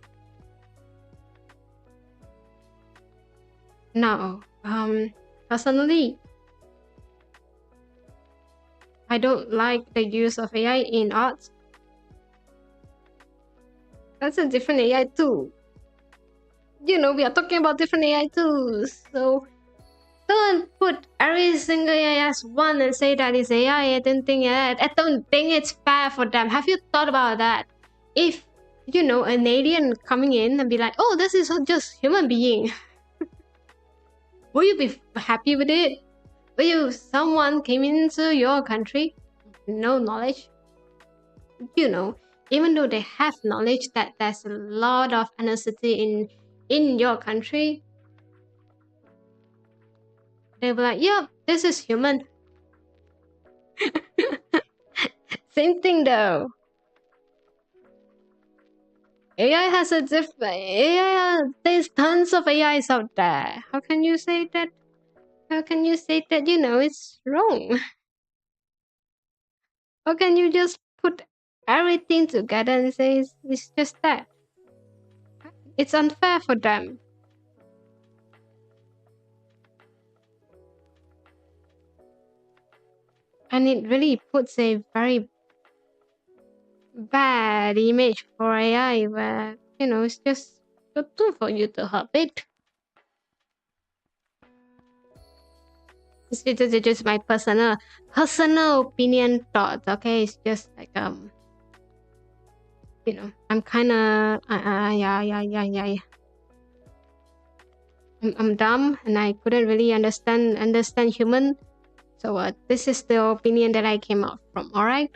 A: Now, personally, I don't like the use of AI in art. That's a different AI tool. You know, we are talking about different AI tools, so don't put every single AI as one and say that is AI. I don't think it's fair for them. Have you thought about that? If you know an alien coming in and be like, "Oh, this is just human being," will you be happy with it? Will you? Someone came into your country, no knowledge. You know, even though they have knowledge that there's a lot of ethnicity in your country, they'll be like, "Yep, this is human." Same thing though. AI has a different AI. There's tons of AIs out there. How can you say that? How can you say that? You know it's wrong. How can you just put everything together and say it's just that? It's unfair for them. And it really puts a very bad image for AI where, you know, it's just a tool for you to help it. It's just my personal opinion thoughts, okay? It's just like you know, I'm kind of yeah. I'm dumb and I couldn't really understand human. So this is the opinion that I came out from. All right.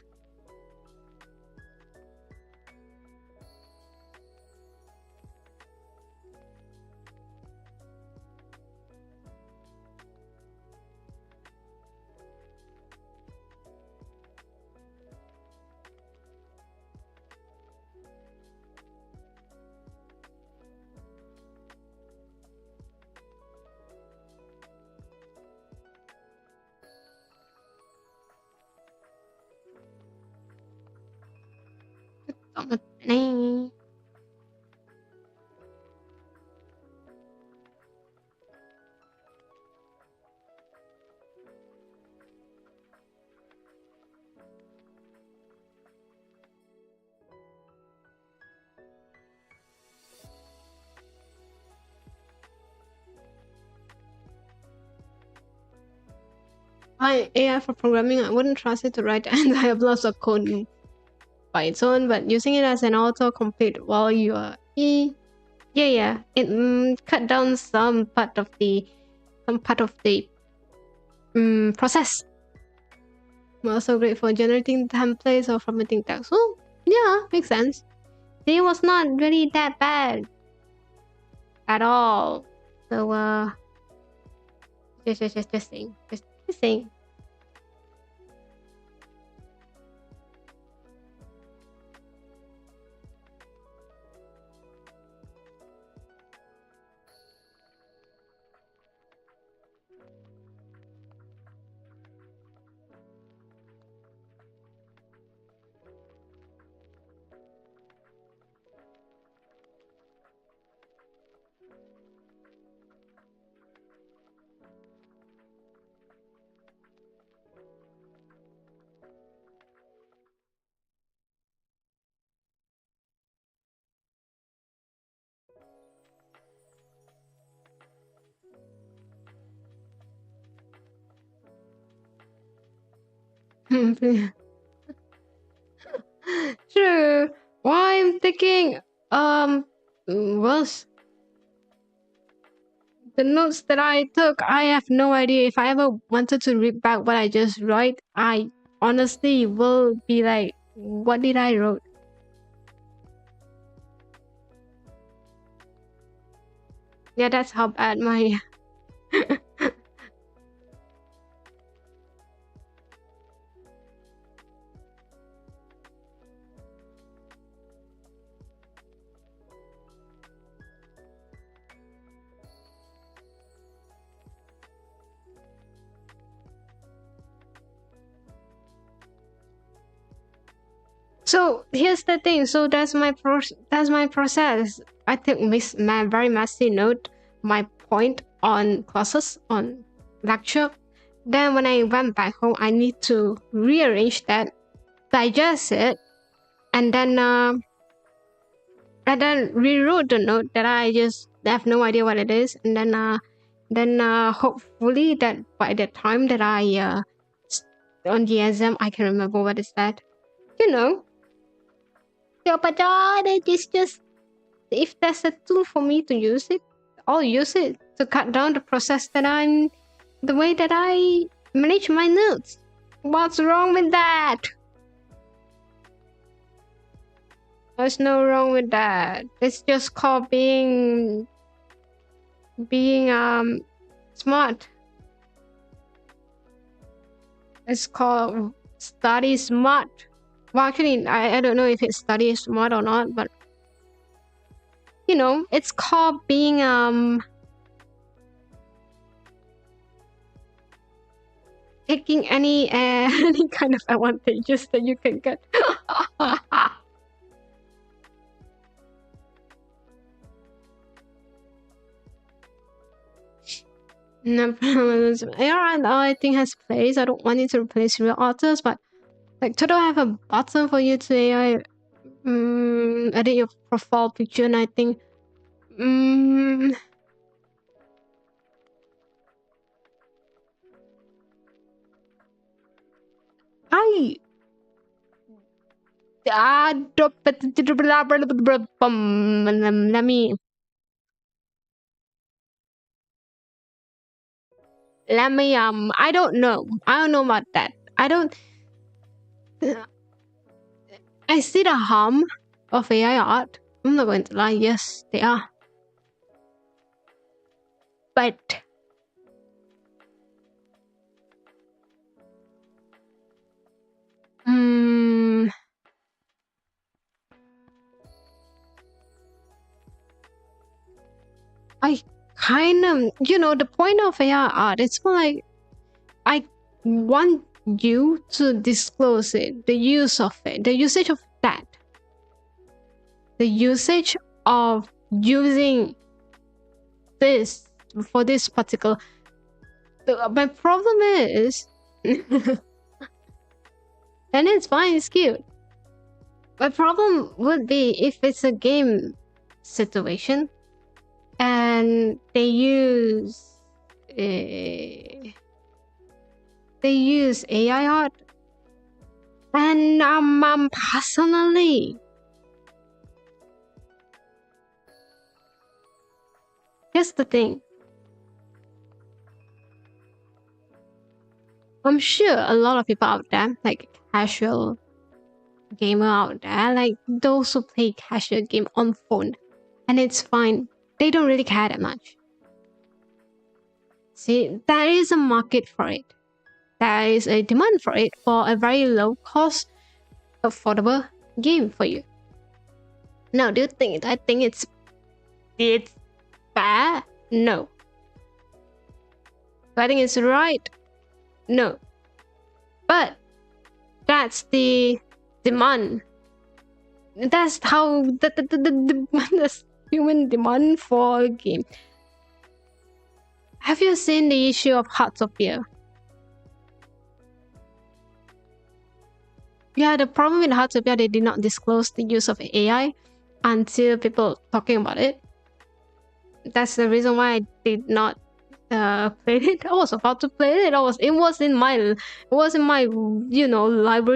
A: AI for programming, I wouldn't trust it to write entire blocks of code by its own, but using it as an autocomplete while you are yeah, it cut down some part of the process. Also great for generating templates or formatting text. So yeah, makes sense. It was not really that bad at all. So just saying. True. Why I'm thinking, was the notes that I took, I have no idea. If I ever wanted to read back what I just write, I honestly will be like, what did I wrote? Yeah, that's how bad my So here's the thing. So that's my process. I took my very messy note, my point on classes, on lecture. Then when I went back home, I need to rearrange that, digest it, and then rewrote the note that I just have no idea what it is, and then hopefully that by the time that I on the exam I can remember what is that. You know. Yeah, but it's just if there's a tool for me to use it, I'll use it to cut down the process the way that I manage my notes. What's wrong with that? There's no wrong with that. It's just called being smart. It's called study smart. Well, actually, I don't know if it's study smart or not, but you know, it's called being taking any any kind of advantages that you can get. No problems. AI I think has place. I don't want it to replace real authors, but like, should I have a button for you to AI edit your profile picture? And I think, I let me I don't know. I don't know about that. I see the harm of AI art. I'm not going to lie. Yes, they are. But I kind of, you know, the point of AI art, it's more like I want you to disclose it, the use of it, the usage of that, the usage of using this for this particular. My problem is, and it's fine, it's cute. My problem would be if it's a game situation and they use AI art, and personally, here's the thing. I'm sure a lot of people out there, like casual gamer out there, like those who play casual game on phone, and it's fine. They don't really care that much. See, there is a market for it. There is a demand for it for a very low cost, affordable game for you. Now, do you think I think it's bad? No. Do I think it's right? No. But that's the demand. That's how the human demand for a game. Have you seen the issue of Heartopia? Yeah, the problem with Heartopia, they did not disclose the use of AI until people talking about it. That's the reason why I did not played it. I was about to play it. It was in my library.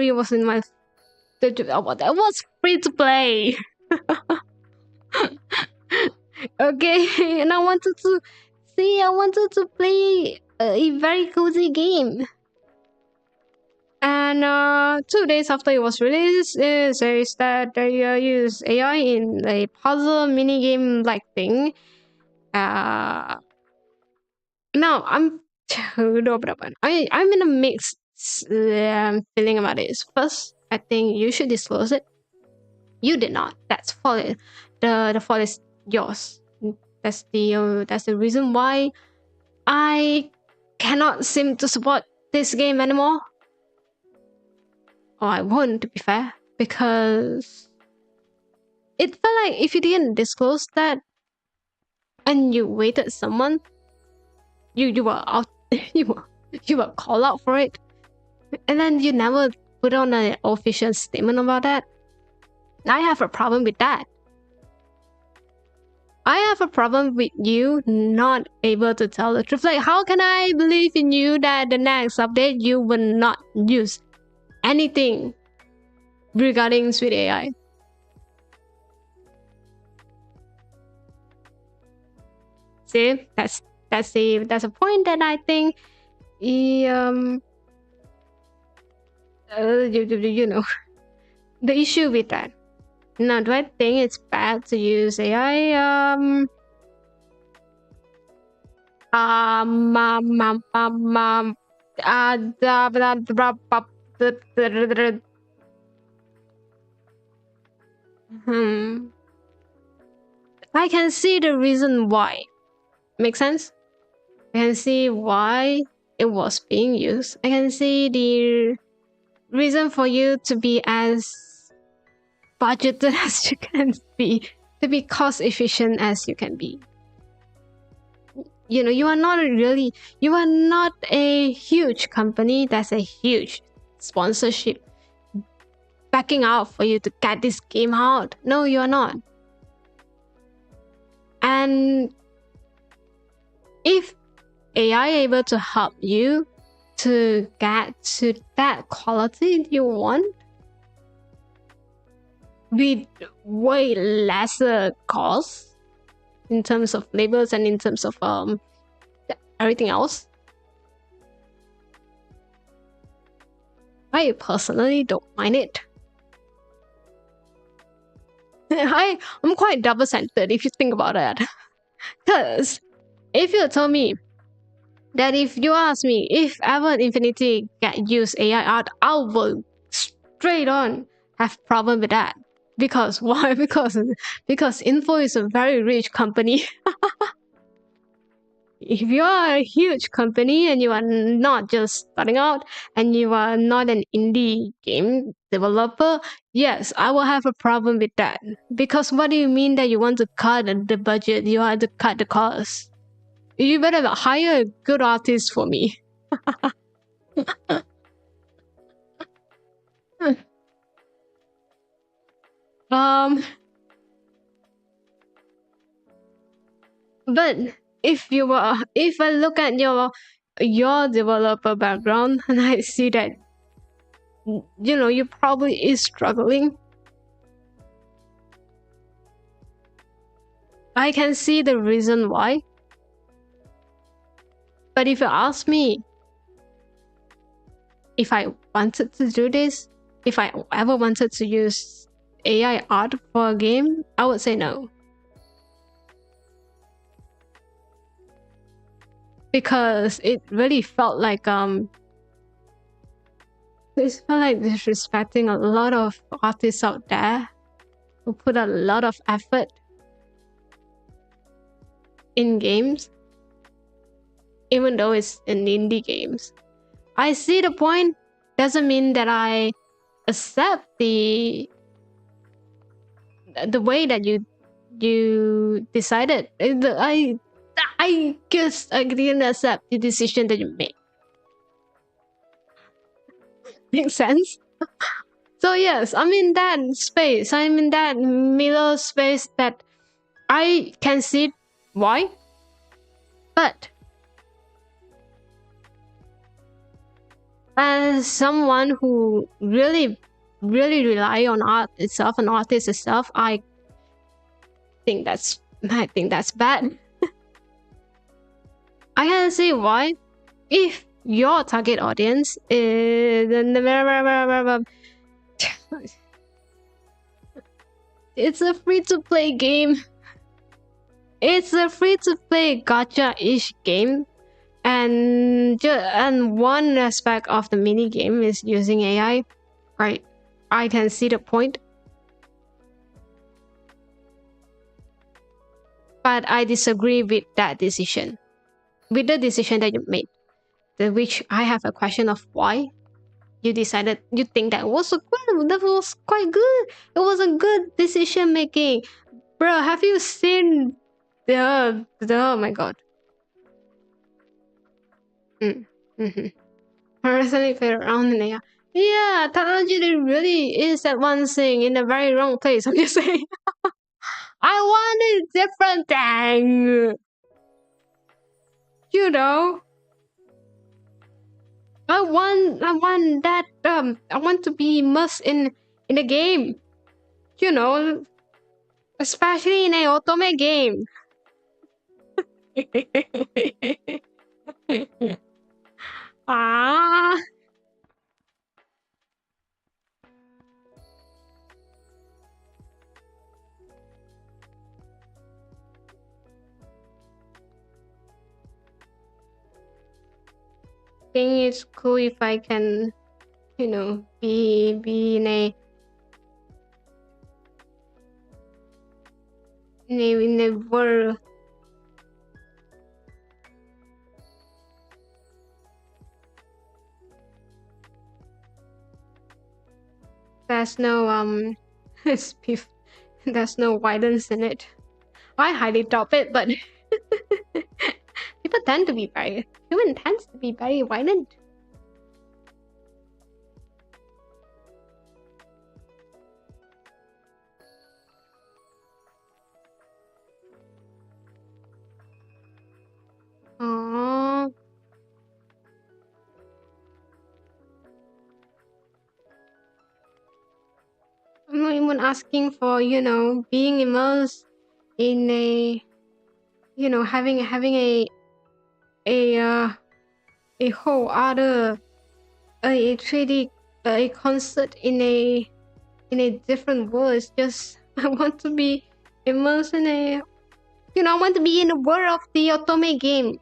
A: It was in my it was free to play. Okay, and I wanted to play a very cozy game. And 2 days after it was released, it says that they use AI in a puzzle mini game like thing. Now I'm I'm in a mixed feeling about this. First, I think you should disclose it. You did not. That's fault. The fault is yours. That's the reason why I cannot seem to support this game anymore. Or I won't, to be fair, because it felt like if you didn't disclose that and you waited someone, you were out, you were called out for it, and then you never put on an official statement about that. I have a problem with that. I have a problem with you not able to tell the truth. Like, how can I believe in you that the next update you will not use anything regarding Sweet AI? See, that's a point that I think you know the issue with that. Now, do I think it's bad to use AI? I can see the reason why. Make sense? I can see why it was being used. I can see the reason for you to be as budgeted as you can be, to be cost efficient as you can be. You know, you are not a huge company that's a huge sponsorship backing out for you to get this game out. No, you are not. And if AI able to help you to get to that quality you want with way lesser cost in terms of labels and in terms of everything else, I personally don't mind it. I'm quite double-centered if you think about that. Because if you told me that if you ask me if ever Infinity get use AI art, I will straight on have problem with that. Because why? Because Info is a very rich company. If you are a huge company and you are not just starting out and you are not an indie game developer, yes, I will have a problem with that. Because what do you mean that you want to cut the budget? You have to cut the cost. You better hire a good artist for me. But if I look at your developer background and I see that you probably is struggling, I can see the reason why. But if you ask me if I wanted to do this, if I ever wanted to use AI art for a game, I would say no. Because it really felt like disrespecting a lot of artists out there who put a lot of effort in games, even though it's in indie games. I see the point. Doesn't mean that I accept the way that you decided. I guess I didn't accept the decision that you made. Makes sense? So yes, I'm in that space. I'm in that middle space that I can see why. But as someone who really rely on art itself and artist itself, I think that's bad. I can see why. If your target audience is it's a free-to-play game. It's a free-to-play gacha-ish game, and one aspect of the mini game is using AI. Right, I can see the point, but I disagree with that decision, with the decision that you made. Which I have a question of why you decided. You think that was quite good. It was a good decision making, bro. Have you seen the oh my god. Personally, play around in AI. Yeah, technology really is advancing in a very wrong place. I'm just saying. I want a different thing. You know, I want that. I want to be immersed in the game. You know, especially in a otome game. Ah. I think it's cool if I can, be in a world. There's no there's no violence in it. I highly doubt it, but people tend to be human tends to be very violent. Aww. I'm not even asking for, being immersed in a, having a whole other a 3D a concert in a different world. It's just I want to be immersed in a, I want to be in the world of the otome game.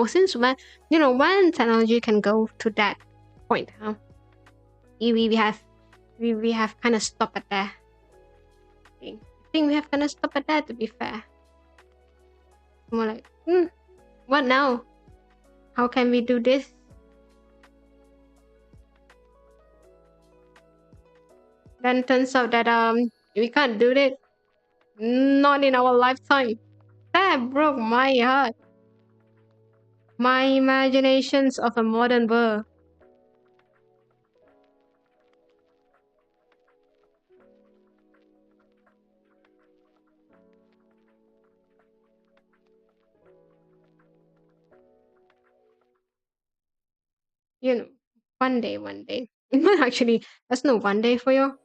A: Since when technology can go to that point, huh? We have kind of stopped at there. I think we have kind of stopped at that, to be fair. More like, what now? How can we do this? Then turns out that we can't do it. Not in our lifetime. That broke my heart. My imaginations of a modern world. One day. Actually, that's no one day for you.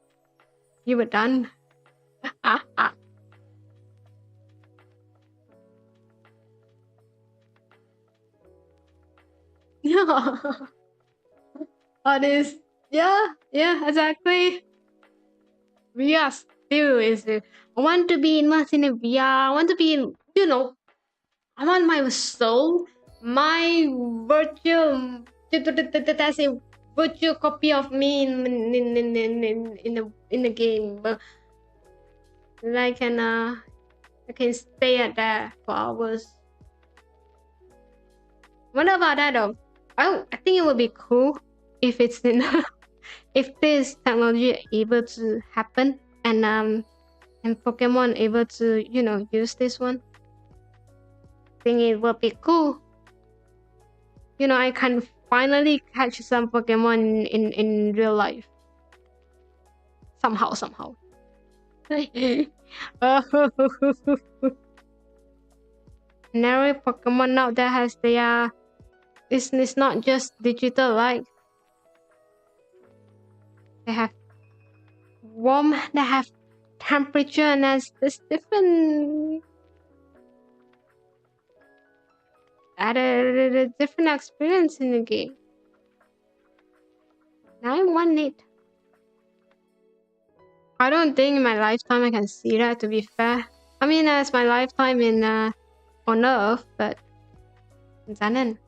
A: You were done. Honest. Yeah, exactly. VR still is. I want to be immersed in a VR. I want to be in, I want my soul, my virtual. That's a virtual copy of me in the game. But I can stay at that for hours. What about that though? I think it would be cool if it's in if this technology able to happen and Pokemon able to use this one. I think it would be cool. I can finally catch some Pokemon in real life. Somehow. And every Pokemon out there has their it's not just digital, like they have warm, they have temperature, and there's different a different experience in the game. I want it. I don't think in my lifetime I can see that, to be fair. I mean, as my lifetime in on Earth, but Zanen.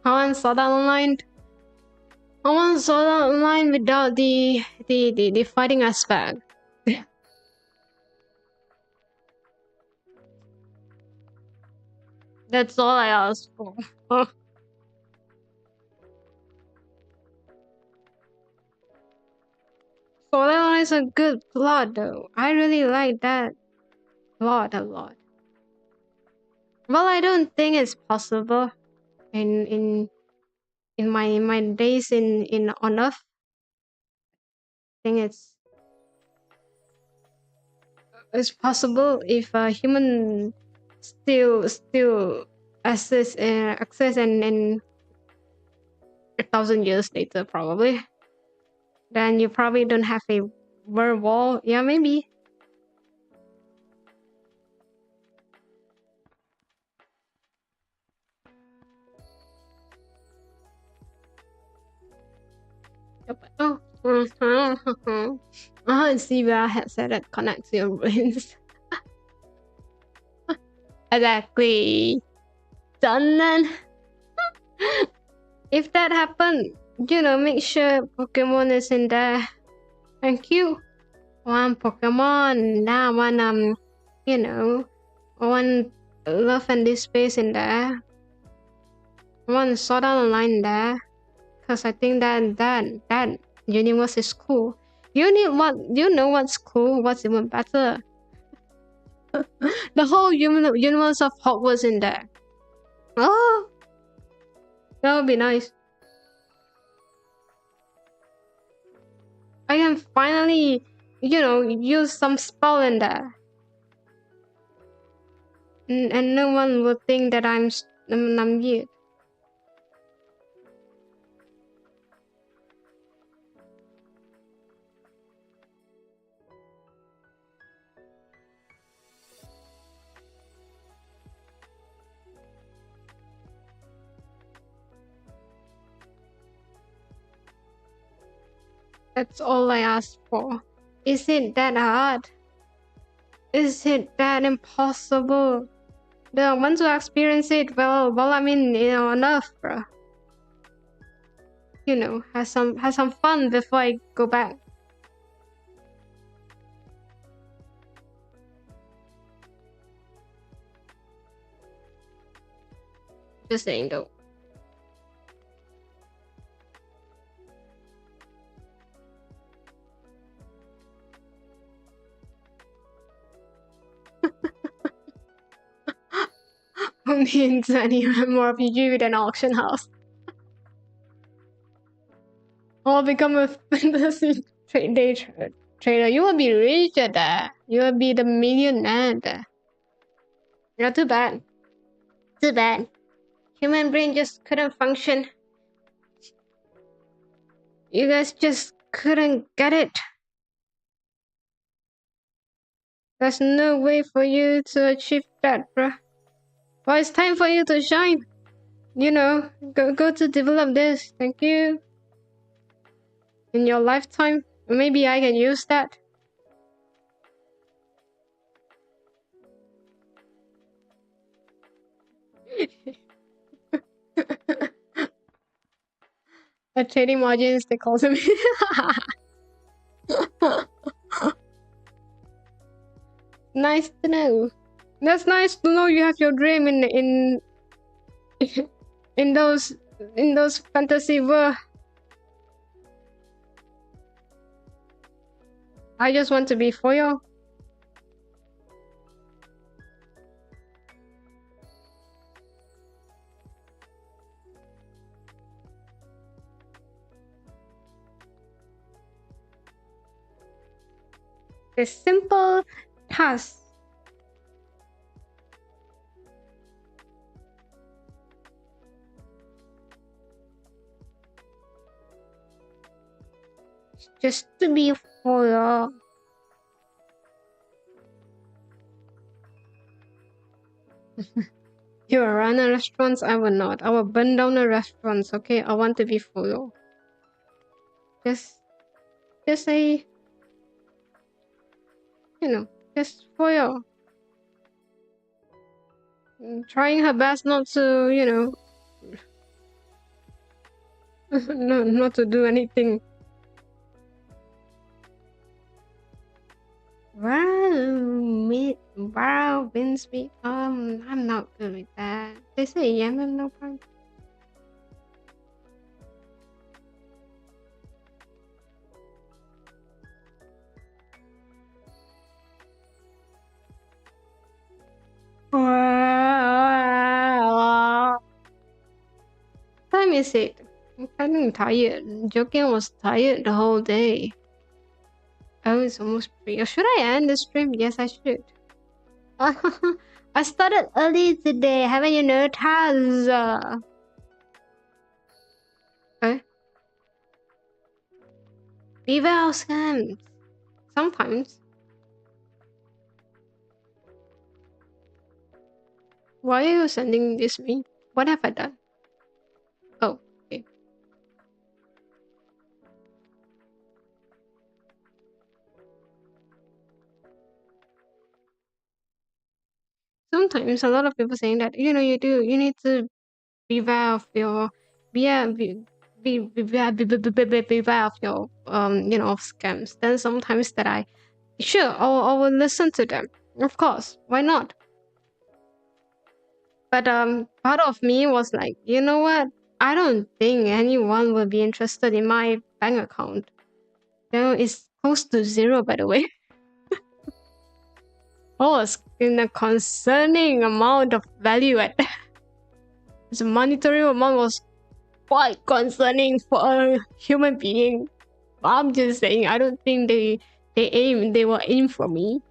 A: I once saw that online. I once saw that online without the fighting aspect. That's all I asked for. So that one is a good plot though. I really like that plot a lot. Well, I don't think it's possible in my days in on Earth. I think it's possible if a human still access and 1,000 years later probably. Then you probably don't have a world war. Yeah, maybe. Oh. And see where I had said that connects your brains. Exactly. Done then. If that happened, make sure Pokemon is in there. Thank you. One Pokemon. Now one one love and this space in there. One Sword Art Online there. Cause I think that universe is cool. You know what's cool? What's even better? The whole universe of Hogwarts in there. Oh, that would be nice. I can finally, use some spell in there, and no one will think that I'm weird. That's all I ask for. Is it that hard? Is it that impossible? The ones who experience it, well, I mean, enough, bro. Have some fun before I go back. Just saying though. Means anyone more of you than auction house. Or become a fantasy day trader. You will be rich at that. You will be the millionaire there. Not too bad. Too bad. Human brain just couldn't function. You guys just couldn't get it. There's no way for you to achieve that, bruh. Well, it's time for you to shine. Go to develop this. Thank you. In your lifetime, maybe I can use that. trading margins, they call me. Nice to know. That's nice to know you have your dream in those fantasy world. I just want to be Fuyo. A simple task. Just to be Fuyo. You will run a restaurant, I will not. I will burn down the restaurants, okay? I want to be Fuyo. Just say, just Fuyo. Trying her best not to, no, not to do anything. Wow, wins me. I'm not good with that. They say Yemen, no problem. Time is it? I'm kind of tired. Joking was tired the whole day. Oh, it's almost 3. Or should I end the stream? Yes, I should. I started early today. Haven't you noticed? Okay. Beware of scams. Sometimes. Why are you sending this me? What have I done? Oh, okay. Sometimes a lot of people saying that you need to beware of your beware of your of scams. Then sometimes that I will listen to them. Of course, why not? But part of me was like, you know what? I don't think anyone will be interested in my bank account. It's close to 0, by the way. Oh, it's in a concerning amount of value at the monetary amount was quite concerning for a human being. I'm just saying, I don't think they were aim for me.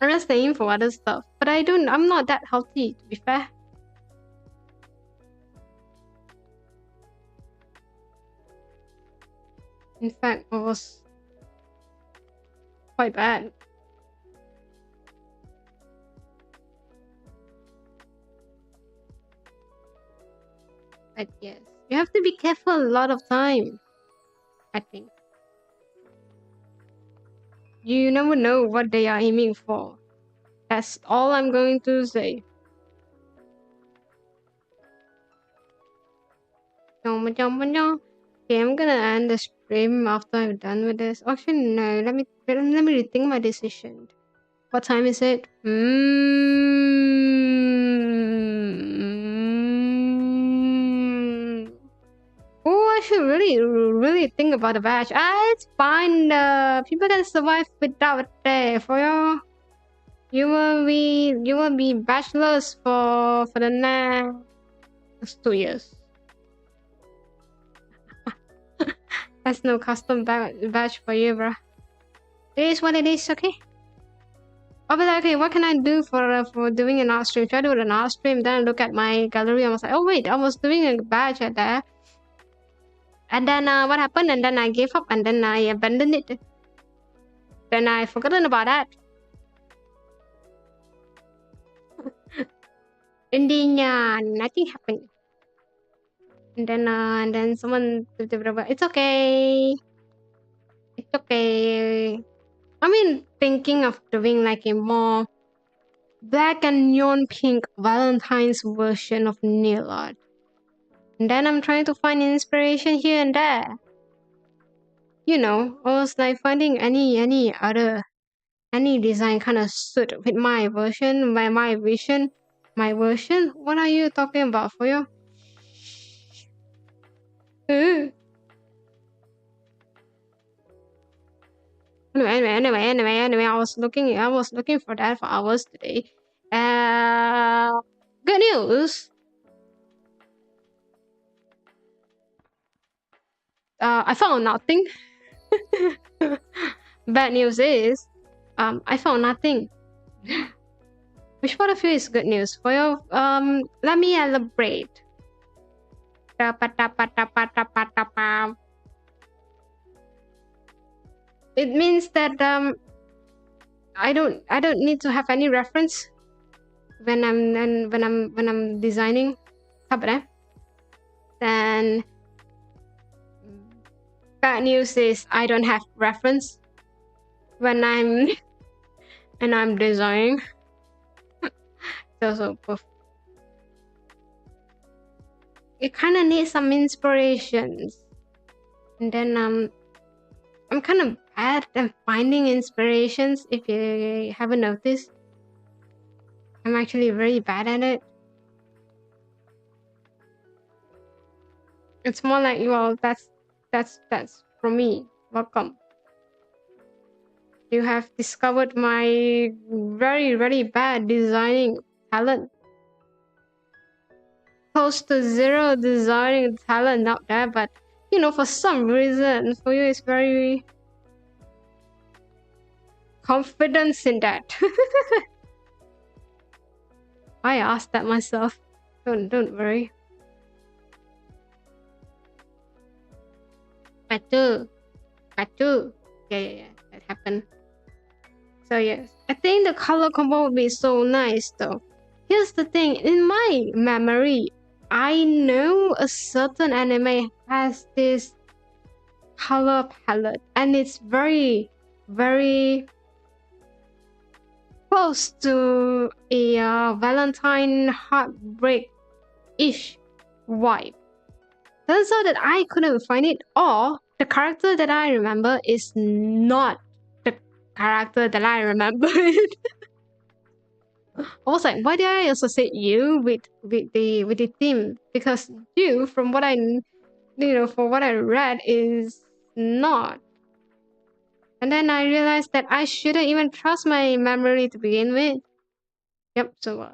A: Unless they aim for other stuff. But I'm not that healthy, to be fair. In fact, it was quite bad. But yes, you have to be careful a lot of time, I think. You never know what they are aiming for. That's all I'm going to say. Okay, I'm gonna end the stream after I'm done with this. Actually, no. Let me rethink my decision. What time is it? Oh, I should really think about the badge. It's fine. People can survive without it. For you will be bachelors for the next 2 years. That's no custom badge for you, bro. It is what it is, okay? I'll be like, okay, what can I do for doing an art stream? Should I do an art stream? Then I look at my gallery. I was like, oh wait, I was doing a badge at there. And then what happened? And then I gave up and then I abandoned it. Then I forgotten about that. Ending, nothing happened. And then someone, it's okay. It's okay. I mean, thinking of doing like a more black and neon pink Valentine's version of nail art. And then I'm trying to find inspiration here and there. You know, I was like finding any other design kind of suit with my version, my vision, my version. What are you talking about, Fuyo? Anyway, I was looking for that for hours today. Good news. I found nothing. Bad news is, I found nothing. Which part of you is good news? For you, let me elaborate. It means that I don't need to have any reference when I'm designing. Then bad news is I don't have reference when I'm designing. So it kind of needs some inspirations, and then I'm kind of bad at finding inspirations. If you haven't noticed, I'm actually very bad at it. It's more like, well, that's from me. Welcome. You have discovered my very bad designing talent. Close to zero designing talent out there, but you know, for some reason, for you, it's very confidence in that. I asked that myself. Don't worry. Patu. Yeah, that happened. So yes, I think the color combo would be so nice though. Here's the thing, in my memory, I know a certain anime has this color palette, and it's very close to a Valentine heartbreak-ish vibe. Turns out that I couldn't find it, or the character that I remember is not the character that I remember. I was like, why did I associate you with the theme? Because you, from what I from what I read, is not. And then I realized that I shouldn't even trust my memory to begin with. Yep. So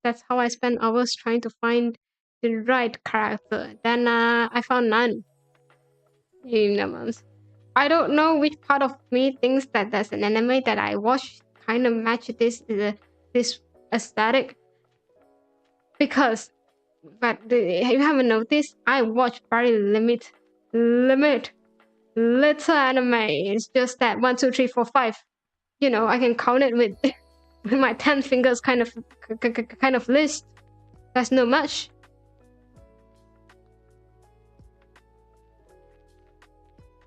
A: that's how I spent hours trying to find the right character. Then I found none. I don't know which part of me thinks that there's an anime that I watch kind of match this aesthetic, because if you haven't noticed, I watch very little anime. It's just that 1, 2, 3, 4, 5. You know, I can count it with with my 10 fingers kind of list. That's not much.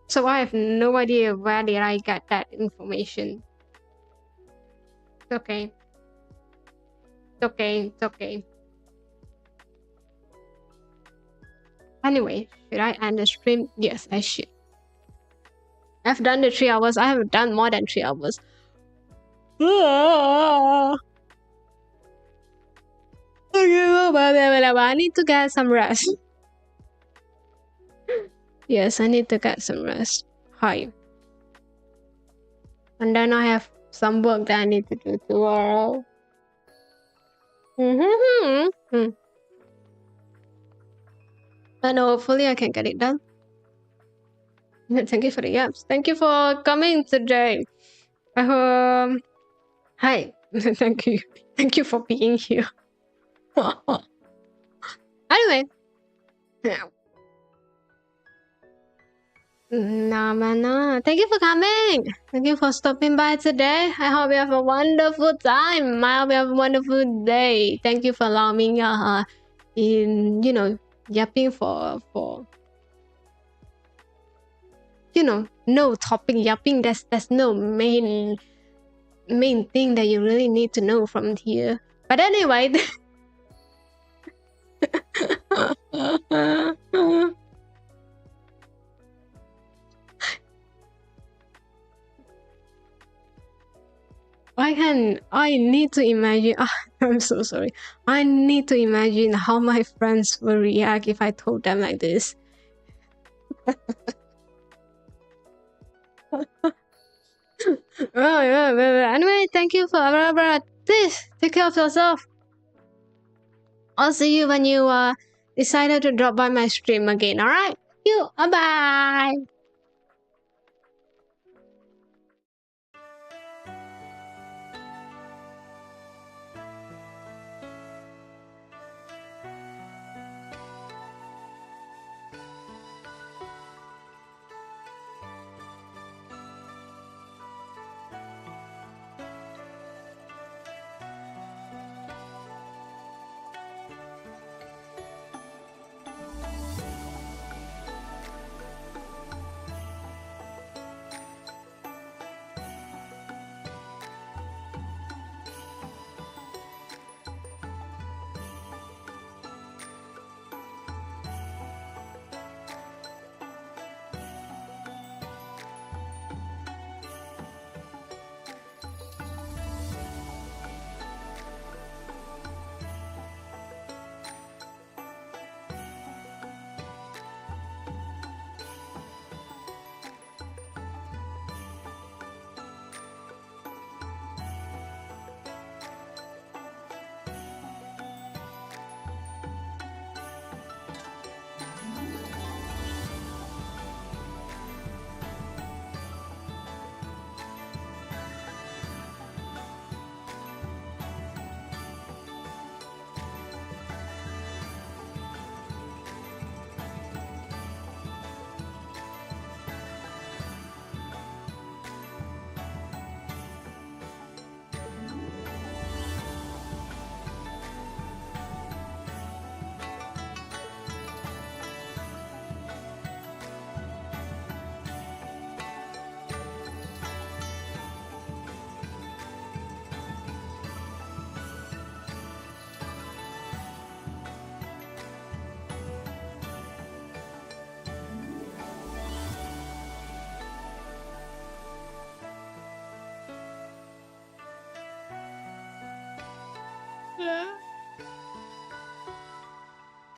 A: So I have no idea where did I get that information. It's okay. It's okay. Anyway, should I end the stream? Yes, I should. I've done the 3 hours. I have done more than 3 hours. I need to get some rest. Yes, I need to get some rest. Hi. And then I have some work that I need to do tomorrow. And hopefully I can get it done. Thank you for the yaps. Thank you for coming today. Hi. Thank you. Thank you for being here. Anyway. Nah. Thank you for coming. Thank you for stopping by today. I hope you have a wonderful time. I hope you have a wonderful day. Thank you for allowing me yapping for no topic yapping. There's no main main thing that you really need to know from here. But anyway, I need to imagine. I'm so sorry. I need to imagine how my friends will react if I told them like this. Anyway, thank you for this. Take care of yourself. I'll see you when you decided to drop by my stream again. All right. You. Bye bye.